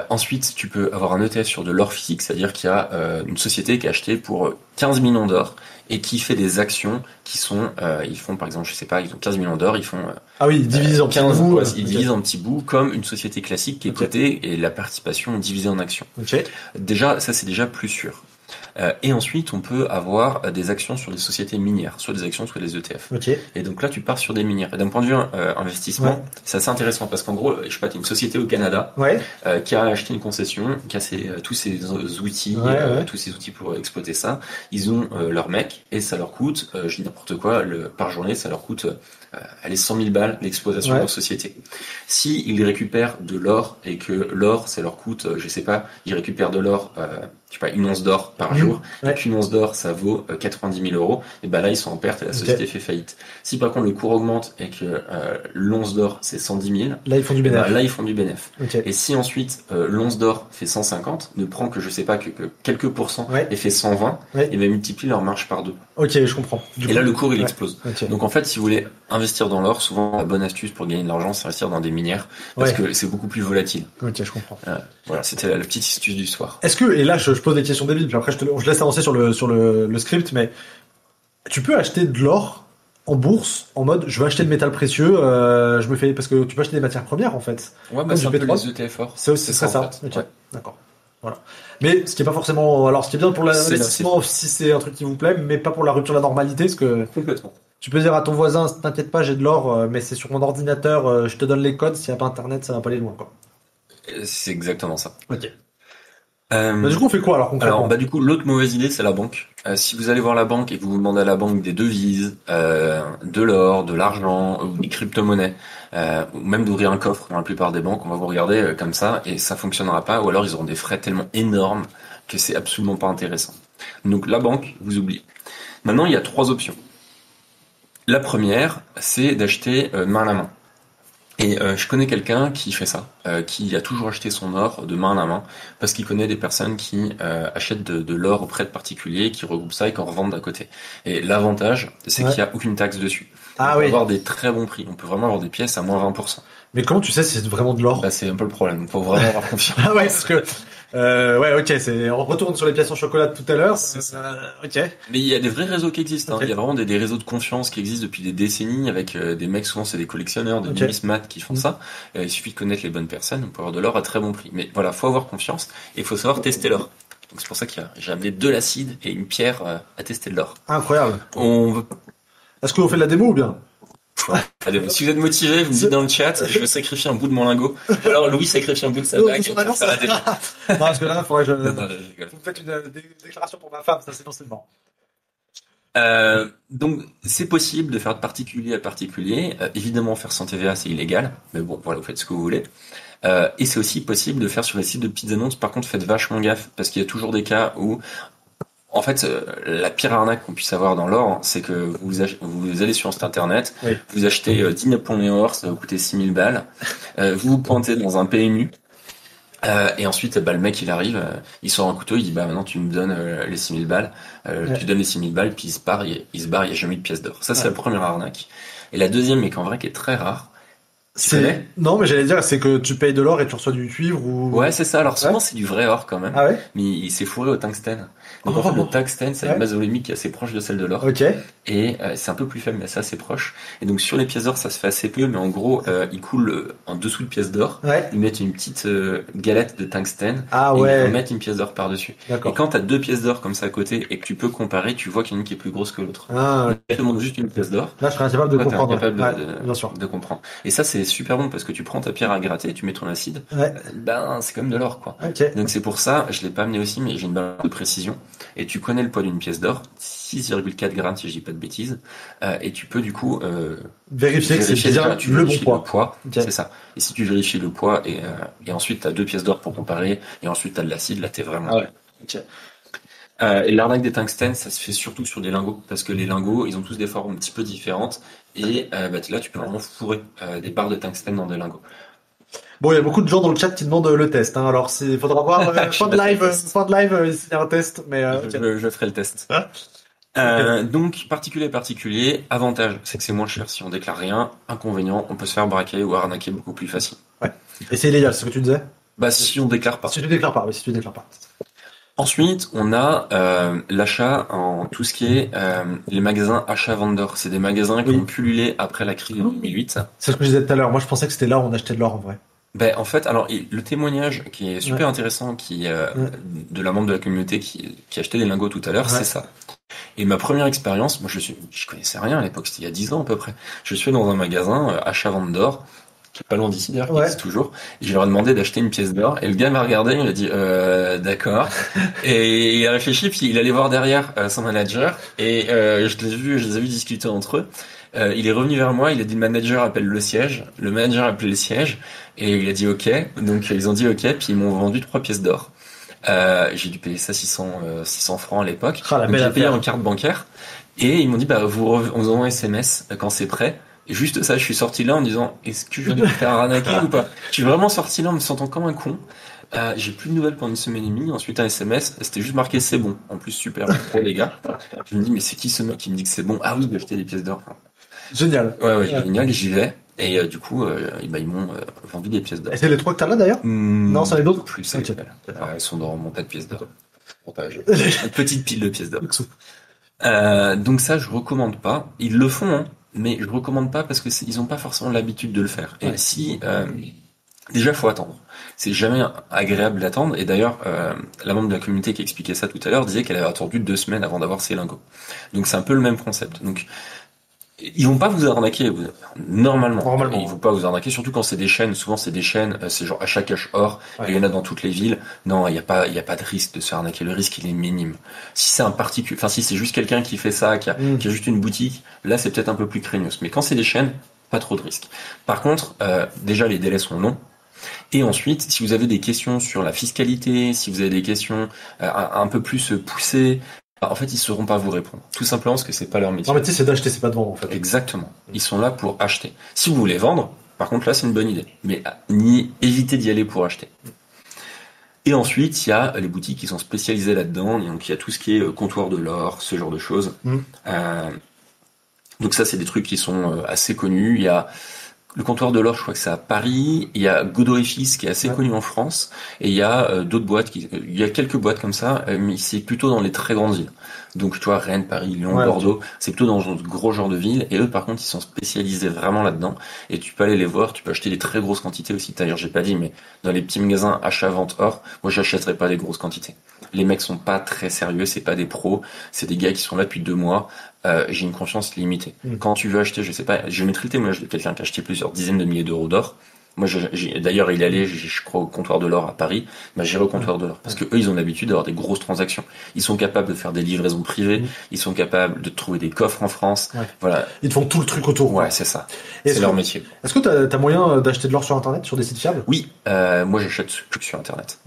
Ensuite, tu peux avoir un ETF sur de l'or physique, c'est-à-dire qu'il y a une société qui a acheté pour 15 millions d'or et qui fait des actions qui sont, ils font par exemple, je sais pas, ils ont 15 millions d'or, ils font Ah oui, divise en 15, bouts. ouais, ils Ok. divisent en petits bouts comme une société classique qui est Ok. cotée et la participation est divisée en actions. Ok. Déjà, ça c'est déjà plus sûr. Et ensuite, on peut avoir des actions sur des sociétés minières, soit des actions, soit des ETF. Ok. Et donc là, tu pars sur des minières. Et d'un point de vue investissement, Ouais. c'est assez intéressant parce qu'en gros, je sais pas, t'as une société au Canada Ouais. qui a acheté une concession, qui a tous ses outils, Ouais, ouais. tous ses outils pour exploiter ça. Ils ont leur mec et ça leur coûte, je dis n'importe quoi, par journée, ça leur coûte allez, 100 000 balles l'exploitation Ouais. de leur société. Si ils récupèrent de l'or et que l'or, ça leur coûte, je sais pas, ils récupèrent de l'or, je sais pas, une once d'or par jour, Ouais. et qu'une once d'or, ça vaut 90 000 euros, et ben là, ils sont en perte et la société fait faillite. Si par contre le cours augmente et que l'once d'or, c'est 110 000, Là, ils font du et ben bénéfice. là, ils font du bénéfice. Ok. Et si ensuite l'once d'or fait 150, ne prend que je sais pas que quelques pourcents Ouais. et fait 120, Ouais. et ben multiplie leur marge par deux. Ok, je comprends. Du Et coup- là, le cours, il Ouais. explose. Ok. Donc en fait, si vous voulez investir dans l'or, souvent la bonne astuce pour gagner de l'argent, c'est investir dans des minières parce Ouais. que c'est beaucoup plus volatile. Ok, je comprends. Voilà, c'était la petite astuce du soir. Est-ce que, et là je pose des questions débiles, puis après je laisse avancer sur le script, mais tu peux acheter de l'or en bourse en mode je veux acheter le métal précieux, je me fais parce que tu peux acheter des matières premières en fait. Ouais, Comme c'est du un peu pétrole. les ETF or. C'est aussi ça, ça. en fait. Ok, Ouais. d'accord. Voilà. Mais ce qui est pas forcément, alors ce qui est bien pour C'est- l'investissement si c'est un truc qui vous plaît, mais pas pour la rupture de la normalité, parce que Complètement. tu peux dire à ton voisin t'inquiète pas j'ai de l'or, mais c'est sur mon ordinateur, je te donne les codes, s'il y a pas internet ça va pas aller loin quoi. C'est exactement ça. Ok. Euh, Bah, du coup on fait quoi alors concrètement? Alors, bah du coup, l'autre mauvaise idée, c'est la banque. Si vous allez voir la banque et que vous demandez à la banque des devises, de l'or, de l'argent, ou des crypto-monnaies, ou même d'ouvrir un coffre dans la plupart des banques, on va vous regarder comme ça et ça fonctionnera pas, ou alors ils auront des frais tellement énormes que c'est absolument pas intéressant. Donc la banque, vous oubliez. Maintenant, il y a trois options. La première, c'est d'acheter main à la main. Et je connais quelqu'un qui fait ça, qui a toujours acheté son or de main à la main, parce qu'il connaît des personnes qui achètent de l'or auprès de particuliers, qui regroupent ça et qui en revendent à côté. Et l'avantage, c'est Ouais. qu'il n'y a aucune taxe dessus. Ah On peut oui. avoir des très bons prix. On peut vraiment avoir des pièces à moins 20%. Mais comment tu sais si c'est vraiment de l'or? Bah, c'est un peu le problème. Il faut vraiment avoir confiance. Ah ouais, parce que ouais, ok, on retourne sur les pièces en chocolat de tout à l'heure. Ok. Mais il y a des vrais réseaux qui existent. Ok. Hein. Il y a vraiment des réseaux de confiance qui existent depuis des décennies avec des mecs, souvent c'est des collectionneurs, des Ok. numismates qui font ça. Il suffit de connaître les bonnes personnes, on peut avoir de l'or à très bon prix. Mais voilà, faut avoir confiance et il faut savoir tester l'or. Donc c'est pour ça que j'ai amené de l'acide et une pierre à tester de l'or. Incroyable. On veut... Est-ce qu'on fait de la démo ou bien? Allez, si vous êtes motivé, vous me dites dans le chat, je veux sacrifier un bout de mon lingot. Alors Louis sacrifie un bout de sa bague. Non, pour faire la démo. non, parce que là, il faudrait que Non, non, je rigole. vous me faites une déclaration pour ma femme, ça c'est forcément. Donc c'est possible de faire de particulier à particulier. Évidemment, faire sans TVA, c'est illégal. Mais bon, voilà, vous faites ce que vous voulez. Et c'est aussi possible de faire sur les sites de petites annonces. Par contre, faites vachement gaffe parce qu'il y a toujours des cas où, en fait, la pire arnaque qu'on puisse avoir dans l'or, c'est que vous allez sur un site internet, Oui. vous achetez 10 Napoléon or, ça va vous coûter 6 000 balles. Vous vous pointez dans un PMU. Et ensuite, bah, le mec, il arrive, il sort un couteau, il dit, bah, maintenant, tu me donnes les 6 000 balles, Ouais. tu donnes les 6 000 balles, puis il se barre, il n'y a jamais eu de pièce d'or. Ça, c'est Ouais. la première arnaque. Et la deuxième, mais qu'en vrai, qui est très rare. Tu connais? Non, mais j'allais dire, c'est que tu payes de l'or et tu reçois du cuivre ou. Ouais, c'est ça. Alors, souvent, Ouais. c'est du vrai or, quand même. Ah ouais? Mais il s'est fourré au tungstène. Donc, en Oh. fait, le tungstène, c'est Ouais. une masse volumique qui est assez proche de celle de l'or. Ok. Et c'est un peu plus faible, mais c'est assez proche. Et donc, sur les pièces d'or, ça se fait assez peu, mais en gros, ils coulent en dessous de pièces d'or. Ouais. Ils mettent une petite galette de tungstène. Ah Et ils ouais. remettent une pièce d'or par-dessus. Et D'accord. quand t'as deux pièces d'or comme ça à côté et que tu peux comparer, tu vois qu'il y en a une qui est plus grosse que l'autre. Ah, Je te demande juste une pièce d'or. là, je serais incapable de Toi, t'es comprendre. incapable Ouais, bien sûr. de comprendre. Et ça, c'est super bon parce que tu prends ta pierre à gratter, tu mets ton acide, Ouais. ben, c'est comme de l'or, quoi. Ok. Donc c'est pour ça, je l'ai pas amené aussi, mais j'ai une balance de précision. Et tu connais le poids d'une pièce d'or, 6,4 grammes si je dis pas de bêtises. Et tu peux du coup Vérifier que c'est vérifier bien déjà, tu le bon vérifies poids. Ok. c'est ça. Et si tu vérifies le poids et ensuite t'as deux pièces d'or pour comparer et ensuite t'as de l'acide, là t'es vraiment. Ah ouais. Ok. Et l'arnaque des tungstènes, ça se fait surtout sur des lingots, parce que les lingots, ils ont tous des formes un petit peu différentes, et là, tu peux vraiment fourrer des barres de tungstène dans des lingots. Bon, il y a beaucoup de gens dans le chat qui demandent le test, hein. Alors, il faudra voir fin de live, s'il y a un test, mais Je ferai le test. Donc, particulier, avantage, c'est que c'est moins cher si on déclare rien. Inconvénient, on peut se faire braquer ou arnaquer beaucoup plus facile. Ouais. Et c'est illégal, c'est ce que tu disais? Si on déclare pas. Si tu déclares pas, oui, si tu déclares pas. Ensuite, on a l'achat en tout ce qui est les magasins achat-vendeur. C'est des magasins qui ont pullulé après la crise de 2008. C'est ce que je disais tout à l'heure. Moi, je pensais que c'était là où on achetait de l'or en vrai. En fait, alors le témoignage qui est super intéressant, de la membre de la communauté qui achetait des lingots tout à l'heure, c'est ça. Et ma première expérience, moi je connaissais rien à l'époque, c'était il y a 10 ans à peu près. Je suis dans un magasin achat-vente d'or, qui est pas loin d'ici d'ailleurs, qui existe toujours. Et je leur ai demandé d'acheter une pièce d'or, et le gars m'a regardé, il a dit d'accord. Et il a réfléchi, puis il allait voir derrière son manager, et je les ai vus discuter entre eux. Il est revenu vers moi, il a dit le manager appelle le siège, le manager a appelé le siège, et il a dit ok, donc ils ont dit ok, puis ils m'ont vendu 3 pièces d'or. J'ai dû payer ça 600 francs à l'époque. Donc j'ai payé en carte bancaire, et ils m'ont dit on vous envoie un SMS quand c'est prêt. Et juste ça, je suis sorti là en me disant est-ce que je vais me faire arnaquer ou pas? Je suis vraiment sorti là en me sentant comme un con. J'ai plus de nouvelles pendant une semaine et demie. Ensuite, un SMS, c'était juste marqué c'est bon. En plus, super pro les gars. Je me dis mais c'est qui ce mec qui me dit que c'est bon? Ah oui, j'ai acheté des pièces d'or. Génial. Ouais, génial, j'y vais. Et du coup, ils m'ont vendu des pièces d'or. Et c'est les 3 que t'as là d'ailleurs? Non, c'est les d'autres? Plus, okay. Elles sont dans mon tas de pièces d'or. Une petite pile de pièces d'or. Donc ça, je recommande pas. Ils le font, hein, mais je recommande pas parce que ils ont pas forcément l'habitude de le faire. Et déjà, faut attendre. C'est jamais agréable d'attendre. Et d'ailleurs, la membre de la communauté qui expliquait ça tout à l'heure disait qu'elle avait attendu 2 semaines avant d'avoir ses lingots. Donc c'est un peu le même concept. Donc ils vont pas vous arnaquer normalement. Ils vont pas vous arnaquer, surtout quand c'est des chaînes. Souvent c'est des chaînes, c'est genre achat cash or, et il y en a dans toutes les villes. Non, il y a pas de risque de se faire arnaquer. Le risque il est minime. Si c'est si c'est juste quelqu'un qui fait ça, qui a juste une boutique, là c'est peut-être un peu plus craignos. Mais quand c'est des chaînes, pas trop de risque. Par contre, déjà les délais sont longs. Et ensuite, si vous avez des questions sur la fiscalité, si vous avez des questions un peu plus poussées, en fait, ils sauront pas vous répondre. Tout simplement parce que c'est pas leur métier. Non, mais tu sais, c'est d'acheter, c'est pas de vendre, en fait. Exactement. Ils sont là pour acheter. Si vous voulez vendre, par contre, là, c'est une bonne idée. Mais évitez d'y aller pour acheter. Et ensuite, il y a les boutiques qui sont spécialisées là-dedans. Donc, il y a tout ce qui est comptoir de l'or, ce genre de choses. Donc ça, c'est des trucs qui sont assez connus. Il y a le comptoir de l'or, je crois que c'est à Paris. Il y a Godot et Fils qui est assez connu en France. Et il y a d'autres boîtes il y a quelques boîtes comme ça, mais c'est plutôt dans les très grandes villes. Donc, tu vois, Rennes, Paris, Lyon, Bordeaux, c'est plutôt dans ce gros genre de villes. Et eux, par contre, ils sont spécialisés vraiment là-dedans. Et tu peux aller les voir, tu peux acheter des très grosses quantités aussi. D'ailleurs, j'ai pas dit, mais dans les petits magasins achat-vente or, moi, j'achèterais pas des grosses quantités. Les mecs sont pas très sérieux, c'est pas des pros, c'est des gars qui sont là depuis 2 mois. J'ai une confiance limitée. Quand tu veux acheter, je sais pas, je mettrai le témoignage de quelqu'un qui a acheté plusieurs dizaines de milliers d'euros d'or. Moi, d'ailleurs, il est allé, je crois, au comptoir de l'or à Paris. J'irai au comptoir de l'or. Parce que eux, ils ont l'habitude d'avoir des grosses transactions. Ils sont capables de faire des livraisons privées. Ils sont capables de trouver des coffres en France. Voilà. Ils te font tout le truc autour. Ouais, c'est ça. C'est leur métier. Est-ce que t'as moyen d'acheter de l'or sur Internet, sur des sites fiables? Oui. Moi, j'achète que sur Internet.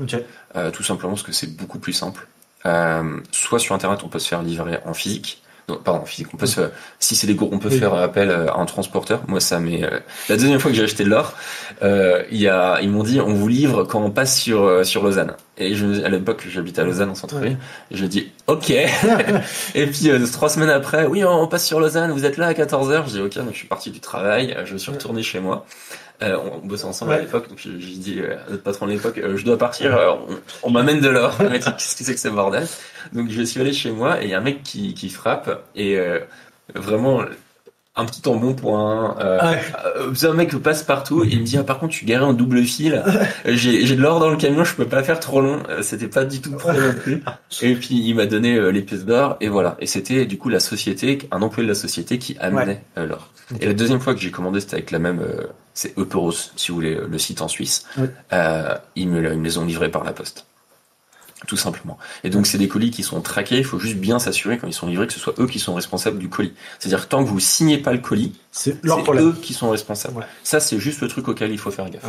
Tout simplement parce que c'est beaucoup plus simple. Soit sur Internet, on peut se faire livrer en physique. Non, pardon, en physique. On peut si c'est des gros, on peut faire appel à un transporteur. Moi, ça m'est, la deuxième fois que j'ai acheté de l'or, ils m'ont dit, on vous livre quand on passe sur Lausanne. Et à l'époque, j'habitais à Lausanne en centre-ville. Et je dis, ok. Et puis, 3 semaines après, oui, on passe sur Lausanne, vous êtes là à 14h. Je dis, ok, donc je suis parti du travail, je suis retourné chez moi. On bossait ensemble à l'époque, donc j'ai dit à notre patron de l'époque, je dois partir, on m'amène de l'or. Il m'a dit, qu'est-ce que c'est que ce bordel? Donc je suis allé chez moi et il y a un mec qui frappe et vraiment un petit embonpoint. C'est un mec qui passe partout et il me dit, par contre tu garais en double fil, j'ai de l'or dans le camion, je peux pas faire trop long. C'était pas du tout prêt non plus. Et puis il m'a donné les pièces d'or et voilà. Et c'était du coup la société, un employé de la société qui amenait l'or. Et la deuxième fois que j'ai commandé, c'était avec la même, c'est Euperos, si vous voulez, le site en Suisse. Ils me les ont livrés par la poste. Tout simplement. Et donc, c'est des colis qui sont traqués. Il faut juste bien s'assurer quand ils sont livrés que ce soit eux qui sont responsables du colis. C'est-à-dire que tant que vous signez pas le colis, c'est eux qui sont responsables. Ça, c'est juste le truc auquel il faut faire gaffe.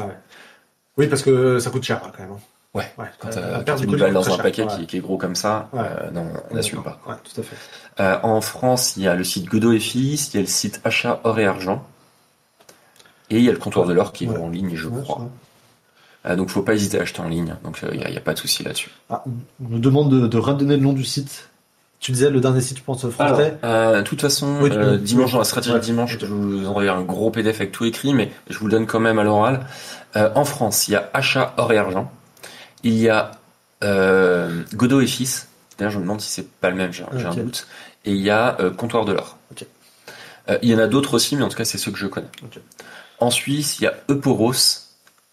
Oui, parce que ça coûte cher, quand même. Ouais, Ouais, quand la t'as paire du 1000 colis balles coûte dans très un cher. paquet Ouais. qui est gros comme ça, Ouais. non, on n'assume pas. Ouais, tout à fait. En France, il y a le site Godot et Fils, il y a le site Achat Or et Argent, et il y a le comptoir Ouais. de l'or qui Ouais. vend en ligne, je Ouais, c'est crois. vrai. Donc faut pas hésiter à acheter en ligne, donc il y a pas de souci là-dessus. Ah, on me demande de redonner le nom du site. Tu disais le dernier site, je pense, Alors, français. de toute façon, Oui, dimanche, dans la oui. stratégie Ouais, de dimanche, ok. je vous envoie un gros PDF avec tout écrit, mais je vous le donne quand même à l'oral. En France, il y a Achat Or et Argent. Il y a Godot et Fils. D'ailleurs, je me demande si c'est pas le même, j'ai un Ok. doute. Et il y a Comptoir de l'Or. Ok. Il y en a d'autres aussi, mais en tout cas, c'est ceux que je connais. Ok. En Suisse, il y a Eporos.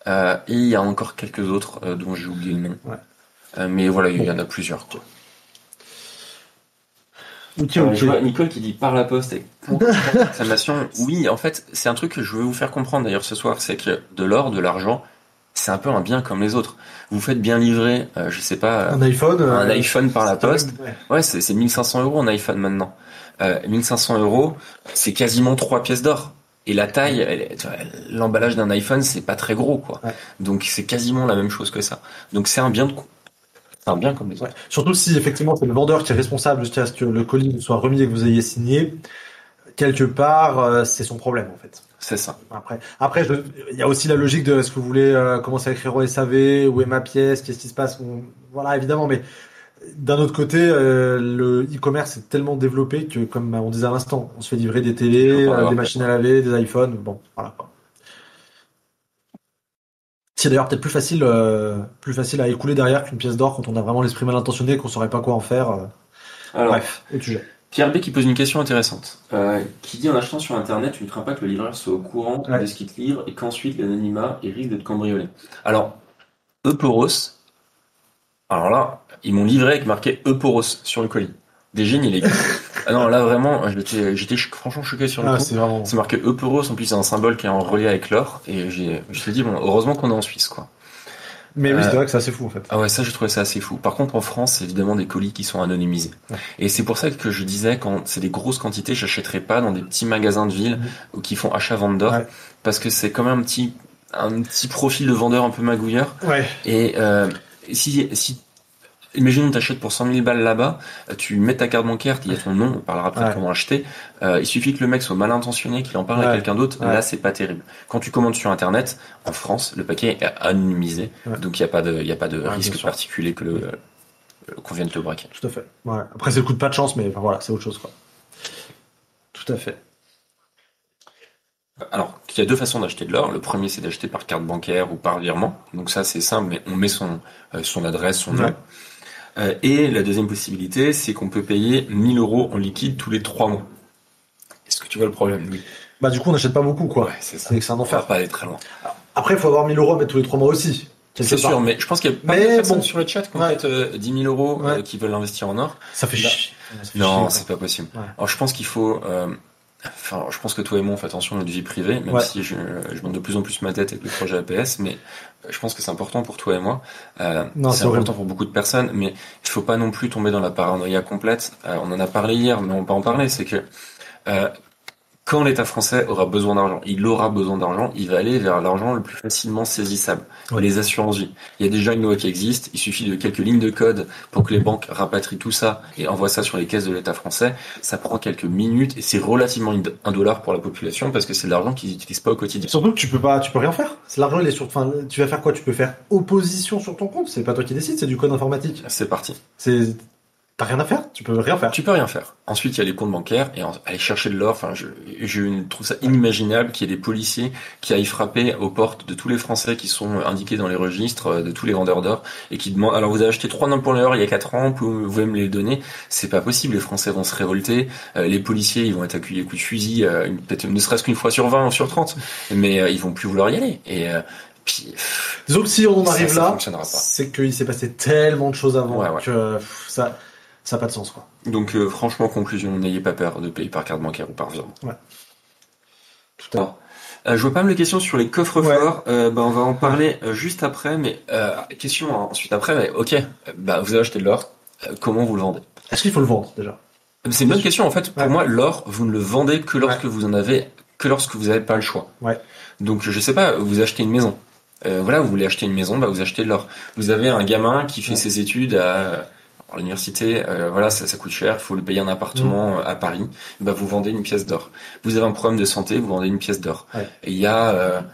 Et il y a encore quelques autres dont j'ai oublié le nom. Ouais. Mais voilà, il y Bon. en a plusieurs. Quoi. Ok, Je vois ok. Nicole qui dit par la poste avec exclamation. Oui, en fait, c'est un truc que je veux vous faire comprendre d'ailleurs ce soir, c'est que de l'or, de l'argent, c'est un peu un bien comme les autres. Vous faites bien livrer, je sais pas, Un iPhone. un iPhone par la c'est pas même- poste. ouais. Ouais, c'est 1500 € un iPhone maintenant. 1500 €, c'est quasiment 3 pièces d'or. Et la taille, tu vois, l'emballage d'un iPhone, c'est pas très gros, quoi. Ouais. Donc c'est quasiment la même chose que ça. Donc c'est un bien c'est un bien comme les Ouais. autres. Surtout si effectivement c'est le vendeur qui est responsable jusqu'à ce que le colis vous soit remis et que vous ayez signé. Quelque part, c'est son problème en fait. C'est ça. Après, il y a aussi la logique de est-ce que vous voulez commencer à écrire au SAV, où est ma pièce, qu'est-ce qui se passe. Voilà, évidemment, mais d'un autre côté, le e-commerce est tellement développé que, comme on disait à l'instant, on se fait livrer des télés, Faut pas en avoir des peur. machines à laver, des iPhones. Bon, voilà. Quoi. C'est d'ailleurs peut-être plus facile à écouler derrière qu'une pièce d'or quand on a vraiment l'esprit mal intentionné, qu'on saurait pas quoi en faire. Alors, Bref, autre sujet. Pierre B qui pose une question intéressante, qui dit en achetant sur internet, tu ne crains pas que le livreur soit au courant Ouais. de ce qu'il te livre et qu'ensuite l'anonymat il risque d'être cambriolé. Alors, Eporos, alors là, ils m'ont livré avec marqué Eporos sur le colis. Des génies les gars. Ah non, là vraiment, j'étais franchement choqué sur le Ah, coup. c'est vraiment. C'est marqué Eporos, en plus c'est un symbole qui est en relié avec l'or, et je me suis dit bon, heureusement qu'on est en Suisse quoi. Mais oui, c'est Euh, vrai que c'est assez fou en fait. Ah ouais, ça j'ai trouvé ça assez fou. Par contre, en France, c'est évidemment des colis qui sont anonymisés. Ouais. Et c'est pour ça que je disais, quand c'est des grosses quantités, j'achèterai pas dans des petits magasins de ville ou qui font achat-vente d'or, Ouais. parce que c'est quand même un petit profil de vendeur un peu magouilleur. Ouais. Et si imaginons que tu achètes pour 100 000 balles là-bas, tu mets ta carte bancaire, il y a ton nom, on parlera après de Ouais. comment acheter. Il suffit que le mec soit mal intentionné, qu'il en parle à Ouais. quelqu'un d'autre, Ouais. là c'est pas terrible. Quand tu commandes sur internet, en France, le paquet est anonymisé, Ouais. donc il y a pas de Ouais, risque bien sûr. particulier que qu'on vienne te le braquer. Tout à fait. Ouais. Après, c'est le coup de pas de chance, mais enfin, voilà, c'est autre chose, quoi. Tout à fait. Alors, il y a deux façons d'acheter de l'or. Le premier, c'est d'acheter par carte bancaire ou par virement. Donc ça, c'est simple, mais on met son adresse, son nom. Ouais. Et la deuxième possibilité, c'est qu'on peut payer 1000 € en liquide tous les 3 mois. Est-ce que tu vois le problème, Louis? Bah, du coup, on n'achète pas beaucoup, quoi. Ouais, c'est ça. C'est un On va enfer. pas aller très loin. Après, il faut avoir 1000 € à mettre tous les 3 mois aussi. quelque C'est part. sûr, mais je pense qu'il y a pas Mais mal de personnes bon. sur le chat qui ont Ouais. peut-être 10 000 € Ouais. qui veulent investir en or. Ça fait Bah, chier. Ça fait Non, chier, c'est pas possible. Ouais. Alors je pense qu'il faut... Enfin, je pense que toi et moi on fait attention à notre vie privée, même Ouais. si je monte de plus en plus ma tête avec le projet APS, mais je pense que c'est important pour toi et moi. Non, c'est c'est horrible. important pour beaucoup de personnes, mais il faut pas non plus tomber dans la paranoïa complète. On en a parlé hier, mais on peut en parler, c'est que quand l'État français aura besoin d'argent, il aura besoin d'argent, il va aller vers l'argent le plus facilement saisissable. Ouais. Les assurances vie. Il y a déjà une loi qui existe, il suffit de quelques lignes de code pour que les banques rapatrient tout ça et envoient ça sur les caisses de l'État français. Ça prend quelques minutes et c'est relativement $1 pour la population parce que c'est de l'argent qu'ils n'utilisent pas au quotidien. Surtout que tu peux rien faire. C'est l'argent, il est sur. Enfin, tu vas faire quoi? Tu peux faire opposition sur ton compte. C'est pas toi qui décides, c'est du code informatique. C'est parti. T'as rien à faire. Tu peux rien faire. Tu peux rien faire. Ensuite, il y a les comptes bancaires et aller chercher de l'or. Enfin, je trouve ça inimaginable qu'il y ait des policiers qui aillent frapper aux portes de tous les Français qui sont indiqués dans les registres de tous les vendeurs d'or et qui demandent, alors vous avez acheté 3 nains pour l'or il y a 4 ans, vous pouvez me les donner? C'est pas possible. Les Français vont se révolter. Les policiers, ils vont être accueillis à coups de fusil, peut-être ne serait-ce qu'une fois sur 20 ou sur 30, mais ils vont plus vouloir y aller. Et puis, Disons que si on en ça arrive là, fonctionnera pas. c'est qu'il s'est passé tellement de choses avant Ouais, ouais. que ça a pas de sens, quoi. Donc, franchement, conclusion, n'ayez pas peur de payer par carte bancaire ou par virement. Ouais. Tout à fait. Je vois pas mal de questions sur les coffres-forts. On va en parler juste après, mais question ensuite après. Mais ok, vous avez acheté de l'or. Comment vous le vendez? Est-ce qu'il faut le vendre déjà? C'est une bonne question en fait. Pour Ouais. moi, l'or, vous ne le vendez que lorsque vous en avez, que lorsque vous n'avez pas le choix. Ouais. Donc je sais pas, vous achetez une maison. Voilà, vous voulez acheter une maison, bah vous achetez de l'or. Vous avez un gamin qui fait ses études à l'université, voilà, ça coûte cher, il faut le payer un appartement à Paris, bah vous vendez une pièce d'or. Vous avez un problème de santé, vous vendez une pièce d'or. Ouais. Et il y a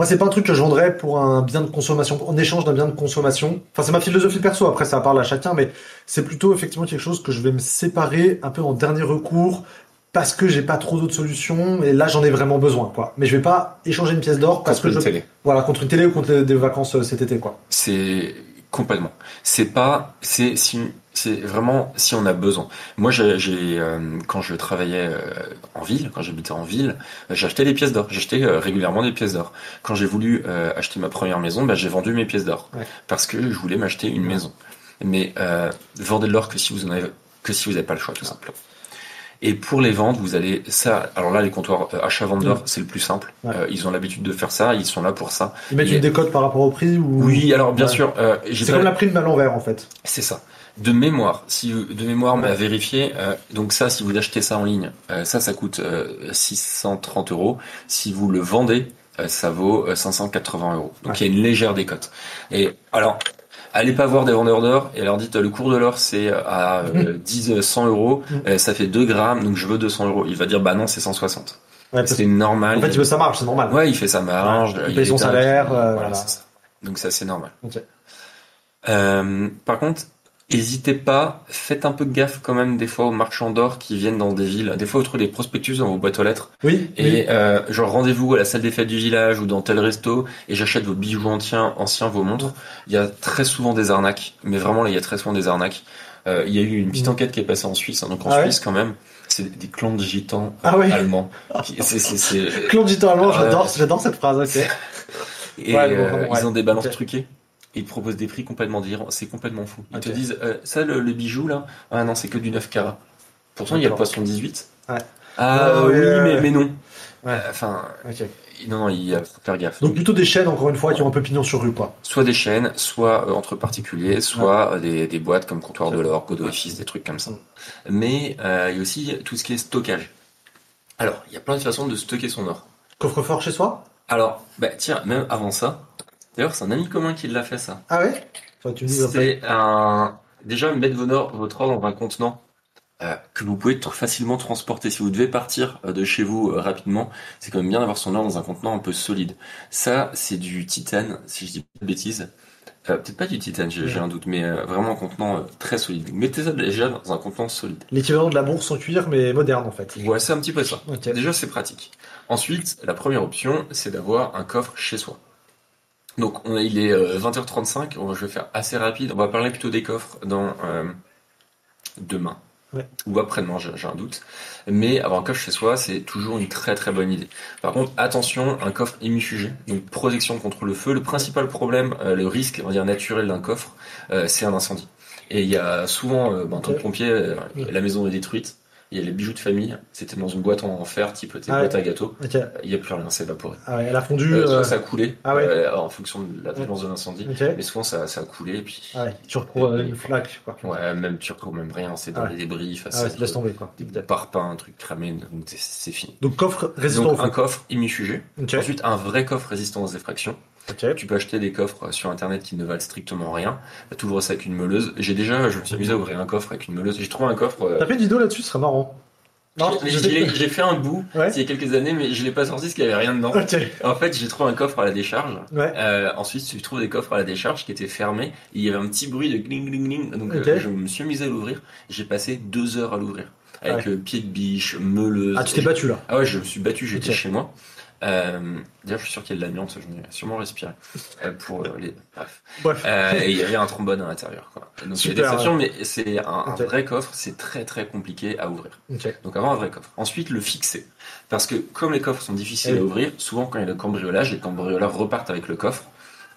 Moi, c'est pas un truc que je vendrais pour un bien de consommation, en échange d'un bien de consommation. Enfin, c'est ma philosophie perso, après ça parle à chacun, mais c'est plutôt effectivement quelque chose que je vais me séparer un peu en dernier recours parce que j'ai pas trop d'autres solutions et là j'en ai vraiment besoin, quoi. Mais je vais pas échanger une pièce d'or parce contre que une télé. voilà, contre une télé ou contre des vacances cet été, quoi. C'est complètement. C'est vraiment si on a besoin. Moi, quand je travaillais en ville, quand j'habitais en ville, j'achetais des pièces d'or. J'achetais régulièrement des pièces d'or. Quand j'ai voulu acheter ma première maison, bah, j'ai vendu mes pièces d'or parce que je voulais m'acheter une maison. Mais vendez de l'or que si vous n'avez pas le choix, tout simplement. Et pour les ventes, vous allez ça. Alors là, les comptoirs achat-vente d'or, c'est le plus simple. Ils ont l'habitude de faire ça. Ils sont là pour ça. Ils mettent une décote par rapport au prix ou... Oui, alors bien sûr. C'est comme la prime à l'envers en fait. C'est ça. De mémoire, mais à vérifier. Donc ça, si vous achetez ça en ligne, ça coûte 630 euros. Si vous le vendez, ça vaut 580 euros. Donc il y a une légère décote. Et alors, allez pas voir des vendeurs d'or et leur dites le cours de l'or c'est à 100 euros, ça fait 2 grammes, donc je veux 200 euros. Il va dire bah non, c'est 160. Ouais, c'est normal. En fait, il veut sa marge, c'est normal. Ouais, il fait sa marge. Il paye son salaire. Voilà, c'est ça. Donc ça, c'est normal. Okay. Par contre, n'hésitez pas, faites un peu de gaffe quand même des fois aux marchands d'or qui viennent dans des villes. Des fois, vous trouvez des prospectus dans vos boîtes aux lettres. Oui. Et genre rendez-vous à la salle des fêtes du village ou dans tel resto et j'achète vos bijoux anciens, vos montres. Il y a très souvent des arnaques, mais vraiment là, il y a très souvent des arnaques. Il y a eu une petite enquête qui est passée en Suisse, hein, donc en Suisse quand même. C'est des clans de gitans allemands. Clans de gitans allemands, j'adore cette phrase. Okay. Et ils ont des balances truquées. Et ils te proposent des prix complètement délirants. C'est complètement fou. Ils te disent, ça, le bijou, là, ah non, c'est que du 9 carats. Pourtant, il y a le poisson 18. Ouais. Mais non. Ouais. Enfin, non, il y a faut faire gaffe. Donc plutôt des chaînes, encore une fois, qui ont un peu pignon sur rue, quoi. Soit des chaînes, soit entre particuliers, soit des boîtes comme Comptoir de l'Or, Godot et Fils, des trucs comme ça. Mais il y a aussi tout ce qui est stockage. Alors, il y a plein de façons de stocker son or. Coffre-fort chez soi? Alors, tiens, même avant ça, d'ailleurs, c'est un ami commun qui l'a fait, ça. Ah ouais? Enfin, tu me dis c'est déjà mettre votre or dans un contenant que vous pouvez facilement transporter. Si vous devez partir de chez vous rapidement, c'est quand même bien d'avoir son or dans un contenant un peu solide. Ça, c'est du titane, si je dis pas de bêtises. Peut-être pas du titane, j'ai un doute, mais vraiment un contenant très solide. Mettez ça déjà dans un contenant solide. L'équivalent de la bourse en cuir, mais moderne en fait. Ouais, c'est un petit peu ça. Okay. Déjà, c'est pratique. Ensuite, la première option, c'est d'avoir un coffre chez soi. Donc, il est 20h35, je vais faire assez rapide. On va parler plutôt des coffres dans demain. Ouais. Ou après-demain, j'ai un doute. Mais avoir un coffre chez soi, c'est toujours une très très bonne idée. Par contre, attention, un coffre imifugé, donc protection contre le feu. Le principal problème, le risque, on va dire naturel d'un coffre, c'est un incendie. Et il y a souvent, en tant que pompier, la maison est détruite. Il y a les bijoux de famille, c'était dans une boîte en fer, type boîte à gâteau. Il n'y a plus rien, c'est évaporé. Ah ouais, elle a fondu. Soit ça a coulé, en fonction de la violence de l'incendie. Mais souvent ça a coulé et puis. Ah ouais, tu retrouves une flaque, quoi. Ouais, même tu retrouves même rien, c'est dans les débris. Tu laisses tomber, quoi. Des parpaings, un truc cramé, donc c'est fini. Donc coffre résistant au feu. Un coffre imifugé. Ensuite, un vrai coffre résistant aux effractions. Tu peux acheter des coffres sur internet qui ne valent strictement rien. Tu ouvres ça avec une meuleuse. Je me suis amusé à ouvrir un coffre avec une meuleuse. J'ai trouvé un coffre. T'as fait une vidéo là-dessus, ce serait marrant. J'ai fait un bout il y a quelques années, mais je l'ai pas sorti parce qu'il y avait rien dedans. En fait, j'ai trouvé un coffre à la décharge. Ensuite, tu trouves des coffres à la décharge qui étaient fermés. Et il y avait un petit bruit de gling gling gling. Donc je me suis mis à l'ouvrir. J'ai passé 2 heures à l'ouvrir avec pied de biche, meuleuse. Ah, tu t'es battu là? Ah ouais, je me suis battu. J'étais chez moi. D'ailleurs, je suis sûr qu'il y a de l'amiante, j'en ai sûrement respiré. Pour les. Bref. Et il y avait un trombone à l'intérieur, quoi. Donc il y a des exceptions, mais c'est un vrai coffre, c'est très très compliqué à ouvrir. Donc avoir un vrai coffre. Ensuite, le fixer. Parce que comme les coffres sont difficiles à ouvrir, souvent quand il y a le cambriolage, les cambrioleurs repartent avec le coffre.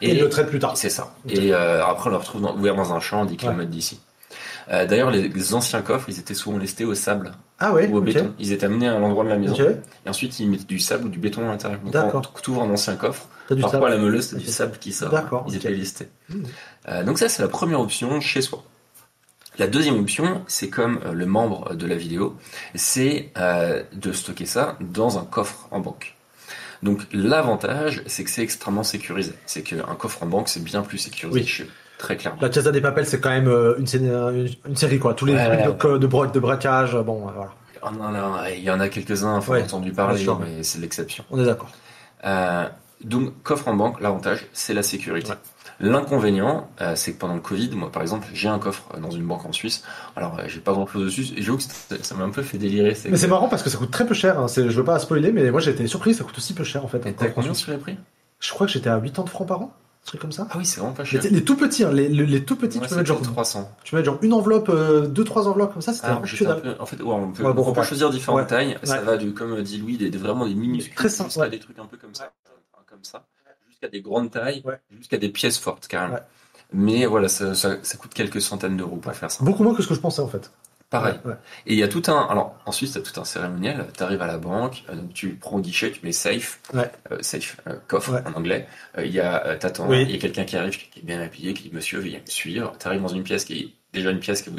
Et ils le traitent plus tard. C'est ça. Et après, on le retrouve ouvert dans un champ à 10 km d'ici. D'ailleurs, les anciens coffres, ils étaient souvent lestés au sable ou au béton. Ils étaient amenés à l'endroit de la maison. Et ensuite, ils mettaient du sable ou du béton à l'intérieur. Donc, quand tu ouvres un ancien coffre, parfois à la meuleuse, c'est du sable qui sort. Ils étaient lestés. Donc ça, c'est la première option chez soi. La deuxième option, c'est comme le membre de la vidéo, c'est de stocker ça dans un coffre en banque. Donc l'avantage, c'est que c'est extrêmement sécurisé. C'est qu'un coffre en banque, c'est bien plus sécurisé Oui. chez eux, très clairement. La Casa des Papel, c'est quand même une série, quoi. Tous les Ouais. trucs de braquage, bon, voilà. Il y en a quelques-uns, faut Ouais, entendu bien parler, sûr. mais c'est l'exception. On est d'accord. Donc, coffre en banque, l'avantage, c'est la sécurité. Ouais. L'inconvénient, c'est que pendant le Covid, moi, par exemple, j'ai un coffre dans une banque en Suisse. Alors, j'ai pas grand-chose dessus. Et j'avoue que ça m'a un peu fait délirer. Mais c'est marrant parce que ça coûte très peu cher. Hein. Je veux pas spoiler, mais moi j'ai été surpris, ça coûte aussi peu cher en fait. Et t'as combien sur les prix? Je crois que j'étais à 80 francs par an, un truc comme ça. Ah oui, c'est vraiment pas Mais cher. les tout petits, hein, les tout petits, Moi, tu peux mettre genre, 300. une enveloppe, deux, trois enveloppes comme ça, c'était Alors, vraiment j'étais que un dalle. peu, en fait, ouais, on peut, Ouais, bon, on peut ouais. choisir différentes Ouais. tailles. Ça Ouais. va vraiment des minuscules, Très simple, jusqu'à ouais. des trucs un peu comme ça, jusqu'à des grandes tailles, Ouais. jusqu'à des pièces fortes, carrément. Ouais. Mais voilà, ça coûte quelques centaines d'euros pour faire ça. Beaucoup moins que ce que je pensais en fait. Pareil. Ouais. Et il y a alors, ensuite, tu as tout un cérémonial. Tu arrives à la banque, donc tu prends au guichet, tu mets safe, Ouais. coffre Ouais. en anglais. T'attends, Oui. il y a quelqu'un qui arrive, qui est bien habillé, qui dit monsieur, veuillez me suivre. Tu arrives dans une pièce qui est déjà une pièce où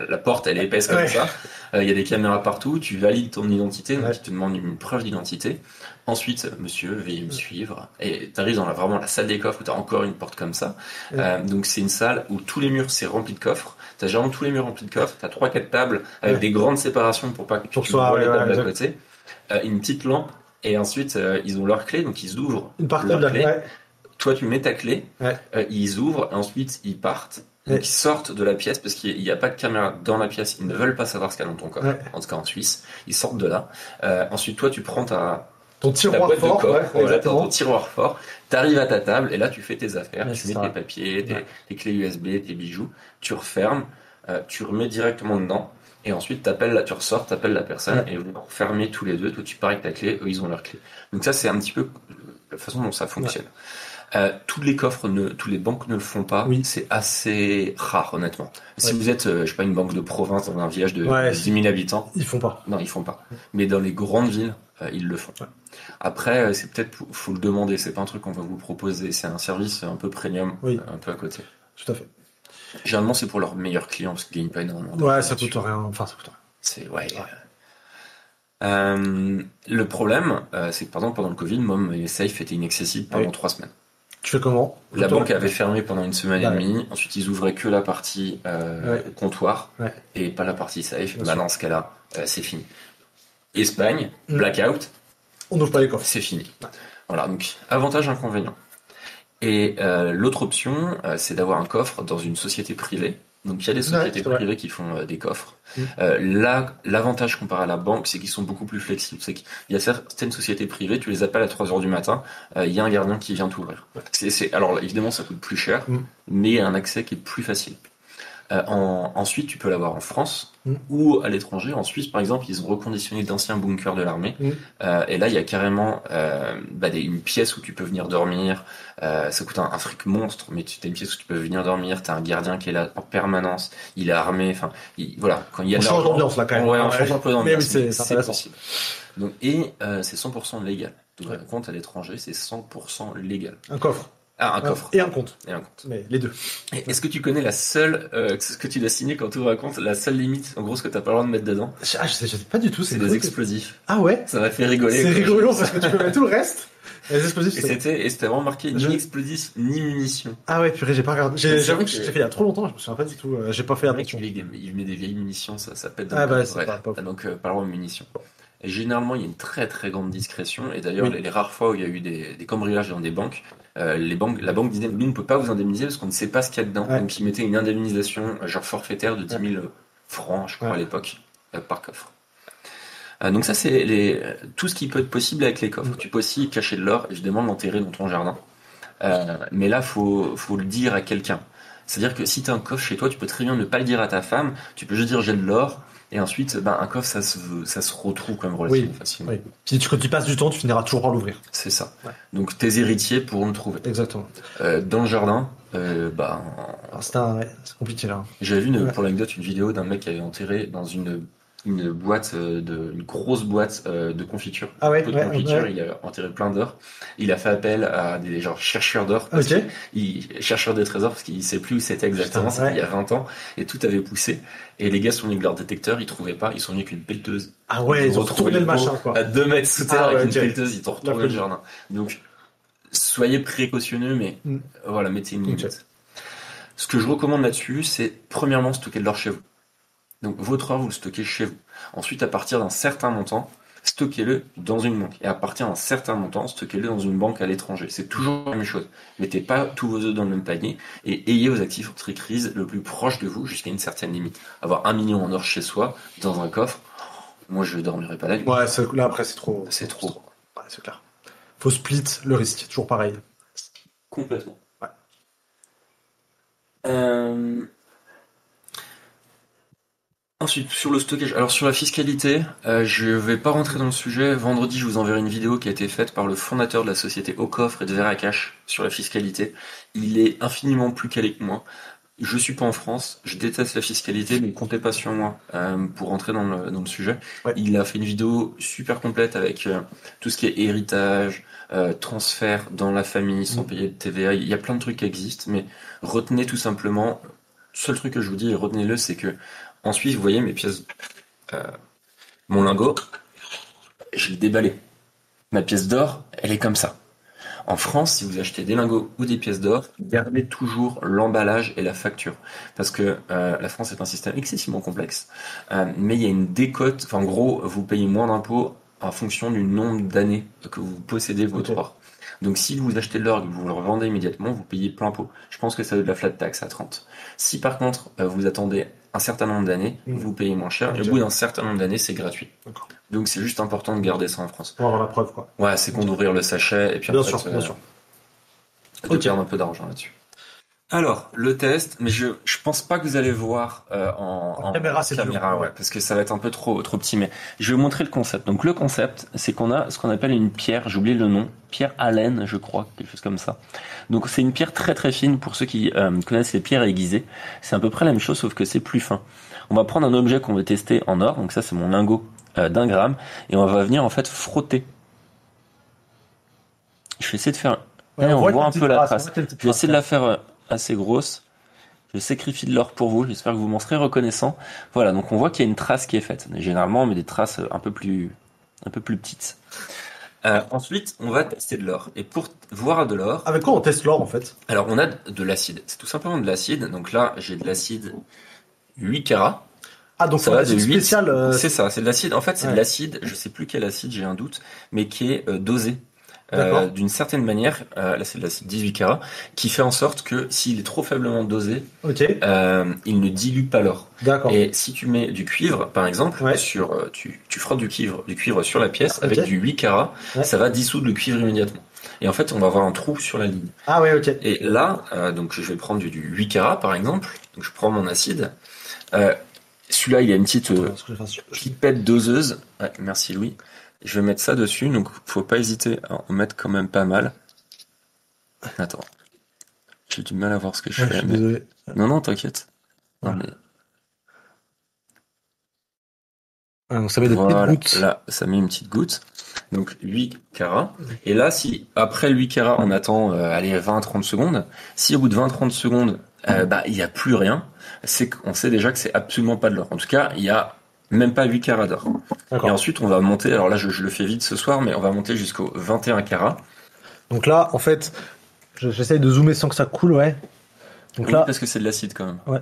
la porte, elle est épaisse comme Ouais. ça. Il y a des caméras partout, tu valides ton identité, donc Ouais. il te demande une preuve d'identité. Ensuite, monsieur, veuillez me suivre. Et tu arrives dans vraiment la salle des coffres où tu as encore une porte comme ça. Ouais. Donc c'est une salle où tous les murs, c'est rempli de coffres. T'as généralement tous les murs remplis de coffres. T'as 3-4 tables avec Ouais. des grandes séparations pour pas que Pour tu que ce soit- vois les ouais, tables ouais, à côté. Une petite lampe. Et ensuite, ils ont leur clé, donc ils ouvrent Une partie leur de la. clé. Ouais. Toi, tu mets ta clé. Ouais. Ils ouvrent. Et ensuite, ils partent. Donc Ouais. ils sortent de la pièce parce qu'il n'y a pas de caméra dans la pièce. Ils ne veulent pas savoir ce qu'il y a dans ton coffre. Ouais. En tout cas en Suisse. Ils sortent de là. Ensuite, toi, tu prends Ton ta tiroir boîte fort, de coffre, ouais, voilà, exactement. ton tiroir fort, t'arrives à ta table et là tu fais tes affaires, Ouais, tu c'est mets ça. tes papiers, Ouais. tes clés USB, tes bijoux, tu refermes, tu remets directement dedans et ensuite tu ressors, t'appelles la personne Ouais. et vous fermez tous les deux, toi tu pars avec ta clé, eux ils ont leur clé. Donc ça c'est un petit peu la façon dont ça fonctionne. Tous les coffres, tous les banques ne le font pas. Oui. C'est assez rare, honnêtement. Si Ouais. vous êtes, je sais pas, une banque de province dans un village de Ouais. 10 000 habitants, Ils font pas. non, ils font pas. Mais dans les grandes villes, ils le font. Ouais. Après, c'est peut-être, faut le demander. C'est pas un truc qu'on va vous proposer. C'est un service un peu premium, Oui. un peu à côté. Tout à fait. Généralement, c'est pour leurs meilleurs clients parce qu'ils gagnent pas énormément. Ouais, ça coûte rien. Enfin, ça coûte rien. C'est ouais. Le problème, c'est que par exemple pendant le Covid, moi, mes safes étaient inaccessibles pendant 3 semaines. Tu fais comment? La banque avait fermé pendant une semaine et Ouais. demie. Ensuite, ils ouvraient que la partie Ouais. comptoir Ouais. et pas la partie safe. Bien Bah, sûr. dans ce cas-là, c'est fini. Espagne, Mm. blackout, On n'ouvre pas les coffres. c'est fini. Ouais. Voilà, donc avantage, inconvénient. Et l'autre option, c'est d'avoir un coffre dans une société privée. Donc il y a des sociétés c'est vrai. privées qui font des coffres. Mm. Là, l'avantage comparé à la banque, c'est qu'ils sont beaucoup plus flexibles. C'est qu'il y a certaines sociétés privées, tu les appelles à 3h du matin, il y a un gardien qui vient t'ouvrir. Alors évidemment, ça coûte plus cher, Mm. mais il y a un accès qui est plus facile. Ensuite, tu peux l'avoir en France Mm. ou à l'étranger. En Suisse, par exemple, ils ont reconditionné d'anciens bunkers de l'armée. Mm. Et là, il y a carrément une pièce où tu peux venir dormir. Ça coûte un fric monstre, mais tu as une pièce où tu peux venir dormir. Tu as un gardien qui est là en permanence. Il est armé. Enfin, voilà. Quand il y a On de change l'argent- d'ambiance là quand même. Ouais, on change un peu d'ambiance. Mais oui, c'est c'est intéressant. possible. Donc, c'est 100% légal. Donc, Ouais. un compte à l'étranger, c'est 100% légal. Un coffre. Ah, un coffre. Et un compte. Et un compte. Mais les deux. Et est-ce que tu connais la seule, ce que tu dois signer quand tu ouvres un compte, la seule limite, en gros, ce que tu n'as pas le droit de mettre dedans, Je sais pas du tout. c'est quoi des que- explosifs. Ah ouais? Ça m'a fait rigoler. C'est quoi. rigolo parce que tu peux mettre tout le reste. Et les explosifs, Et c'est. c'était vraiment marqué Je- ni explosif, ni munitions. Ah ouais, purée, j'ai pas regardé. C'est J'avoue que vrai j'ai que- fait il y a trop longtemps, je me souviens pas du tout. J'ai pas fait Le mec, attention. il met des vieilles munitions, ça pète dans Ah le bah, corps. c'est Bref. pas ouf. Donc, pas le droit aux munitions. Et généralement, il y a une très très grande discrétion. Et d'ailleurs, Oui. les rares fois où il y a eu des cambriolages dans des banques, la banque disait, nous, on ne peut pas vous indemniser parce qu'on ne sait pas ce qu'il y a dedans. Ouais. Donc, ils mettaient une indemnisation, genre forfaitaire de 10 000 francs, je crois, Ouais. à l'époque, par coffre. Donc ça, c'est tout ce qui peut être possible avec les coffres. Tu peux aussi cacher de l'or, évidemment, l'enterrer dans ton jardin. Mais là, faut le dire à quelqu'un. C'est-à-dire que si tu as un coffre chez toi, tu peux très bien ne pas le dire à ta femme, tu peux juste dire j'ai de l'or, et ensuite, un coffre, ça se retrouve quand même relativement facilement. Oui. Puis quand tu passes du temps, tu finiras toujours par l'ouvrir. C'est ça. Ouais. Donc tes héritiers pourront le trouver. Exactement. Dans le jardin, Alors, c'est compliqué là. j'avais vu Ouais. pour l'anecdote une vidéo d'un mec qui avait enterré dans une une grosse boîte de confiture, Ah un ouais, pot de ouais, confiture. ouais. Il a enterré plein d'or. Il a fait appel à des genre chercheurs d'or, Ok. chercheurs de trésors, parce qu'il sait plus où c'était exactement. Putain, C'était il y ouais. a 20 ans et tout avait poussé. Et les gars sont venus avec leur détecteur, ils trouvaient pas, ils sont venus avec une pelleteuse. Ah Ils ouais, ont ils ont retrouvé retourné le le pot machin, à quoi. 2 mètres sous terre Ah avec ouais, une ok. pelleteuse. Ils ont La retourné le folie. jardin. Donc soyez précautionneux, mais Hmm. voilà, mettez une Ok. limite. Ce que je recommande là-dessus, c'est premièrement stocker de l'or chez vous. Donc votre or, vous le stockez chez vous. Ensuite, à partir d'un certain montant, stockez-le dans une banque. Et à partir d'un certain montant, stockez-le dans une banque à l'étranger. C'est toujours la même chose. Mettez pas tous vos œufs dans le même panier et ayez vos actifs anti-crise le plus proche de vous jusqu'à une certaine limite. Avoir 1 million en or chez soi, dans un coffre, moi je dormirai pas la nuit. Ouais, là après c'est trop. C'est trop. Ouais, c'est clair. Faut split le risque, toujours pareil. Complètement. Ouais. Euh, Ensuite, sur le stockage, alors sur la fiscalité, je vais pas rentrer dans le sujet. Vendredi, je vous enverrai une vidéo qui a été faite par le fondateur de la société Au Coffre et de Veracash sur la fiscalité. Il est infiniment plus calé que moi. Je suis pas en France, je déteste la fiscalité, mais comptez pas sur moi pour rentrer dans le sujet. Ouais. Il a fait une vidéo super complète avec tout ce qui est héritage, transfert dans la famille sans payer de TVA. Il y a plein de trucs qui existent, mais retenez tout simplement. Seul truc que je vous dis, et retenez-le, c'est que en Suisse, vous voyez mes pièces, euh, mon lingot, je l'ai déballé. Ma pièce d'or, elle est comme ça. En France, si vous achetez des lingots ou des pièces d'or, gardez toujours l'emballage et la facture. Parce que la France est un système excessivement complexe, mais il y a une décote. Enfin, en gros, vous payez moins d'impôts en fonction du nombre d'années que vous possédez votre Ok. or. Donc si vous achetez de l'or et que vous le revendez immédiatement, vous payez plein pot. Je pense que ça va de la flat tax à 30. Si par contre vous attendez un certain nombre d'années, vous payez moins cher. Et Ok. au bout d'un certain nombre d'années, c'est gratuit. D'accord. Donc c'est juste important de garder ça en France. Pour avoir la preuve, quoi. Ouais, c'est con d'ouvrir le sachet et puis en Bien fait, sûr, bien sûr. de Ok. perdre un peu d'argent là-dessus. Alors, le test, mais je pense pas que vous allez voir En caméra, c'est dur. caméra, ouais, parce que ça va être un peu trop petit. Mais je vais vous montrer le concept. Donc le concept, c'est qu'on a ce qu'on appelle une pierre, j'ai oublié le nom, pierre Allen, je crois, quelque chose comme ça. Donc c'est une pierre très très fine pour ceux qui connaissent les pierres aiguisées. C'est à peu près la même chose, sauf que c'est plus fin. On va prendre un objet qu'on veut tester en or, donc ça c'est mon lingot d'1 gramme, et on va venir en fait frotter. Je vais essayer de faire. Ouais, On voit voit une un petite peu la trace, on trace. voit une petite Je vais trace, essayer de là. la faire assez grosse. Je sacrifie de l'or pour vous. J'espère que vous m'en serez reconnaissant. Voilà, donc on voit qu'il y a une trace qui est faite. Généralement, on met des traces un peu plus petites. Ensuite, on va tester de l'or. Et pour voir de l'or, Avec quoi on teste l'or, en fait? alors on a de l'acide. C'est tout simplement de l'acide. Donc là, j'ai de l'acide 8 carats. Ah, donc Ça on va a de une 8. spéciale. C'est ça, c'est de l'acide. En fait, c'est de Ouais. l'acide. Je sais plus quel acide, j'ai un doute, mais qui est dosé. D'accord. D'une certaine manière, là c'est de l'acide 18 carats, qui fait en sorte que s'il est trop faiblement dosé, Ok. il ne dilue pas l'or. D'accord. Et si tu mets du cuivre, par exemple, Ouais. tu frottes du cuivre sur la pièce Ok. avec du 8 carats, Ouais. ça va dissoudre le cuivre immédiatement. Et en fait, on va avoir un trou sur la ligne. Ah ouais, ok. Et là, donc je vais prendre du 8 carats, par exemple. Donc je prends mon acide. Celui-là, il a une petite Parce que je fasse- pipette doseuse. Ouais, merci Louis. Je vais mettre ça dessus, donc faut pas hésiter à en mettre quand même pas mal. Attends. J'ai du mal à voir ce que je Ouais, je fais. suis Mais... désolé. Non, t'inquiète. Non, Voilà. mais Ah, donc ça met des petites voilà, gouttes. là, ça met une petite goutte. Donc 8 carats. Et là, si après le 8 carats, on attend allez, 20-30 secondes, si au bout de 20-30 secondes, il n'y a plus rien, c'est qu'on sait déjà que c'est absolument pas de l'or. En tout cas, il y a même pas 8 carats d'or. Et D'accord. ensuite, on va monter, alors là, je le fais vite ce soir, mais on va monter jusqu'au 21 carats. Donc là, en fait, j'essaye de zoomer sans que ça coule, ouais. Donc Oui, là, parce que c'est de l'acide quand même. ouais.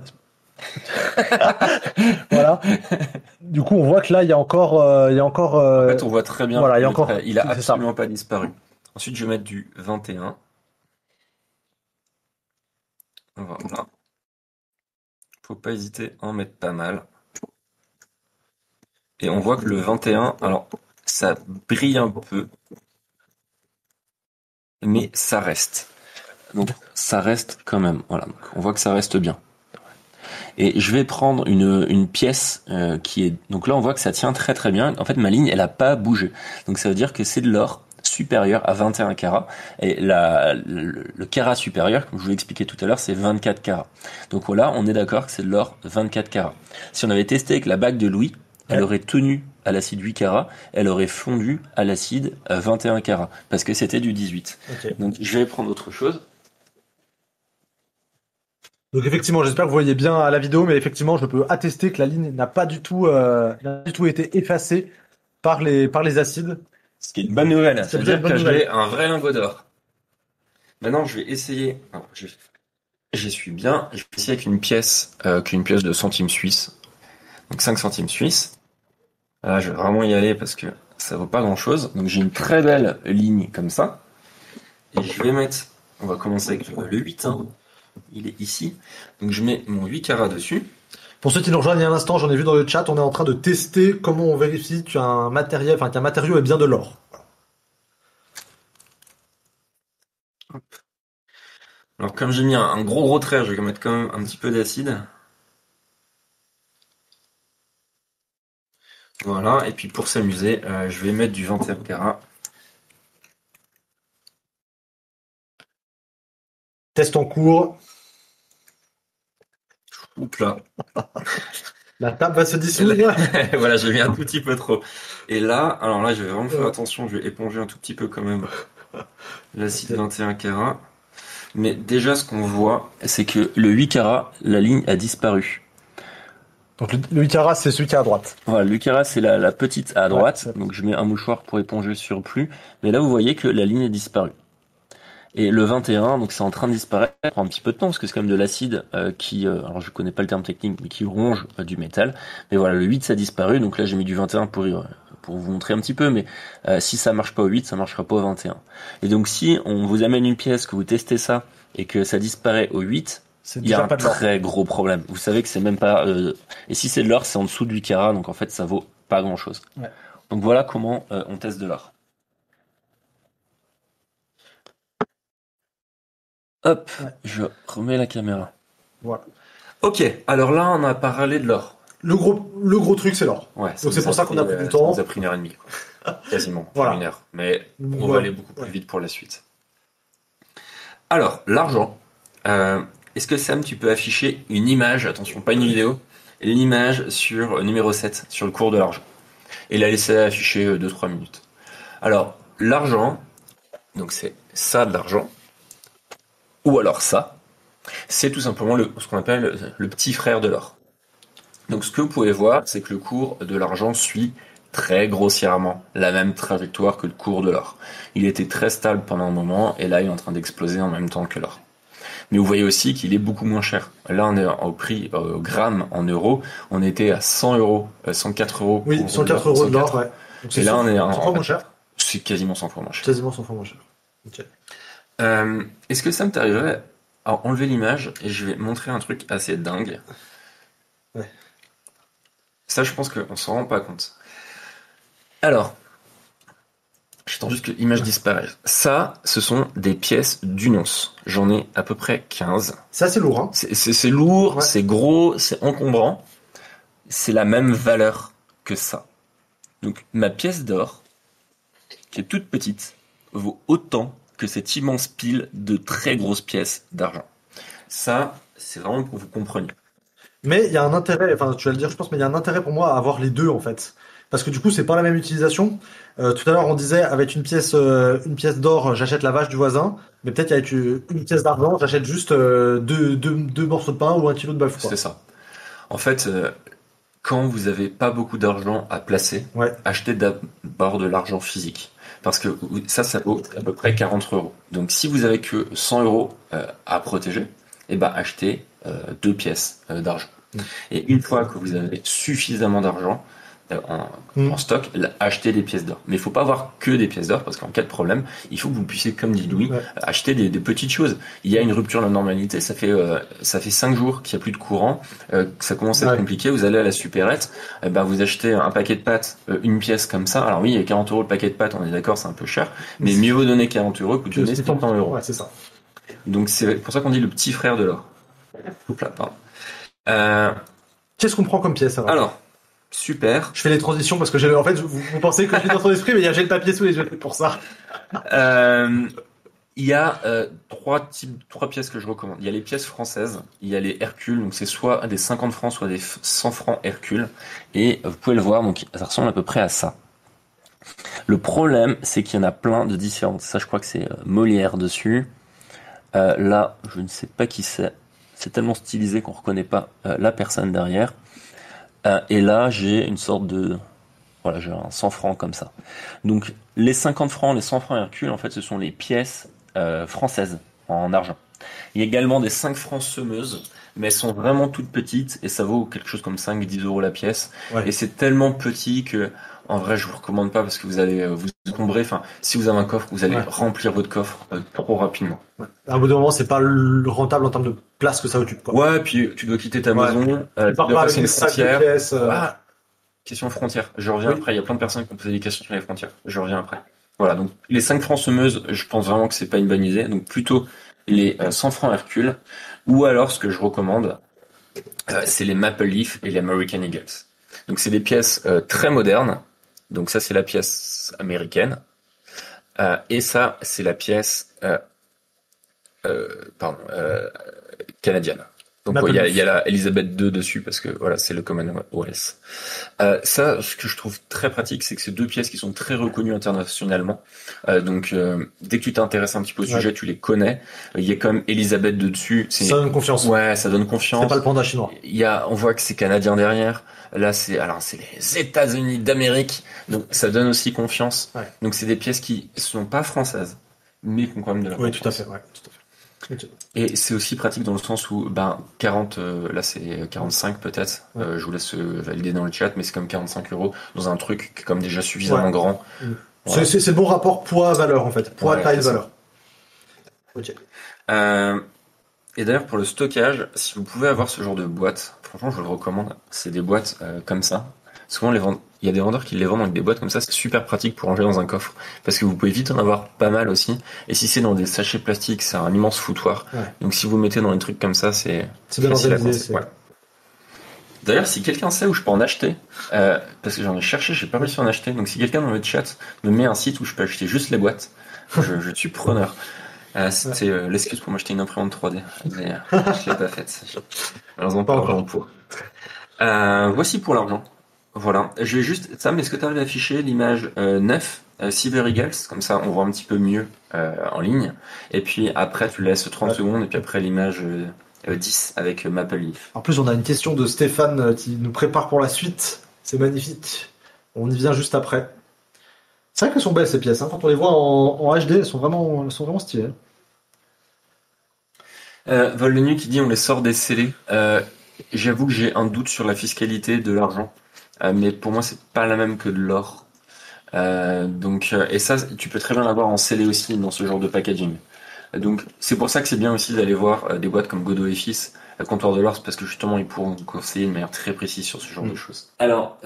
Voilà. Du coup, on voit que là, il y a encore, En fait, on voit très bien voilà, il y a le encore, trait. Il a c'est ça. absolument pas disparu. Ensuite, je vais mettre du 21. Voilà. Faut pas hésiter à en mettre pas mal. Et on voit que le 21, alors, ça brille un peu, mais ça reste. Donc, ça reste quand même. Voilà. Donc, on voit que ça reste bien. Et je vais prendre une pièce qui est... Donc là, on voit que ça tient très très bien. En fait, ma ligne, elle a pas bougé. Donc ça veut dire que c'est de l'or supérieur à 21 carats. Et le carat supérieur, comme je vous l'ai expliqué tout à l'heure, c'est 24 carats. Donc voilà, on est d'accord que c'est de l'or 24 carats. Si on avait testé avec la bague de Louis, elle Ouais. aurait tenu à l'acide 8 carats, elle aurait fondu à l'acide 21 carats, parce que c'était du 18. Ok. Donc je vais prendre autre chose. Donc effectivement, j'espère que vous voyez bien à la vidéo, mais effectivement, je peux attester que la ligne n'a pas du tout été effacée par les acides. Ce qui est une bonne nouvelle, C'est déjà c'est-à-dire une bonne que nouvelle. j'ai un vrai lingot d'or. Maintenant, je vais essayer. Alors, j'y suis bien. Je vais essayer avec qu'une pièce de centimes suisses. Donc 5 centimes suisses. Là, je vais vraiment y aller parce que ça vaut pas grand-chose. Donc j'ai une très belle ligne comme ça. Et je vais mettre. On va commencer avec le 8. Hein. Il est ici. Donc je mets mon 8 carats dessus. Pour ceux qui nous rejoignent il y a un instant, j'en ai vu dans le chat, on est en train de tester comment on vérifie qu'un matériau est bien de l'or. Alors comme j'ai mis un gros trait, je vais mettre quand même un petit peu d'acide. Voilà, et puis pour s'amuser, je vais mettre du 21 carats. Test en cours. Oups là. La table va se dissoudre. Voilà, j'ai mis un tout petit peu trop. Et là, alors là, je vais vraiment faire attention, je vais éponger un tout petit peu quand même l'acide 21 carats. Mais déjà, ce qu'on voit, c'est que le 8 carats, la ligne a disparu. Donc le 8 carats, c'est celui qui est à droite. Voilà, le 8 carats, c'est la petite à droite. Ouais. Donc je mets un mouchoir pour éponger le surplus. Mais là, vous voyez que la ligne est disparue. Et le 21, donc c'est en train de disparaître, ça prend un petit peu de temps parce que c'est quand même de l'acide qui, alors je connais pas le terme technique, mais qui ronge du métal. Mais voilà, le 8 ça a disparu, donc là j'ai mis du 21 pour vous montrer un petit peu, mais si ça marche pas au 8, ça marchera pas au 21. Et donc si on vous amène une pièce, que vous testez ça et que ça disparaît au 8, C'est il y a déjà un pas de l'or. très gros problème. Vous savez que c'est même pas, et si c'est de l'or, c'est en dessous de 8 carats, donc en fait ça vaut pas grand chose. Ouais. Donc voilà comment on teste de l'or. Hop, Ouais. je remets la caméra. Voilà. Ok, alors là on a parlé de l'or. Le gros truc, c'est l'or. Ouais, Donc c'est pour ça qu'on a pris du temps. Ça nous a pris 1h30, quoi. Quasiment, Voilà. 1 heure. Mais on va Voilà. aller beaucoup plus vite pour la suite. Alors, l'argent. Est-ce que Sam, tu peux afficher une image, attention, pas une vidéo, une image sur numéro 7, sur le cours de l'argent. Et la laisser afficher 2-3 minutes. Alors, l'argent, donc c'est ça de l'argent, ou alors ça, c'est tout simplement ce qu'on appelle le petit frère de l'or. Donc ce que vous pouvez voir, c'est que le cours de l'argent suit très grossièrement la même trajectoire que le cours de l'or. Il était très stable pendant un moment, et là il est en train d'exploser en même temps que l'or. Mais vous voyez aussi qu'il est beaucoup moins cher. Là on est au prix au gramme en euros, on était à 100 euros, 104 euros. Oui, 104 euros de l'or, ouais. Donc Et là on est 100 fois moins cher. C'est quasiment 100 fois moins cher. Quasiment 100 fois moins cher. Ok. Est-ce que ça me t'arriverait à enlever l'image et je vais montrer un truc assez dingue. Ouais. Ça, je pense qu'on s'en rend pas compte. Alors, j'attends juste que l'image disparaisse. Ça, ce sont des pièces d'une once. J'en ai à peu près 15. C'est assez lourd, hein. C'est lourd, Ouais. c'est gros, c'est encombrant. C'est la même valeur que ça. Donc, ma pièce d'or, qui est toute petite, vaut autant que cette immense pile de très grosses pièces d'argent. Ça, c'est vraiment pour que vous compreniez. Mais il y a un intérêt, enfin tu vas le dire je pense, mais il y a un intérêt pour moi à avoir les deux en fait. Parce que du coup c'est pas la même utilisation. Tout à l'heure on disait avec une pièce d'or j'achète la vache du voisin, mais peut-être avec une pièce d'argent j'achète juste deux morceaux de pain ou 1 kilo de bœuf quoi. C'est ça. En fait, quand vous n'avez pas beaucoup d'argent à placer, Ouais. achetez d'abord de l'argent physique. Parce que ça vaut à peu près 40 euros. Donc si vous avez que 100 euros à protéger, eh ben achetez 2 pièces d'argent. Et une fois que vous avez suffisamment d'argent en stock, achetez des pièces d'or. Mais il faut pas avoir que des pièces d'or, parce qu'en cas de problème, il faut que vous puissiez, comme dit Louis, acheter des petites choses. Il y a une rupture de la normalité, ça fait 5 jours qu'il n'y a plus de courant, que ça commence à être compliqué, vous allez à la supérette, vous achetez un paquet de pâtes, une pièce comme ça. Alors oui, 40 euros le paquet de pâtes, on est d'accord, c'est un peu cher, mais mieux vaut donner 40 euros que de donner 100 euros. Ouais, c'est ça. Donc c'est pour ça qu'on dit le petit frère de l'or. Oups là, pardon. Qu'est-ce qu'on prend comme pièce Alors, super. Je fais les transitions parce que en fait vous pensez que je suis dans ton esprit, mais j'ai le papier sous les yeux pour ça. Il y a trois pièces que je recommande. Il y a les pièces françaises, il y a les Hercule, donc c'est soit des 50 francs, soit des 100 francs Hercule. Et vous pouvez le voir, donc ça ressemble à peu près à ça. Le problème, c'est qu'il y en a plein de différentes. Ça, je crois que c'est Molière dessus. Là, je ne sais pas qui c'est. C'est tellement stylisé qu'on reconnaît pas la personne derrière. Et là, j'ai une sorte de... Voilà, j'ai un 100 francs comme ça. Donc, les 50 francs, les 100 francs Hercule, en fait, ce sont les pièces françaises en argent. Il y a également des 5 francs semeuses, mais elles sont vraiment toutes petites et ça vaut quelque chose comme 5-10 euros la pièce. Ouais. Et c'est tellement petit que, en vrai, je vous recommande pas parce que vous allez vous encombrer. Enfin, si vous avez un coffre, vous allez remplir votre coffre trop rapidement. Ouais. À un bout d'un moment, c'est pas rentable en termes de place que ça occupe, quoi. Ouais, puis tu dois quitter ta maison, tu pars dois pas passer avec une des sacs de frontière. pièces. Question frontière. Je reviens Oui. après. Il y a plein de personnes qui ont posé des questions sur les frontières. Je reviens après. Voilà. Donc, les 5 francs semeuses, je pense vraiment que c'est pas une bonne idée. Donc, plutôt les 100 francs Hercule. Ou alors, ce que je recommande, c'est les Maple Leaf et les American Eagles. Donc, c'est des pièces très modernes. Donc, ça, c'est la pièce américaine. Et ça, c'est la pièce, canadienne. Donc il y a la Elizabeth II dessus parce que voilà, c'est le Commonwealth. Ça, ce que je trouve très pratique, c'est que c'est deux pièces qui sont très reconnues internationalement. Donc dès que tu t'intéresses un petit peu au sujet, tu les connais. Il y a comme Elizabeth II dessus. Ça donne confiance. Ouais, ça donne confiance. C'est pas le panda chinois. On voit que c'est canadien derrière. Là, c'est les États-Unis d'Amérique. Donc ça donne aussi confiance. Ouais. Donc c'est des pièces qui sont pas françaises, mais qui ont quand même de la confiance. Oui, tout à fait. Ouais, tout à fait. Okay. Et c'est aussi pratique dans le sens où 40, là c'est 45 peut-être, je vous laisse valider dans le chat, mais c'est comme 45 euros dans un truc qui est comme déjà suffisamment grand. Voilà. C'est le bon rapport poids-valeur en fait, poids-taille-valeur. Ok. Et d'ailleurs pour le stockage, si vous pouvez avoir ce genre de boîte, franchement je vous le recommande, c'est des boîtes comme ça. Souvent il y a des vendeurs qui les vendent avec des boîtes comme ça, c'est super pratique pour ranger dans un coffre, parce que vous pouvez vite en avoir pas mal aussi, et si c'est dans des sachets plastiques, c'est un immense foutoir. Ouais. Donc si vous mettez dans des trucs comme ça, c'est bien organisé. Ouais. D'ailleurs, si quelqu'un sait où je peux en acheter, parce que j'en ai cherché, j'ai pas réussi à en acheter, donc si quelqu'un dans le chat me met un site où je peux acheter juste les boîtes, je suis preneur. C'était l'excuse pour m'acheter une imprimante 3D. Mais, je l'ai pas faite. Malheureusement pas encore en cours. Voici pour l'argent. Voilà, j'ai juste Sam, est-ce que tu arrives à afficher l'image 9 Cyber Eagles, comme ça on voit un petit peu mieux en ligne, et puis après tu laisses 30 secondes, et puis après l'image 10 avec Maple Leaf. En plus on a une question de Stéphane qui nous prépare pour la suite, c'est magnifique, on y vient juste après. C'est vrai qu'elles sont belles ces pièces, hein. Quand on les voit en HD, elles sont vraiment stylées. Vol de nuit qui dit on les sort des scellés. J'avoue que j'ai un doute sur la fiscalité de l'argent. Mais pour moi, c'est pas la même que de l'or. Et ça, tu peux très bien l'avoir en scellé aussi dans ce genre de packaging. Donc, c'est pour ça que c'est bien aussi d'aller voir des boîtes comme Godot et Fils, Comptoir de l'or, parce que justement, ils pourront vous conseiller de manière très précise sur ce genre de choses. Alors,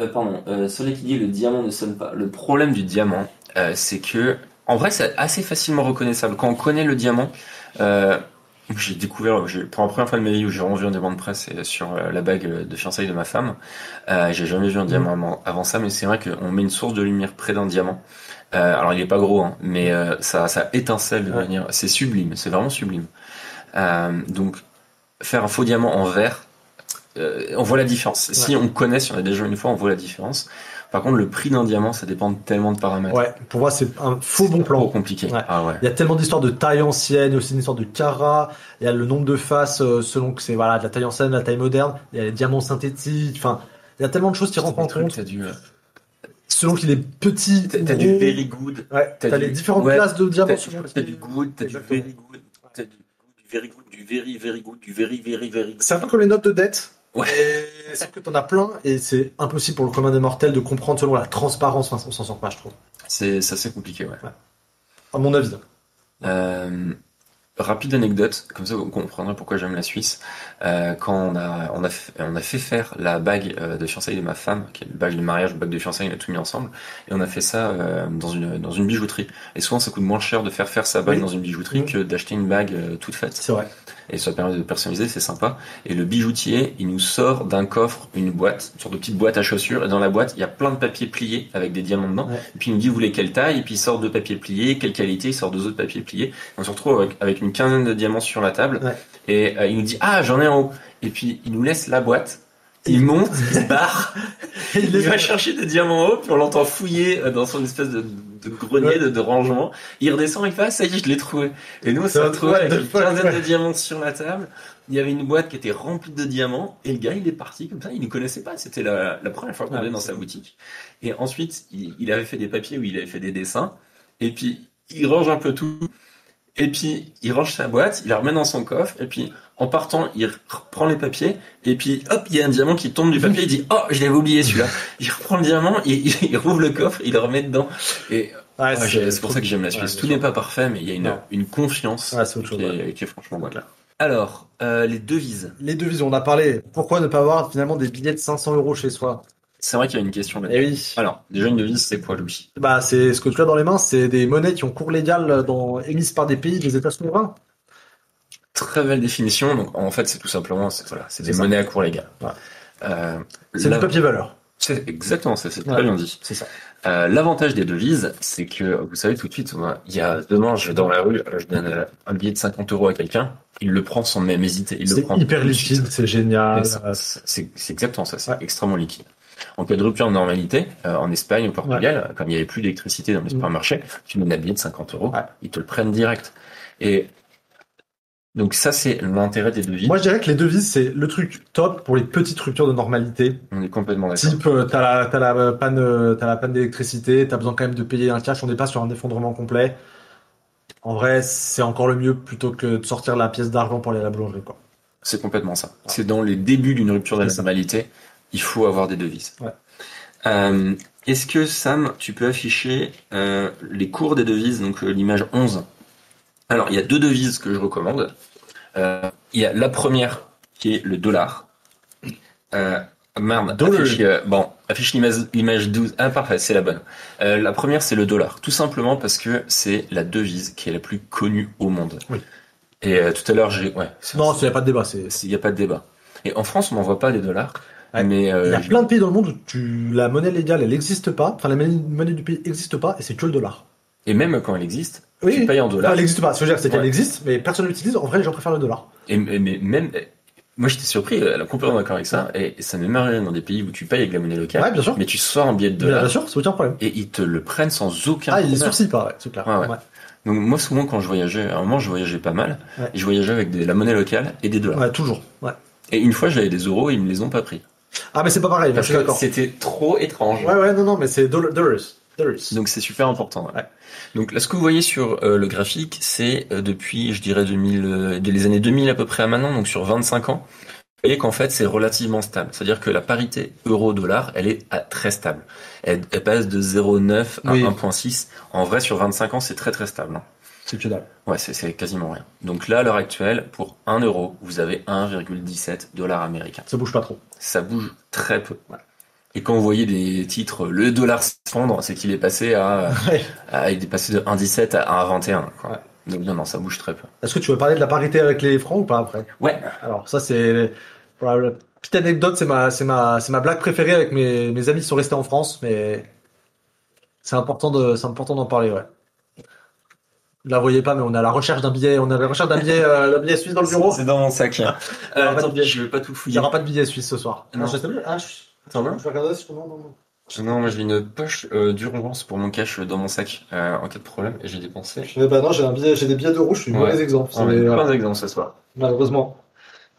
Soleil qui dit le diamant ne sonne pas. Le problème du diamant, c'est que, en vrai, c'est assez facilement reconnaissable. Quand on connaît le diamant, j'ai découvert, pour la première fois de ma vie où j'ai vraiment vu un diamant de presse sur la bague de fiançailles de ma femme. J'ai jamais vu un diamant avant ça, mais c'est vrai qu'on met une source de lumière près d'un diamant. Alors il est pas gros, hein, mais ça étincelle de manière, c'est sublime, c'est vraiment sublime. Donc faire un faux diamant en verre, on voit la différence. Si on connaît, si on a déjà vu une fois, on voit la différence. Par contre, le prix d'un diamant, ça dépend de tellement de paramètres. Ouais, pour moi, c'est un faux bon plan. Trop compliqué. Ouais. Ah ouais. Il y a tellement d'histoires de taille ancienne, il y a aussi une histoire de carat. Il y a le nombre de faces selon que c'est de la taille ancienne, de la taille moderne. Il y a les diamants synthétiques. Enfin, il y a tellement de choses qui rentrent en compte. Selon qu'il est petit, t'as du very good. Ouais. T'as les différentes classes de diamants. T'as du good, t'as du very good, t'as du very good, du very very good, du very very very good. C'est un peu comme les notes de dette. Ouais. C'est que t'en as plein et c'est impossible pour le commun des mortels de comprendre selon la transparence. Enfin, on s'en sort pas, je trouve. C'est compliqué, ouais. À mon avis. Rapide anecdote, comme ça vous comprendrez pourquoi j'aime la Suisse. Quand on a fait faire la bague de fiançailles de ma femme, qui est le bague de mariage, le bague de fiançailles, on a tout mis ensemble, et on a fait ça dans une bijouterie. Et souvent ça coûte moins cher de faire sa bague dans une bijouterie que d'acheter une bague toute faite. C'est vrai. et ça permet de personnaliser, c'est sympa. Et le bijoutier, il nous sort d'un coffre une boîte, une sorte de petite boîte à chaussures, et dans la boîte, il y a plein de papiers pliés avec des diamants dedans. Ouais. Et puis il nous dit, vous voulez quelle taille? Et puis il sort 2 papiers pliés, quelle qualité? Il sort 2 autres papiers pliés. On se retrouve avec une quinzaine de diamants sur la table. Ouais. Et il nous dit, ah, j'en ai en haut. Et puis il nous laisse la boîte. Il monte, il se barre, il va chercher des diamants en haut, puis on l'entend fouiller dans son espèce de grenier, de rangement. Il redescend, il fait, ah, ça y est, je l'ai trouvé. Et nous, on s'est retrouvés avec une quinzaine de diamants sur la table. Il y avait une boîte qui était remplie de diamants, et le gars, il est parti comme ça, il ne connaissait pas. C'était la première fois qu'on allait dans sa boutique. Et ensuite, il avait fait des papiers où il avait fait des dessins, et puis il range un peu tout. Et puis, il range sa boîte, il la remet dans son coffre, et puis, en partant, il reprend les papiers, et puis, hop, il y a un diamant qui tombe du papier, il dit, oh, je l'avais oublié celui-là. Il reprend le diamant, il rouvre le coffre, il le remet dedans. Et c'est pour ça que j'aime la Suisse. Tout n'est pas parfait, mais il y a une confiance qui est franchement bonne. Alors, les devises. Les devises, on a parlé. Pourquoi ne pas avoir finalement des billets de 500 € chez soi? C'est vrai qu'il y a une question là. Eh oui. Alors, déjà une devise, c'est quoi, Louis? Bah, c'est ce que tu as dans les mains, c'est des monnaies qui ont cours légal émises par des pays, des États souverains. Très belle définition. Donc, en fait, c'est tout simplement, c'est des monnaies à cours légal. Ouais. C'est du papier valeur. C'est exactement ça, c'est très bien dit. C'est ça. L'avantage des devises, c'est que, vous savez, tout de suite, demain, je vais dans la rue, je donne un billet de 50 € à quelqu'un, il le prend sans même hésiter. C'est hyper liquide, c'est génial. C'est exactement ça, c'est extrêmement liquide. En cas de rupture de normalité, en Espagne, au Portugal, comme il n'y avait plus d'électricité dans les supermarchés, tu donnes un billet de 50 €, ils te le prennent direct. Et donc ça, c'est l'intérêt des devises. Moi, je dirais que les devises, c'est le truc top pour les petites ruptures de normalité. On est complètement d'accord. Type, t'as la panne d'électricité, t'as besoin quand même de payer un cash, on n'est pas sur un effondrement complet. En vrai, c'est encore le mieux plutôt que de sortir la pièce d'argent pour aller à la boulangerie, quoi. C'est complètement ça. C'est dans les débuts d'une rupture de la normalité, il faut avoir des devises. Ouais. Est-ce que, Sam, tu peux afficher les cours des devises, donc l'image 11? Alors, il y a 2 devises que je recommande. Il y a la première, qui est le dollar. Affiche l'image 12. Ah, parfait, c'est la bonne. La première, c'est le dollar. Tout simplement parce que c'est la devise qui est la plus connue au monde. Oui. Et tout à l'heure, non, il n'y a pas de débat. Il n'y a pas de débat. Et en France, on n'en voit pas les dollars. Ouais. Mais il y a plein de pays dans le monde où la monnaie légale, elle n'existe pas. Enfin, la monnaie du pays n'existe pas et c'est que le dollar. Et même quand elle existe, tu payes en dollars. Enfin, elle n'existe pas. Ce que je veux dire, c'est qu'elle existe, mais personne ne l'utilise. En vrai, les gens préfèrent le dollar. Mais même, moi j'étais surpris, elle est complètement d'accord avec ça. Et ça m'est marré dans des pays où tu payes avec la monnaie locale. Ouais, bien sûr. Mais tu sors un billet de dollar. Bien sûr, c'est aucun problème. Et ils te le prennent sans aucun problème. Ils sourcillent pas, ouais, c'est clair. Ouais. Donc moi souvent quand je voyageais, à un moment je voyageais pas mal, et je voyageais avec la monnaie locale et des dollars. Ouais, toujours. Ouais. Et une fois j'avais des euros et ils me les ont pas pris. Ah mais c'est pas pareil, parce que c'était trop étrange. Ouais, non, mais c'est dollars. Donc c'est super important. Ouais. Donc là ce que vous voyez sur le graphique, c'est depuis je dirais les années 2000 à peu près à maintenant, donc sur 25 ans. Vous voyez qu'en fait c'est relativement stable, c'est-à-dire que la parité euro-dollar, elle est très stable. Elle passe de 0,9 à 1,6. En vrai sur 25 ans c'est très très stable. C'est que dalle. Ouais, c'est quasiment rien. Donc là à l'heure actuelle, pour 1 euro, vous avez 1,17 $ américains. Ça bouge pas trop. Ça bouge très peu. Ouais. Et quand vous voyez des titres, le dollar s'effondre, c'est qu'il est passé il est passé de 1,17 à 1,21. Quoi. Ouais. Donc non, ça bouge très peu. Est-ce que tu veux parler de la parité avec les francs ou pas après? Ouais. Alors ça c'est la petite anecdote, c'est ma blague préférée avec mes amis qui sont restés en France, mais c'est important d'en parler, ouais. Vous la voyez pas, mais on est à la recherche d'un billet, d'un billet suisse dans le bureau. C'est dans mon sac. Attends, je vais pas tout fouiller. Il n'y aura pas de billet suisse ce soir. Non. Attends, je vais regarder si je te demande. Non, moi j'ai une poche d'urgence pour mon cash dans mon sac en cas de problème et j'ai dépensé. Non, j'ai des billets d'euros, je suis mauvais exemple. On a pas d'exemple ce soir. Malheureusement.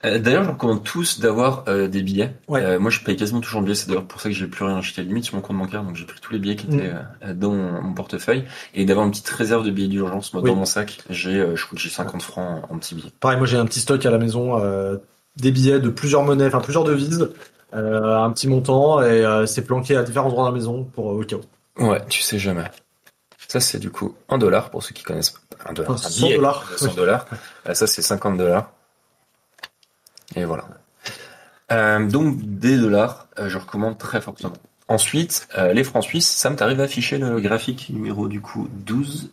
D'ailleurs, je recommande tous d'avoir des billets. Ouais. Moi, je paye quasiment toujours en billets. C'est d'ailleurs pour ça que j'ai plus rien acheté limite sur mon compte bancaire. Donc, j'ai pris tous les billets qui étaient dans mon portefeuille et d'avoir une petite réserve de billets d'urgence. Moi, dans mon sac, j'ai 50 francs en petits billets. Pareil, moi, j'ai un petit stock à la maison, des billets de plusieurs monnaies, enfin plusieurs devises, un petit montant et c'est planqué à différents endroits dans la maison pour au cas où. Ouais, tu sais jamais. Ça, c'est du coup $1 pour ceux qui connaissent pas. $1. 100 dollars. 100 $. Ça, c'est 50 $. Et voilà. Donc des dollars, je recommande très fortement. Ensuite, les francs suisses, Sam, t'arrives à afficher le graphique numéro du coup 12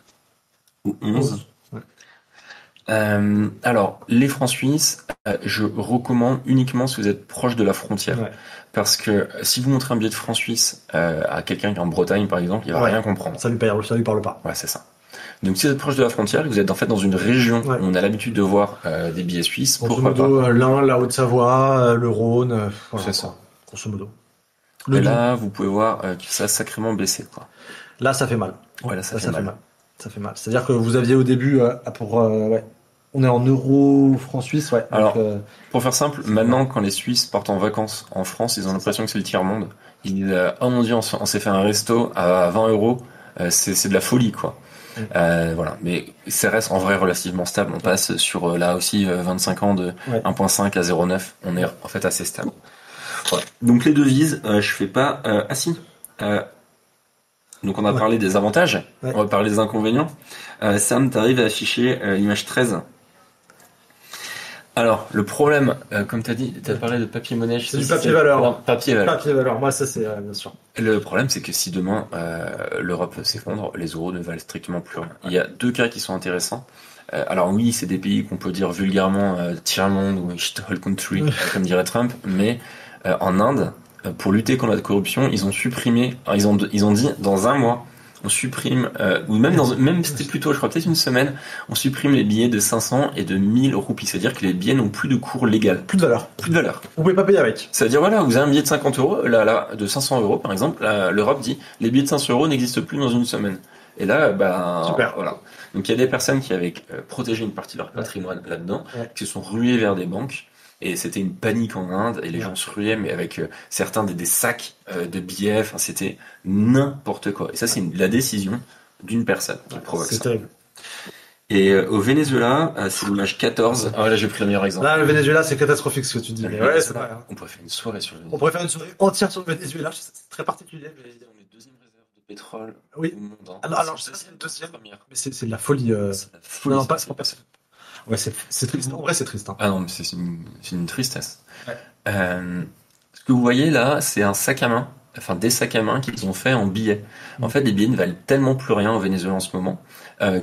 ou 11. Alors, les francs suisses, je recommande uniquement si vous êtes proche de la frontière. Ouais. Parce que si vous montrez un billet de francs suisses à quelqu'un qui est en Bretagne, par exemple, il va Ouais. rien comprendre. Ça lui parle pas. Ouais, c'est ça. Donc, si vous êtes proche de la frontière, vous êtes en fait dans une région Ouais. où on a l'habitude de voir des billets suisses. Grosso Pourquoi pas? modo, l'Ain, la Haute-Savoie, le Rhône, voilà, C'est ça. quoi. Grosso modo. Et là, vous pouvez voir que ça a sacrément baissé, quoi. Là, ça fait mal. Ouais, là, ça Là, fait mal. Ça fait mal. C'est-à-dire que vous aviez au début, ouais. On est en euros, francs suisses, ouais. Alors, Donc, pour faire simple, maintenant, quand les Suisses partent en vacances en France, ils ont l'impression que c'est le tiers-monde. Ils disent, oh mon Dieu, on s'est fait un resto à 20 euros. C'est de la folie, quoi. Voilà. Mais ça reste en vrai relativement stable. On passe sur, là aussi, 25 ans de Ouais. 1,5 à 0,9. On est en fait assez stable. Voilà. Donc, les devises, je fais pas, ah si. Donc, on a Ouais. parlé des avantages. Ouais. On va parler des inconvénients. Sam, t'arrives à afficher l'image 13. Alors, le problème, comme tu as dit, tu as parlé de papier-monnaie. C'est du papier-valeur. Non, papier-valeur. papier valeur, moi, ça, c'est bien sûr. Le problème, c'est que si demain l'Europe s'effondre, les euros ne valent strictement plus rien. Il y a deux cas qui sont intéressants. Alors oui, c'est des pays qu'on peut dire vulgairement tiers-monde ou shithole country, comme dirait Trump, mais en Inde, pour lutter contre la corruption, ils ont supprimé, ils ont dit dans un mois, on supprime, ou même c'était plutôt, je crois peut-être une semaine, on supprime les billets de 500 et de 1000 roupies. C'est-à-dire que les billets n'ont plus de cours légal. Plus de valeur. Plus de valeur. Vous pouvez pas payer avec. C'est-à-dire, voilà, vous avez un billet de 50 euros, là, de 500 euros, par exemple, l'Europe dit, les billets de 500 euros n'existent plus dans une semaine. Et là, Super. voilà. Donc, il y a des personnes qui avaient protégé une partie de leur patrimoine là-dedans, qui se sont ruées vers des banques. Et c'était une panique en Inde, et les gens se ruaient, mais avec certains des sacs de billets, enfin, c'était n'importe quoi. Et ça, c'est la décision d'une personne qui provoque C'est ça. terrible. Et au Venezuela, c'est l'image 14. Ah, là, j'ai pris le meilleur exemple. Là, le Venezuela, c'est catastrophique ce que tu dis. Mais ouais, c'est vrai. Hein. On pourrait faire une soirée sur le On pourrait faire une soirée entière sur le Venezuela, c'est très particulier. Mais... On est deuxième réserve de pétrole Oui. au monde. Hein. Alors, je sais pas si c'est une deuxième. Première. Mais c'est de la folie. C'est la folie, Non, pas c'est pas ça. Ouais, c'est triste. En vrai, c'est triste. Hein. Ah non, mais c'est une tristesse. Ouais. Ce que vous voyez là, c'est un sac à main, enfin des sacs à main qu'ils ont fait en billets. En fait, les billets ne valent tellement plus rien au Venezuela en ce moment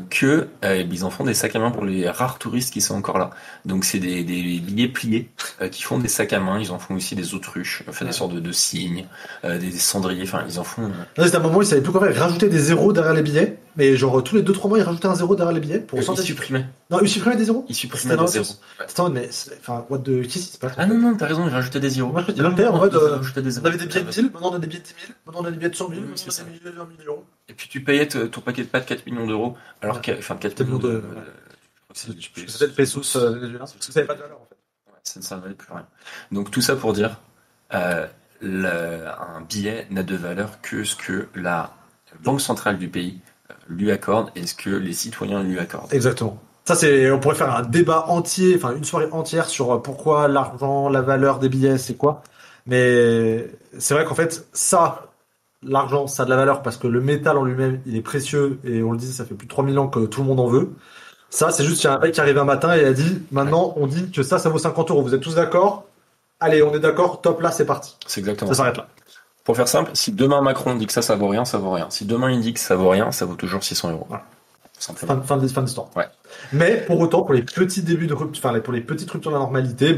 que ils en font des sacs à main pour les rares touristes qui sont encore là. Donc c'est des billets pliés qui font des sacs à main. Ils en font aussi des autruches, enfin des sortes de cygnes, des cendriers. Enfin, ils en font. Là, c'était un moment où ils savaient plus quoi faire. Ils rajoutaient des zéros derrière les billets. Mais genre, tous les 2-3 mois, ils rajoutaient un zéro derrière les billets pour Ils sortir. supprimaient. Non, ils supprimaient des zéros. Ils supprimaient C'était des dans zéros. le C'était en mode, mais, enfin, what the, qu'est-ce qui se passe? Ah non, non, t'as raison, ils rajoutaient des zéros. Moi, je me dis, en mode, Ils rajoutaient des on zéros. avait des billets de 1000, maintenant on a des billets de 10 000, maintenant on a des billets de 100 000, Oui, maintenant c'est on a ça. des billets de 1 million. Et puis tu payais ton paquet de pâtes 4 millions d'euros, alors que, enfin 4 millions de... C'était le pesos vénézuélien, parce que ça n'avait pas de valeur en fait. Ouais, ça ne valait plus rien. Donc tout ça pour dire, un billet n'a de valeur que ce que la banque centrale du pays lui accorde et ce que les citoyens lui accordent. Exactement. Ça, on pourrait faire un débat entier, enfin une soirée entière sur pourquoi l'argent, la valeur des billets, c'est quoi. Mais c'est vrai qu'en fait, l'argent, ça a de la valeur parce que le métal en lui-même, il est précieux et on le dit, ça fait plus de 3000 ans que tout le monde en veut. Ça, c'est juste qu'il y a un mec qui arrive un matin et a dit, maintenant, on dit que ça vaut 50 euros. Vous êtes tous d'accord? Allez, on est d'accord, top, là, c'est parti. C'est exactement Ça ça. s'arrête là. Pour faire simple, si demain Macron dit que ça vaut rien, ça vaut rien. Si demain il dit que ça vaut rien, ça vaut toujours 600 euros. Voilà. Simplement. Fin d'histoire. Ouais. Mais pour autant, pour les petits débuts de rupture, enfin pour les petites ruptures de la normalité,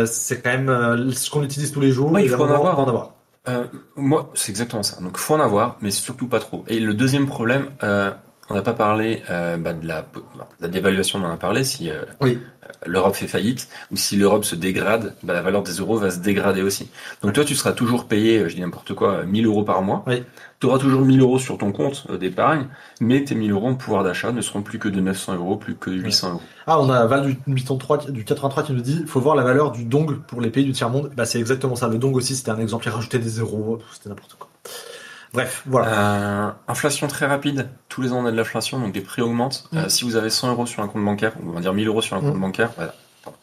c'est quand même ce qu'on utilise tous les jours. Ouais, et il faut en vraiment, avoir. faut en avoir. Moi, c'est exactement ça. Donc, faut en avoir, mais surtout pas trop. Et le deuxième problème, on n'a pas parlé de la dévaluation, on en a parlé. Si Oui. l'Europe fait faillite ou si l'Europe se dégrade, la valeur des euros va se dégrader aussi. Donc, toi, tu seras toujours payé, je dis n'importe quoi, 1000 euros par mois. Oui. Tu auras toujours 1000 euros sur ton compte d'épargne, mais tes 1000 euros en pouvoir d'achat ne seront plus que de 900 euros, plus que 800 euros. Ah, on a Val du 83 qui nous dit, faut voir la valeur du dong pour les pays du tiers-monde. Bah, c'est exactement ça. Le dong aussi, c'était un exemple. Il rajoutait des zéros. C'était n'importe quoi. Bref, voilà. Inflation très rapide. Tous les ans, on a de l'inflation, donc les prix augmentent. Si vous avez 100 euros sur un compte bancaire, on va dire 1000 euros sur un compte bancaire, voilà.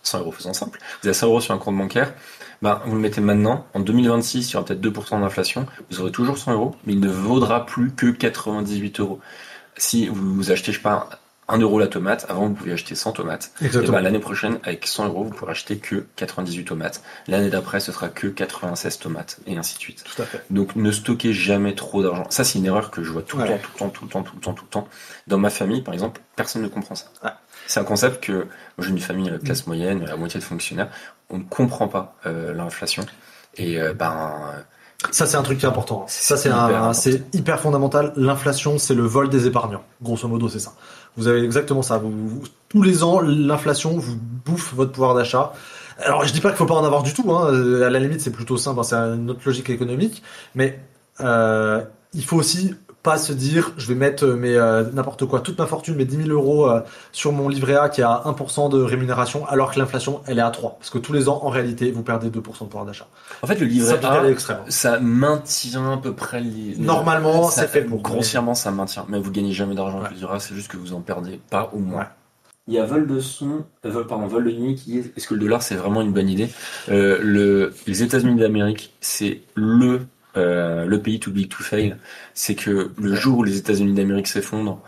100 euros, faisons simple. Vous avez 100 euros sur un compte bancaire, vous le mettez maintenant. En 2026, il y aura peut-être 2% d'inflation. Vous aurez toujours 100 euros, mais il ne vaudra plus que 98 euros. Si vous achetez, je sais pas, 1 euro la tomate, avant vous pouviez acheter 100 tomates. Et Exactement. ben, l'année prochaine, avec 100 euros, vous pourrez acheter que 98 tomates. L'année d'après, ce sera que 96 tomates, et ainsi de suite. Tout à fait. Donc ne stockez jamais trop d'argent. Ça, c'est une erreur que je vois tout le Ouais. temps. Dans ma famille, par exemple, personne ne comprend ça. Ouais. C'est un concept que, moi, j'ai une famille à classe moyenne, la moitié de fonctionnaires, on ne comprend pas l'inflation. Et Ça, c'est un truc qui est important. Ça, c'est hyper important. c'est hyper fondamental. L'inflation, c'est le vol des épargnants. Grosso modo, c'est ça. Vous avez exactement ça. Tous les ans, l'inflation vous bouffe votre pouvoir d'achat. Alors, je dis pas qu'il faut pas en avoir du tout, hein. À la limite, c'est plutôt simple, hein. C'est une autre logique économique. Mais il faut aussi pas se dire, je vais mettre n'importe quoi, toute ma fortune, mes 10 000 euros sur mon livret A qui a 1% de rémunération, alors que l'inflation, elle est à 3. Parce que tous les ans, en réalité, vous perdez 2% de pouvoir d'achat. En fait, le livret Ça pique à A, l'extrême. ça maintient à peu près Normalement, ça- c'est fait pour. Grossièrement, ça maintient. Mais vous gagnez jamais d'argent avec Ouais. le livret A, c'est juste que vous en perdez pas au moins. Ouais. Il y a vol de nuit qui dit est-ce que le dollar c'est vraiment une bonne idée? Les États-Unis d'Amérique, c'est le pays too big to fail. C'est que le jour où les États-Unis d'Amérique s'effondrent,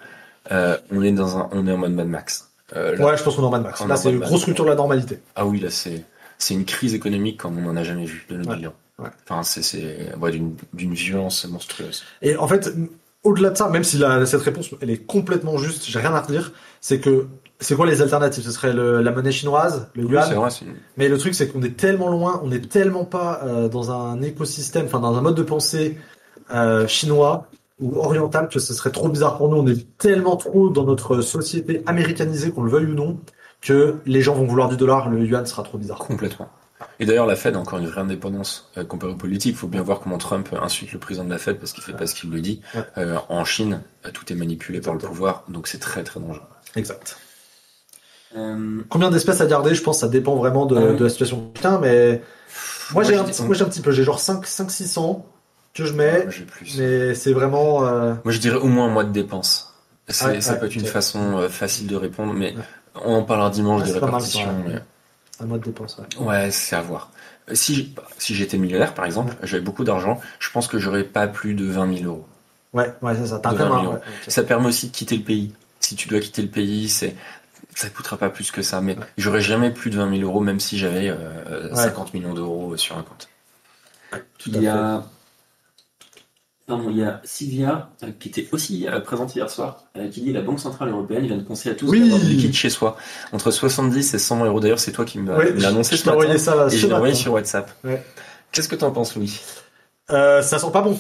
on est en mode Mad Max. Là, Ouais, je pense qu'on est en Mad Max. On est Là, en c'est Mad une Max. grosse rupture de la normalité. ah oui, là c'est une crise économique comme on n'en a jamais vu de notre Ouais. bilan. Ouais. Enfin, c'est d'une violence monstrueuse. Et en fait, au-delà de ça, même si cette réponse, elle est complètement juste, j'ai rien à redire, c'est quoi les alternatives? Ce serait la monnaie chinoise, le Oui, yuan. c'est vrai, Mais le truc, c'est qu'on est tellement loin, on est tellement pas dans un écosystème, enfin dans un mode de pensée chinois ou oriental que ce serait trop bizarre pour nous. On est tellement trop dans notre société américanisée, qu'on le veuille ou non, que les gens vont vouloir du dollar, le yuan sera trop bizarre. complètement. Et d'ailleurs, la Fed a encore une vraie indépendance comparée aux politiques. Il faut bien voir comment Trump insulte le président de la Fed parce qu'il fait pas ce qu'il le dit. Ouais. En Chine, tout est manipulé par le pouvoir, donc c'est très très dangereux. Exact. Combien d'espèces à garder? Je pense que ça dépend vraiment de la situation. Putain, mais moi j'ai un petit peu, j'ai genre 500-600 que je mets, J'ai plus. mais c'est vraiment... Moi, je dirais au moins un mois de dépenses. Ça peut être une ok. façon facile de répondre, mais on en parlera dimanche des C'est pas mal, répartitions. ça. mais- un mois de dépense, ouais. Ouais, c'est à voir. Si j'étais millionnaire, par exemple, j'avais beaucoup d'argent, je pense que j'aurais pas plus de 20 000 euros. Ouais, c'est ça. T'as De un thème, 20 hein, 000 ouais, euros. ok. Ça permet aussi de quitter le pays. Si tu dois quitter le pays, ça coûtera pas plus que ça. Mais j'aurais jamais plus de 20 000 euros, même si j'avais 50 millions d'euros sur un compte. Il y a Sylvia, qui était aussi présente hier soir, qui dit la Banque Centrale Européenne vient de conseiller à tous Oui. d'avoir du liquide chez soi. Entre 70 et 100 euros. D'ailleurs, c'est toi qui me l'as annoncé je ce t'ai matin. envoyé ça Et je ce l'ai envoyé matin. sur WhatsApp. Ouais. Qu'est-ce que t'en penses, Louis? Ça sent pas bon.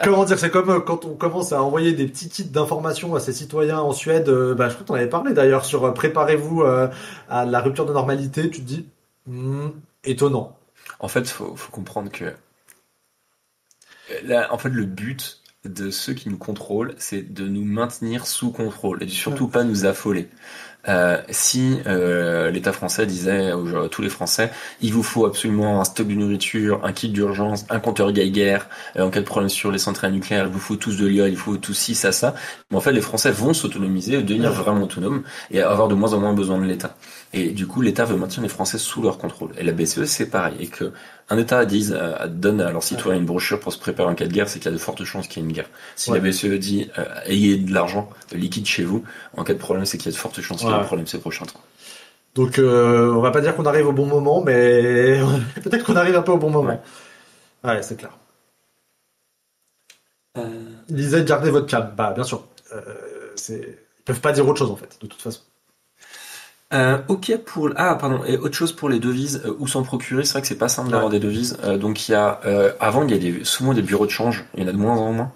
Comment dire, c'est comme quand on commence à envoyer des petits kits d'informations à ses citoyens en Suède. Je crois que t'en avais parlé d'ailleurs sur préparez-vous à la rupture de normalité. Tu te dis, étonnant. En fait, faut comprendre que là, en fait, le but de ceux qui nous contrôlent, c'est de nous maintenir sous contrôle et de surtout pas nous affoler. Si l'État français disait à tous les Français, il vous faut absolument un stock de nourriture, un kit d'urgence, un compteur Geiger, en cas de problème sur les centrales nucléaires, il vous faut tous de l'iode, il faut tous ci, ça. Mais en fait, les Français vont s'autonomiser, devenir vraiment autonomes et avoir de moins en moins besoin de l'État. Et du coup, l'État veut maintenir les Français sous leur contrôle. Et la BCE, c'est pareil. Et que un État donne à leurs citoyens une brochure pour se préparer en cas de guerre, c'est qu'il y a de fortes chances qu'il y ait une guerre. Si la BCE dit ayez de l'argent liquide chez vous, en cas de problème, c'est qu'il y a de fortes chances qu'il y ait un problème ces prochains temps. Donc, on va pas dire qu'on arrive au bon moment, mais peut-être qu'on arrive un peu au bon moment. Ouais, c'est clair. Il disait gardez votre calme. Bah, bien sûr. Ils peuvent pas dire autre chose en fait, de toute façon. Ok pour et autre chose pour les devises où s'en procurer, c'est vrai que c'est pas simple d'avoir des devises. Donc il y a avant il y a souvent des bureaux de change, il y en a de moins en moins.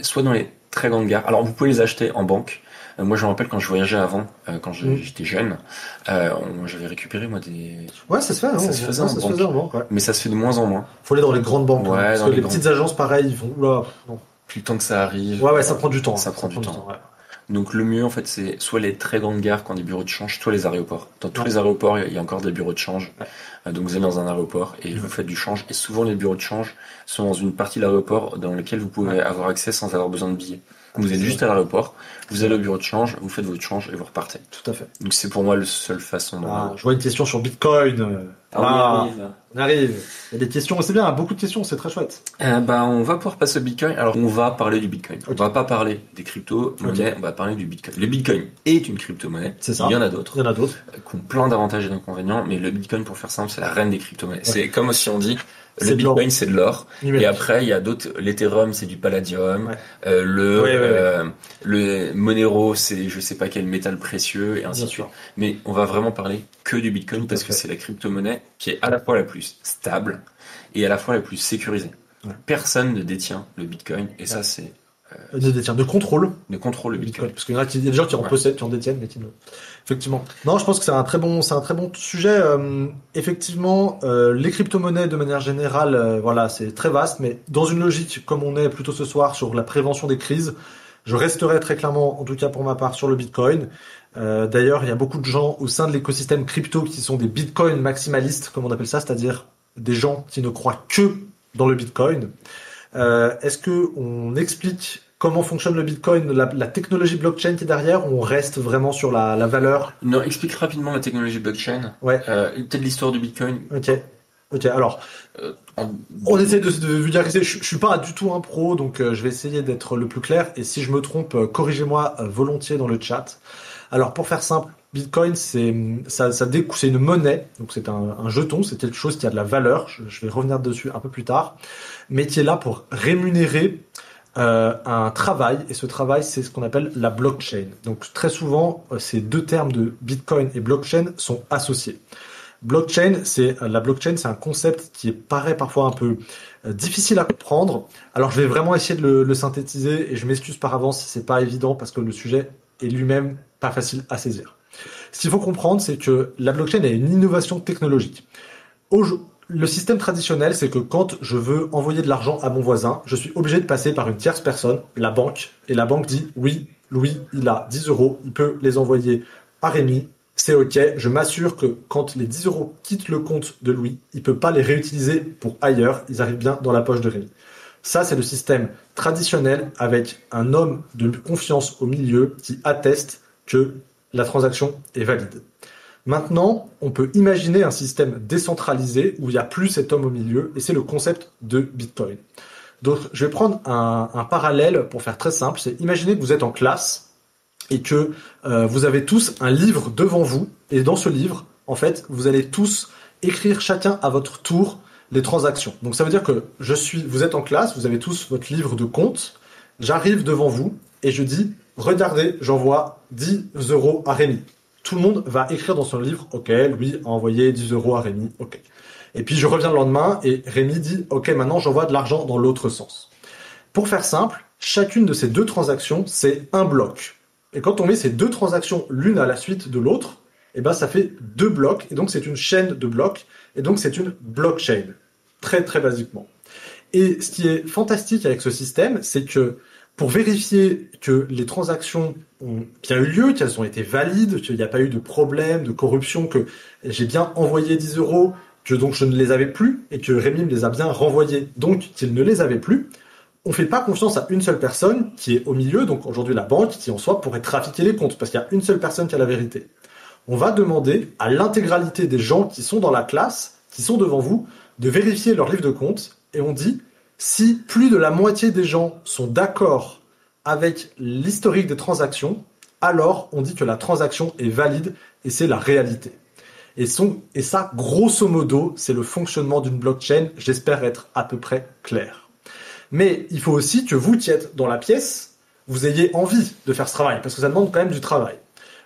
Soit dans les très grandes gares. Alors vous pouvez les acheter en banque. Moi je me rappelle quand je voyageais avant, quand j'étais jeune, j'avais récupéré moi des. Ouais, ça se fait. Ça se faisait en banque. Ouais. Mais ça se fait de moins en moins. Faut aller dans les grandes banques. Ouais, parce que les petites agences pareil, ils font oula. Non. Plus le temps que ça arrive. Ouais, ça prend du temps. Ça prend du temps. Ouais. Donc le mieux en fait c'est soit les très grandes gares qui ont des bureaux de change, soit les aéroports. Dans tous les aéroports il y a encore des bureaux de change. Donc vous allez dans un aéroport et vous faites du change. Et souvent les bureaux de change sont dans une partie de l'aéroport dans laquelle vous pouvez avoir accès sans avoir besoin de billets. Vous êtes juste à l'aéroport, vous allez au bureau de change, vous faites votre change et vous repartez. Tout à fait. Donc c'est pour moi la seule façon. Je vois une question sur Bitcoin. Alors, on y arrive. On arrive. Il y a des questions, c'est bien, beaucoup de questions, c'est très chouette. On va pouvoir passer au Bitcoin. Alors, on va parler du Bitcoin. Ok. On va pas parler des crypto-monnaies, on va parler du Bitcoin. Le Bitcoin est une crypto-monnaie. C'est ça. Il y en a d'autres Il y en a d'autres. qui ont plein d'avantages et d'inconvénients, mais le Bitcoin, pour faire simple, c'est la reine des crypto-monnaies. Ouais. C'est comme si on dit, C'est le de l'or. Bitcoin, c'est de l'or. Numérique. Et après, il y a d'autres, l'Ethereum, c'est du palladium. Ouais. Le Monero, c'est je sais pas quel métal précieux, et ainsi Bien de suite. sûr. Mais on va vraiment parler que du Bitcoin Tout à parce que fait. c'est la crypto-monnaie qui est à la fois la plus stable et à la fois la plus sécurisée. Ouais. Personne ne détient le Bitcoin, et ça, c'est De contrôle. de contrôle le Bitcoin. Parce qu'il y en a il y a des gens qui en Ouais. possèdent, qui en détiennent, mais qui ne. Effectivement. Non, je pense que c'est un très bon sujet. Effectivement, les crypto-monnaies de manière générale, voilà, c'est très vaste, mais dans une logique comme on est plutôt ce soir sur la prévention des crises, je resterai très clairement, en tout cas pour ma part, sur le Bitcoin. D'ailleurs, il y a beaucoup de gens au sein de l'écosystème crypto qui sont des Bitcoin maximalistes, comme on appelle ça, c'est-à-dire des gens qui ne croient que dans le Bitcoin. Est-ce que on explique comment fonctionne le Bitcoin, la technologie blockchain qui est derrière, ou on reste vraiment sur la valeur? Non, explique rapidement la technologie blockchain. Ouais. Peut-être l'histoire du Bitcoin. Ok. Alors, on essaie de vulgariser. Je suis pas du tout un pro, donc je vais essayer d'être le plus clair. Et si je me trompe, corrigez-moi volontiers dans le chat. Alors, pour faire simple, Bitcoin, c'est une monnaie, donc c'est un jeton, c'est quelque chose qui a de la valeur. Je vais revenir dessus un peu plus tard, mais qui est là pour rémunérer un travail, et ce travail, c'est ce qu'on appelle la blockchain. Donc très souvent, ces deux termes de Bitcoin et blockchain sont associés. La blockchain, c'est un concept qui paraît parfois un peu difficile à comprendre. Alors je vais vraiment essayer de le synthétiser, et je m'excuse par avance si c'est pas évident parce que le sujet est lui-même pas facile à saisir. Ce qu'il faut comprendre, c'est que la blockchain est une innovation technologique. Le système traditionnel, c'est que quand je veux envoyer de l'argent à mon voisin, je suis obligé de passer par une tierce personne, la banque, et la banque dit oui, Louis, il a 10 euros, il peut les envoyer à Rémi, c'est ok, je m'assure que quand les 10 euros quittent le compte de Louis, il peut pas les réutiliser pour ailleurs, ils arrivent bien dans la poche de Rémi. Ça, c'est le système traditionnel avec un homme de confiance au milieu qui atteste que la transaction est valide. Maintenant, on peut imaginer un système décentralisé où il n'y a plus cet homme au milieu, et c'est le concept de Bitcoin. Donc, je vais prendre un parallèle pour faire très simple. C'est imaginer que vous êtes en classe et que vous avez tous un livre devant vous, et dans ce livre, en fait, vous allez tous écrire chacun à votre tour les transactions. Donc, ça veut dire que vous êtes en classe, vous avez tous votre livre de compte, j'arrive devant vous et je dis, regardez, j'envoie 10 euros à Rémi. Tout le monde va écrire dans son livre, ok, Louis a envoyé 10 euros à Rémi, ok. Et puis je reviens le lendemain et Rémi dit, ok, maintenant j'envoie de l'argent dans l'autre sens. Pour faire simple, chacune de ces deux transactions, c'est un bloc. Et quand on met ces deux transactions l'une à la suite de l'autre, eh ben ça fait deux blocs, et donc c'est une chaîne de blocs, et donc c'est une blockchain. Très très basiquement. Et ce qui est fantastique avec ce système, c'est que pour vérifier que les transactions ont bien eu lieu, qu'elles ont été valides, qu'il n'y a pas eu de problème, de corruption, que j'ai bien envoyé 10 euros, que donc je ne les avais plus, et que Rémi me les a bien renvoyés, donc qu'il ne les avait plus, on ne fait pas confiance à une seule personne qui est au milieu, donc aujourd'hui la banque, qui en soi pourrait trafiquer les comptes, parce qu'il y a une seule personne qui a la vérité. On va demander à l'intégralité des gens qui sont dans la classe, qui sont devant vous, de vérifier leur livre de compte, et on dit, si plus de la moitié des gens sont d'accord avec l'historique des transactions, alors on dit que la transaction est valide et c'est la réalité. Et ça, grosso modo, c'est le fonctionnement d'une blockchain. J'espère être à peu près clair. Mais il faut aussi que vous qui êtes dans la pièce, vous ayez envie de faire ce travail, parce que ça demande quand même du travail.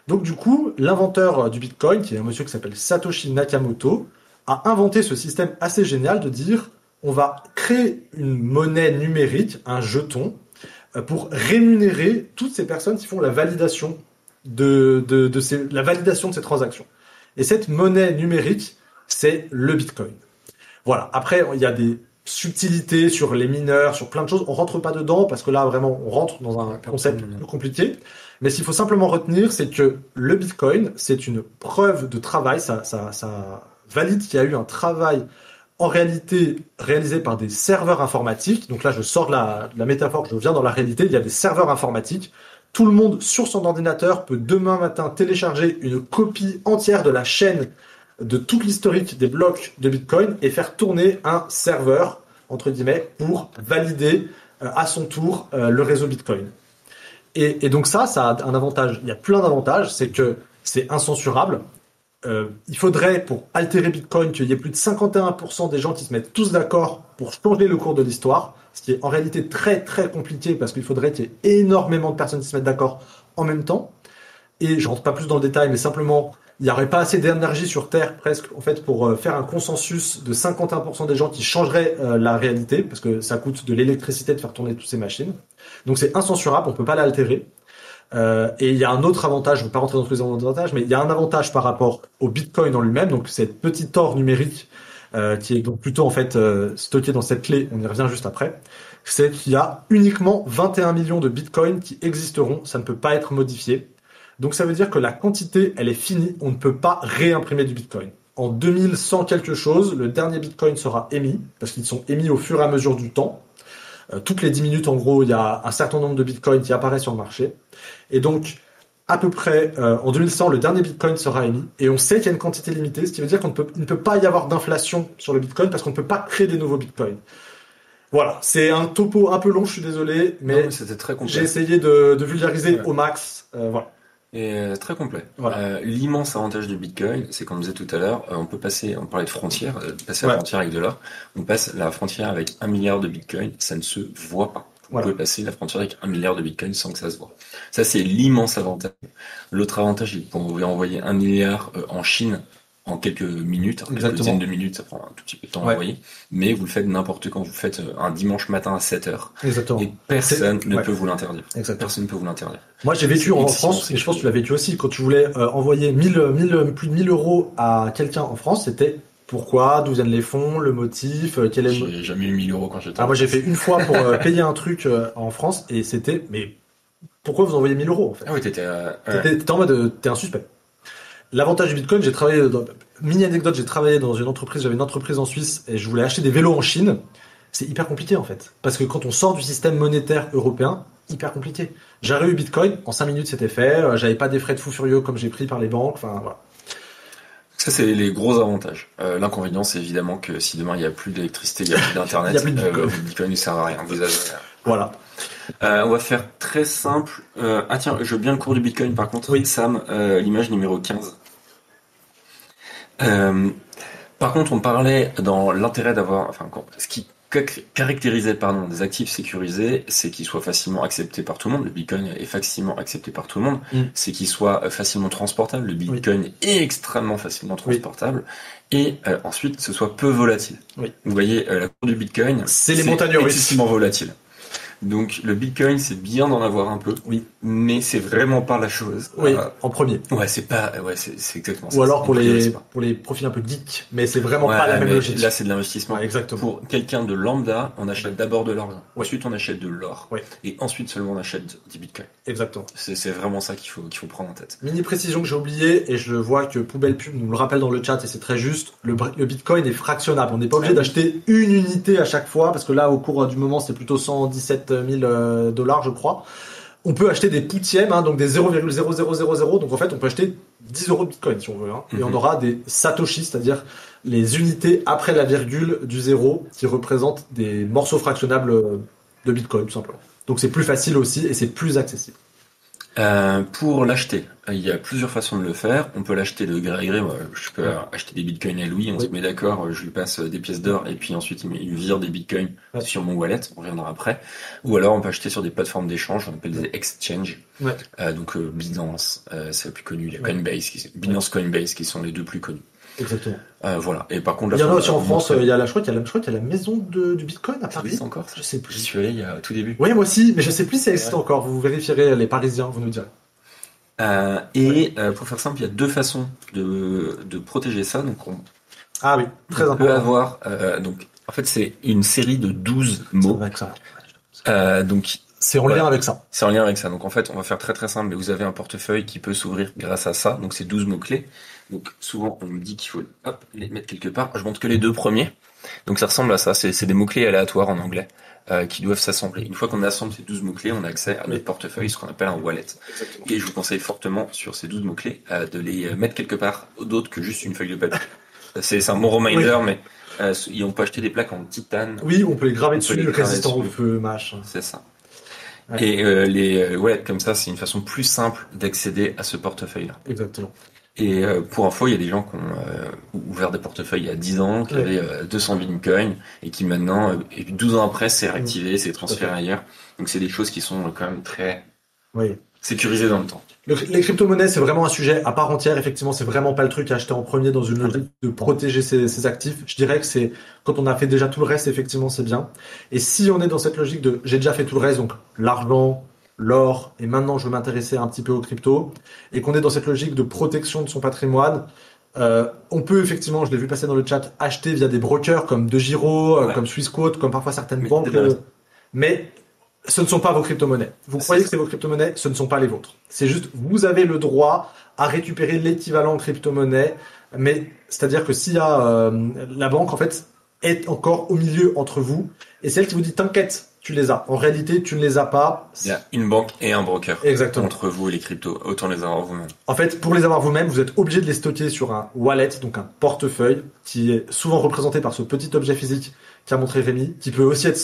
Donc du coup, l'inventeur du Bitcoin, qui est un monsieur qui s'appelle Satoshi Nakamoto, a inventé ce système assez génial de dire on va créer une monnaie numérique, un jeton, pour rémunérer toutes ces personnes qui font la validation la validation de ces transactions. Et cette monnaie numérique, c'est le Bitcoin. Voilà. Après, il y a des subtilités sur les mineurs, sur plein de choses. On rentre pas dedans parce que là, vraiment, on rentre dans un concept plus compliqué. Mais ce qu'il faut simplement retenir, c'est que le Bitcoin, c'est une preuve de travail. Ça valide qu'il y a eu un travail en réalité réalisé par des serveurs informatiques. Donc là, je sors de la métaphore, je viens dans la réalité. Il y a des serveurs informatiques. Tout le monde, sur son ordinateur, peut demain matin télécharger une copie entière de la chaîne de toute l'historique des blocs de Bitcoin et faire tourner un serveur, entre guillemets, pour valider à son tour le réseau Bitcoin. Et donc ça a un avantage. Il y a plein d'avantages, c'est que c'est incensurable. Il faudrait, pour altérer Bitcoin, qu'il y ait plus de 51% des gens qui se mettent tous d'accord pour changer le cours de l'histoire, ce qui est en réalité très très compliqué parce qu'il faudrait qu'il y ait énormément de personnes qui se mettent d'accord en même temps. Et je rentre pas plus dans le détail, mais simplement, il n'y aurait pas assez d'énergie sur Terre presque en fait pour faire un consensus de 51% des gens qui changeraient la réalité, parce que ça coûte de l'électricité de faire tourner toutes ces machines. Donc c'est incensurable, on peut pas l'altérer. Et il y a un autre avantage, je ne vais pas rentrer dans tous les avantages, mais il y a un avantage par rapport au Bitcoin en lui-même, donc cette petite or numérique qui est donc plutôt en fait stocké dans cette clé, on y revient juste après, c'est qu'il y a uniquement 21 millions de Bitcoins qui existeront, ça ne peut pas être modifié. Donc ça veut dire que la quantité, elle est finie, on ne peut pas réimprimer du Bitcoin. En 2100 quelque chose, le dernier Bitcoin sera émis, parce qu'ils sont émis au fur et à mesure du temps. Toutes les 10 minutes, en gros, il y a un certain nombre de Bitcoins qui apparaissent sur le marché. Et donc, à peu près, en 2100, le dernier Bitcoin sera émis. Et on sait qu'il y a une quantité limitée, ce qui veut dire il ne peut pas y avoir d'inflation sur le Bitcoin parce qu'on ne peut pas créer des nouveaux Bitcoins. Voilà, c'est un topo un peu long, je suis désolé, mais c'était très complet. J'ai essayé de vulgariser au max. Voilà. Et très complet. Voilà. L'immense avantage du Bitcoin, c'est comme on disait tout à l'heure, on parlait de frontières, passer la frontière avec de l'or, on passe la frontière avec 1 milliard de Bitcoin, ça ne se voit pas. Vous pouvez passer la frontière avec 1 milliard de Bitcoin sans que ça se voit. Ça, c'est l'immense avantage. L'autre avantage, c'est qu'on pouvez envoyer 1 milliard en Chine en quelques minutes, quelques dizaines de minutes, ça prend un tout petit peu de temps à envoyer, mais vous le faites n'importe quand, vous le faites un dimanche matin à 7h. Exactement. Et personne ne peut vous l'interdire. Exactement. Personne ne peut vous l'interdire. Moi, j'ai vécu en France, et je pense que tu l'as vécu aussi, quand tu voulais envoyer plus de 1000 euros à quelqu'un en France, c'était pourquoi, d'où viennent les fonds, le motif, quel est le... J'ai jamais eu 1000 euros quand j'étais moi, j'ai fait une fois pour payer un truc en France, et c'était, mais pourquoi vous envoyez 1000 euros, en fait? Ah oui, t'étais en mode, t'es un suspect. L'avantage du Bitcoin, mini anecdote, j'ai travaillé dans une entreprise, j'avais une entreprise en Suisse et je voulais acheter des vélos en Chine. C'est hyper compliqué en fait. Parce que quand on sort du système monétaire européen, hyper compliqué. J'aurais eu Bitcoin, en 5 minutes c'était fait, j'avais pas des frais de fou furieux comme j'ai pris par les banques, enfin voilà. Ça, c'est les gros avantages. L'inconvénient, c'est évidemment que si demain il n'y a plus d'électricité, il n'y a plus d'internet, le Bitcoin ne sert à rien. Voilà. On va faire très simple. Tiens, je veux bien le cours du Bitcoin par contre. Oui. Sam, l'image numéro 15. Par contre, on parlait dans l'intérêt d'avoir, ce qui caractérisait des actifs sécurisés, c'est qu'ils soient facilement acceptés par tout le monde. Le Bitcoin est facilement accepté par tout le monde. C'est qu'il soit facilement transportable. Le Bitcoin est extrêmement facilement transportable. Et ensuite, ce soit peu volatile. Oui. Vous voyez, la cour du Bitcoin, c'est les montagnes russes. Excessivement volatile. Donc le Bitcoin, c'est bien d'en avoir un peu, mais c'est vraiment pas la chose. En premier. C'est exactement ça. Ou alors pour les profils un peu geeks, mais c'est vraiment pas la même logique. Là, c'est de l'investissement. Exactement. Pour quelqu'un de lambda, on achète d'abord de l'argent. Ensuite, on achète de l'or. Et ensuite seulement on achète des Bitcoins. Exactement. C'est vraiment ça qu'il faut prendre en tête. Mini précision que j'ai oublié, et je vois que Poubelle Pub nous le rappelle dans le chat, et c'est très juste, le Bitcoin est fractionnable. On n'est pas obligé d'acheter une unité à chaque fois, parce que là, au cours du moment, c'est plutôt 117 000 $, je crois. On peut acheter des poutièmes, donc des 0,0000, donc en fait, on peut acheter 10 euros de Bitcoin, si on veut. Et on aura des satoshi, c'est-à-dire les unités après la virgule du zéro, qui représentent des morceaux fractionnables de Bitcoin, tout simplement. Donc c'est plus facile aussi, et c'est plus accessible. Pour l'acheter, il y a plusieurs façons de le faire. On peut l'acheter de gré à gré. Moi, je peux acheter des bitcoins à Louis, on se met d'accord, je lui passe des pièces d'or et puis ensuite il vire des bitcoins sur mon wallet, on reviendra après. Ou alors on peut acheter sur des plateformes d'échange, on appelle des exchanges. Donc Binance, c'est le plus connu, il y a Coinbase, Binance Coinbase qui sont les deux plus connus. Exactement. Voilà. Et par contre, il y en a aussi en France, je crois qu'il y a la maison du Bitcoin à Paris. Encore? Je sais plus. J'y suis allé il y a tout début. Oui, moi aussi, mais je sais plus si ça existe encore. Vous vérifierez les Parisiens, vous nous direz. Pour faire simple, il y a deux façons de protéger ça. Donc très important. On peut avoir, donc, en fait, c'est une série de 12 mots. Ça. Donc, C'est en lien avec ça. C'est en lien avec ça. Donc en fait, on va faire très très simple. Vous avez un portefeuille qui peut s'ouvrir grâce à ça. Donc c'est 12 mots-clés. Donc souvent, on me dit qu'il faut les mettre quelque part. Je montre que les 2 premiers. Donc ça ressemble à ça. C'est des mots-clés aléatoires en anglais qui doivent s'assembler. Une fois qu'on assemble ces 12 mots-cles, on a accès à notre portefeuille, ce qu'on appelle un wallet. Exactement. Et je vous conseille fortement sur ces 12 mots-clés de les mettre quelque part d'autre que juste une feuille de papier. C'est un bon reminder, mais on peut acheter des plaques en titane. Oui, on peut les graver dessus, les résistant au dessus. feu, machin. C'est ça. Ouais. Et les wallets comme ça, c'est une façon plus simple d'accéder à ce portefeuille-là. Exactement. Et pour info, il y a des gens qui ont ouvert des portefeuilles il y a 10 ans, qui avaient 200 bitcoins, et qui maintenant, et puis 12 ans après, c'est réactivé, c'est transféré ailleurs. Donc c'est des choses qui sont quand même très sécurisées dans le temps. Les crypto-monnaies, c'est vraiment un sujet à part entière. Effectivement, c'est vraiment pas le truc à acheter en premier dans une logique de protéger ses actifs. Je dirais que c'est quand on a fait déjà tout le reste, effectivement, c'est bien. Et si on est dans cette logique de j'ai déjà fait tout le reste, donc l'argent, l'or, et maintenant je veux m'intéresser un petit peu aux cryptos, et qu'on est dans cette logique de protection de son patrimoine, on peut effectivement, je l'ai vu passer dans le chat, acheter via des brokers comme DeGiro, comme Swissquote, comme parfois certaines banques, mais ce ne sont pas vos crypto-monnaies. Vous croyez que c'est vos crypto-monnaies, ce ne sont pas les vôtres. C'est juste, vous avez le droit à récupérer l'équivalent crypto-monnaie, mais c'est-à-dire que s'il y a la banque, en fait, est encore au milieu entre vous, et celle qui vous dit t'inquiète, tu les as. En réalité, tu ne les as pas. Il y a une banque et un broker. Exactement. Entre vous et les cryptos. Autant les avoir vous-même. En fait, pour les avoir vous-même, vous êtes obligé de les stocker sur un wallet, donc un portefeuille, qui est souvent représenté par ce petit objet physique qu'a montré Rémi, qui peut aussi être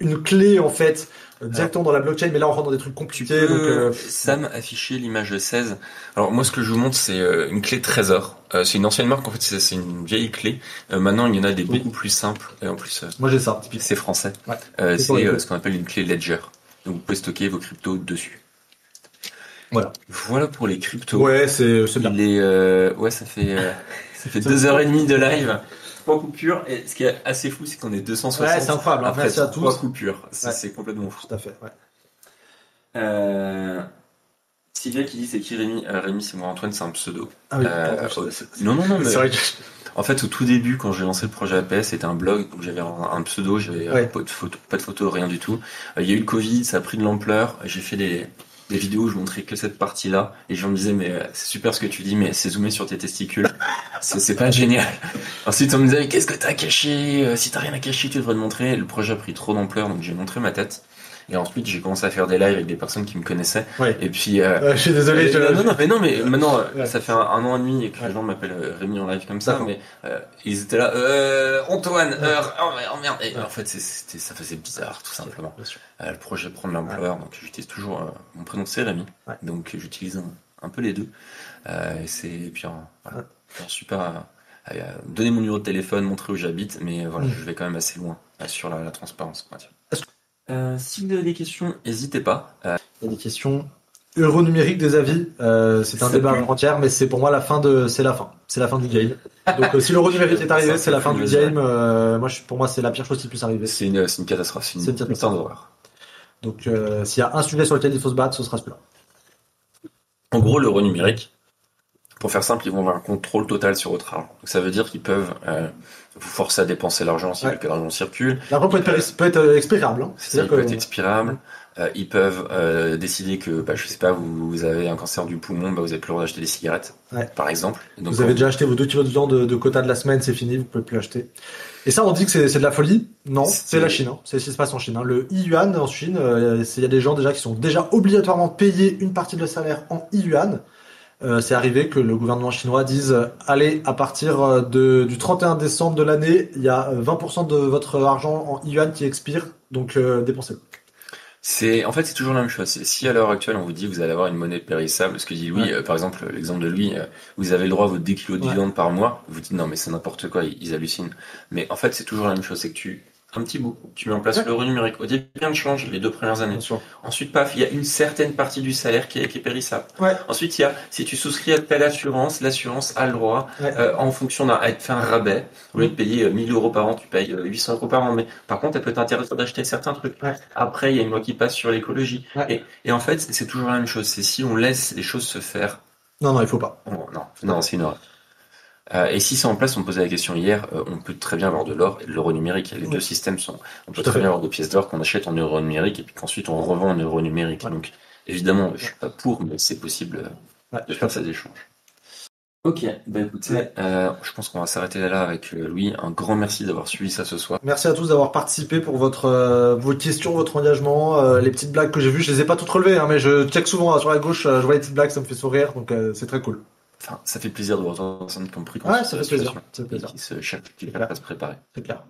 une clé, en fait, directement dans la blockchain, mais là on rentre dans des trucs compliqués. Sam afficher l'image de 16. Alors moi ce que je vous montre c'est une clé Trésor. C'est une ancienne marque en fait, c'est une vieille clé. Maintenant il y en a des beaucoup plus simples et en plus moi j'ai ça. C'est français. Ouais. C'est ce qu'on appelle une clé Ledger. Donc vous pouvez stocker vos cryptos dessus. Voilà pour les cryptos. Ouais, c'est bien. Ça fait 2h30 de live. 3 coupures, et ce qui est assez fou, c'est qu'on est 260. Ouais, c'est incroyable. Après merci à 3 tous. coupures. C'est complètement fou. Tout à fait, Sylvia qui dit c'est qui Rémi? Rémi, c'est moi. Antoine, c'est un pseudo. Ah oui, non, mais c'est vrai que... En fait, au tout début, quand j'ai lancé le projet APS, c'était un blog où j'avais un pseudo, j'avais pas de photo, rien du tout. Il y a eu le Covid, ça a pris de l'ampleur. J'ai fait des vidéos où je montrais que cette partie-là, et les gens me disaient mais c'est super ce que tu dis, mais c'est zoomé sur tes testicules, c'est pas génial. Ensuite on me disait mais qu'est-ce que t'as caché, si t'as rien à cacher tu devrais le montrer. Le projet a pris trop d'ampleur, donc j'ai montré ma tête. Et ensuite, j'ai commencé à faire des lives avec des personnes qui me connaissaient. Et puis, je suis désolé. Non, mais maintenant, ça fait un an et demi et que les gens m'appellent Rémi en live comme ça. Mais ils étaient là, Antoine, oh merde. Et en fait, ça faisait bizarre, tout simplement. Le projet prend de l'ampleur, donc j'utilise toujours mon prénom, c'est Rémi. Donc j'utilise un peu les deux. Et puis, je suis pas donner mon numéro de téléphone, montrer où j'habite, mais voilà, je vais quand même assez loin sur la transparence, on va dire. Si vous avez des questions, n'hésitez pas. Il y a des questions. Euro numérique des avis, c'est un débat entier, mais c'est pour moi c'est la fin. C'est la fin du game. Donc si l'euro numérique est arrivé, c'est la fin du game. Pour moi, c'est la pire chose qui puisse arriver. C'est une catastrophe. C'est une putain d'horreur. Donc s'il y a un sujet sur lequel il faut se battre, ce sera celui-là. En gros, l'euro numérique, pour faire simple, ils vont avoir un contrôle total sur votre argent. Donc ça veut dire qu'ils peuvent vous forcer à dépenser l'argent si l'argent circule. L'argent peut être expirable. Hein. C'est-à-dire peut être expirable. Ils peuvent décider que, je sais pas, vous avez un cancer du poumon, vous avez plus le droit d'acheter des cigarettes, par exemple. Donc, vous avez déjà acheté vos 2 kilos de viande de quota de la semaine, c'est fini, vous pouvez plus acheter. Et ça, on dit que c'est de la folie. Non, c'est la Chine. Hein. C'est ce qui se passe en Chine. Hein. Le yuan en Chine, il y a des gens déjà qui sont déjà obligatoirement payés une partie de leur salaire en yuan. C'est arrivé que le gouvernement chinois dise allez, à partir du 31 décembre de l'année, il y a 20% de votre argent en yuan qui expire, donc dépensez-le. En fait, c'est toujours la même chose. Si à l'heure actuelle, on vous dit que vous allez avoir une monnaie périssable, ce que dit Louis, par exemple, l'exemple de Louis, vous avez le droit à vos 2 kilos de viande par mois, vous dites non, mais c'est n'importe quoi, ils hallucinent. Mais en fait, c'est toujours la même chose, c'est que un petit bout, tu mets en place l'euro numérique. Au début, rien ne change les 2 premières années. Ensuite, paf, il y a une certaine partie du salaire qui est périssable. Ensuite, il y a, si tu souscris à telle assurance, l'assurance a le droit, en fonction d'un, elle te fait un rabais. Au lieu de payer 1000 euros par an, tu payes 800 euros par an. Mais par contre, elle peut t'intéresser d'acheter certains trucs. Après, il y a une loi qui passe sur l'écologie. Et en fait, c'est toujours la même chose. C'est si on laisse les choses se faire. Non, il faut pas. Non, c'est une horreur. Et si c'est en place, on me posait la question hier, on peut très bien avoir de l'or et de l'euro numérique. Les deux systèmes sont. On peut Tout à très fait. bien avoir des pièces d'or qu'on achète en euro numérique et puis qu'ensuite on revend en euro numérique. Ouais. Donc évidemment, je suis pas pour, mais c'est possible Ouais, de tout à faire fait. ces échanges. Ok, bah écoutez, Ouais. je pense qu'on va s'arrêter là avec Louis. Un grand merci d'avoir suivi ça ce soir. Merci à tous d'avoir participé pour vos questions, votre engagement, les petites blagues que j'ai vues. Je les ai pas toutes relevées, hein, mais je check souvent sur la gauche, je vois les petites blagues, ça me fait sourire, donc c'est très cool. Enfin, ça fait plaisir de voir personnes qui ont pris Ouais, conscience ça de la fait plaisir. situation Ça fait et plaisir. qui se cherchent, qui C'est prennent clair. à se préparer. C'est clair.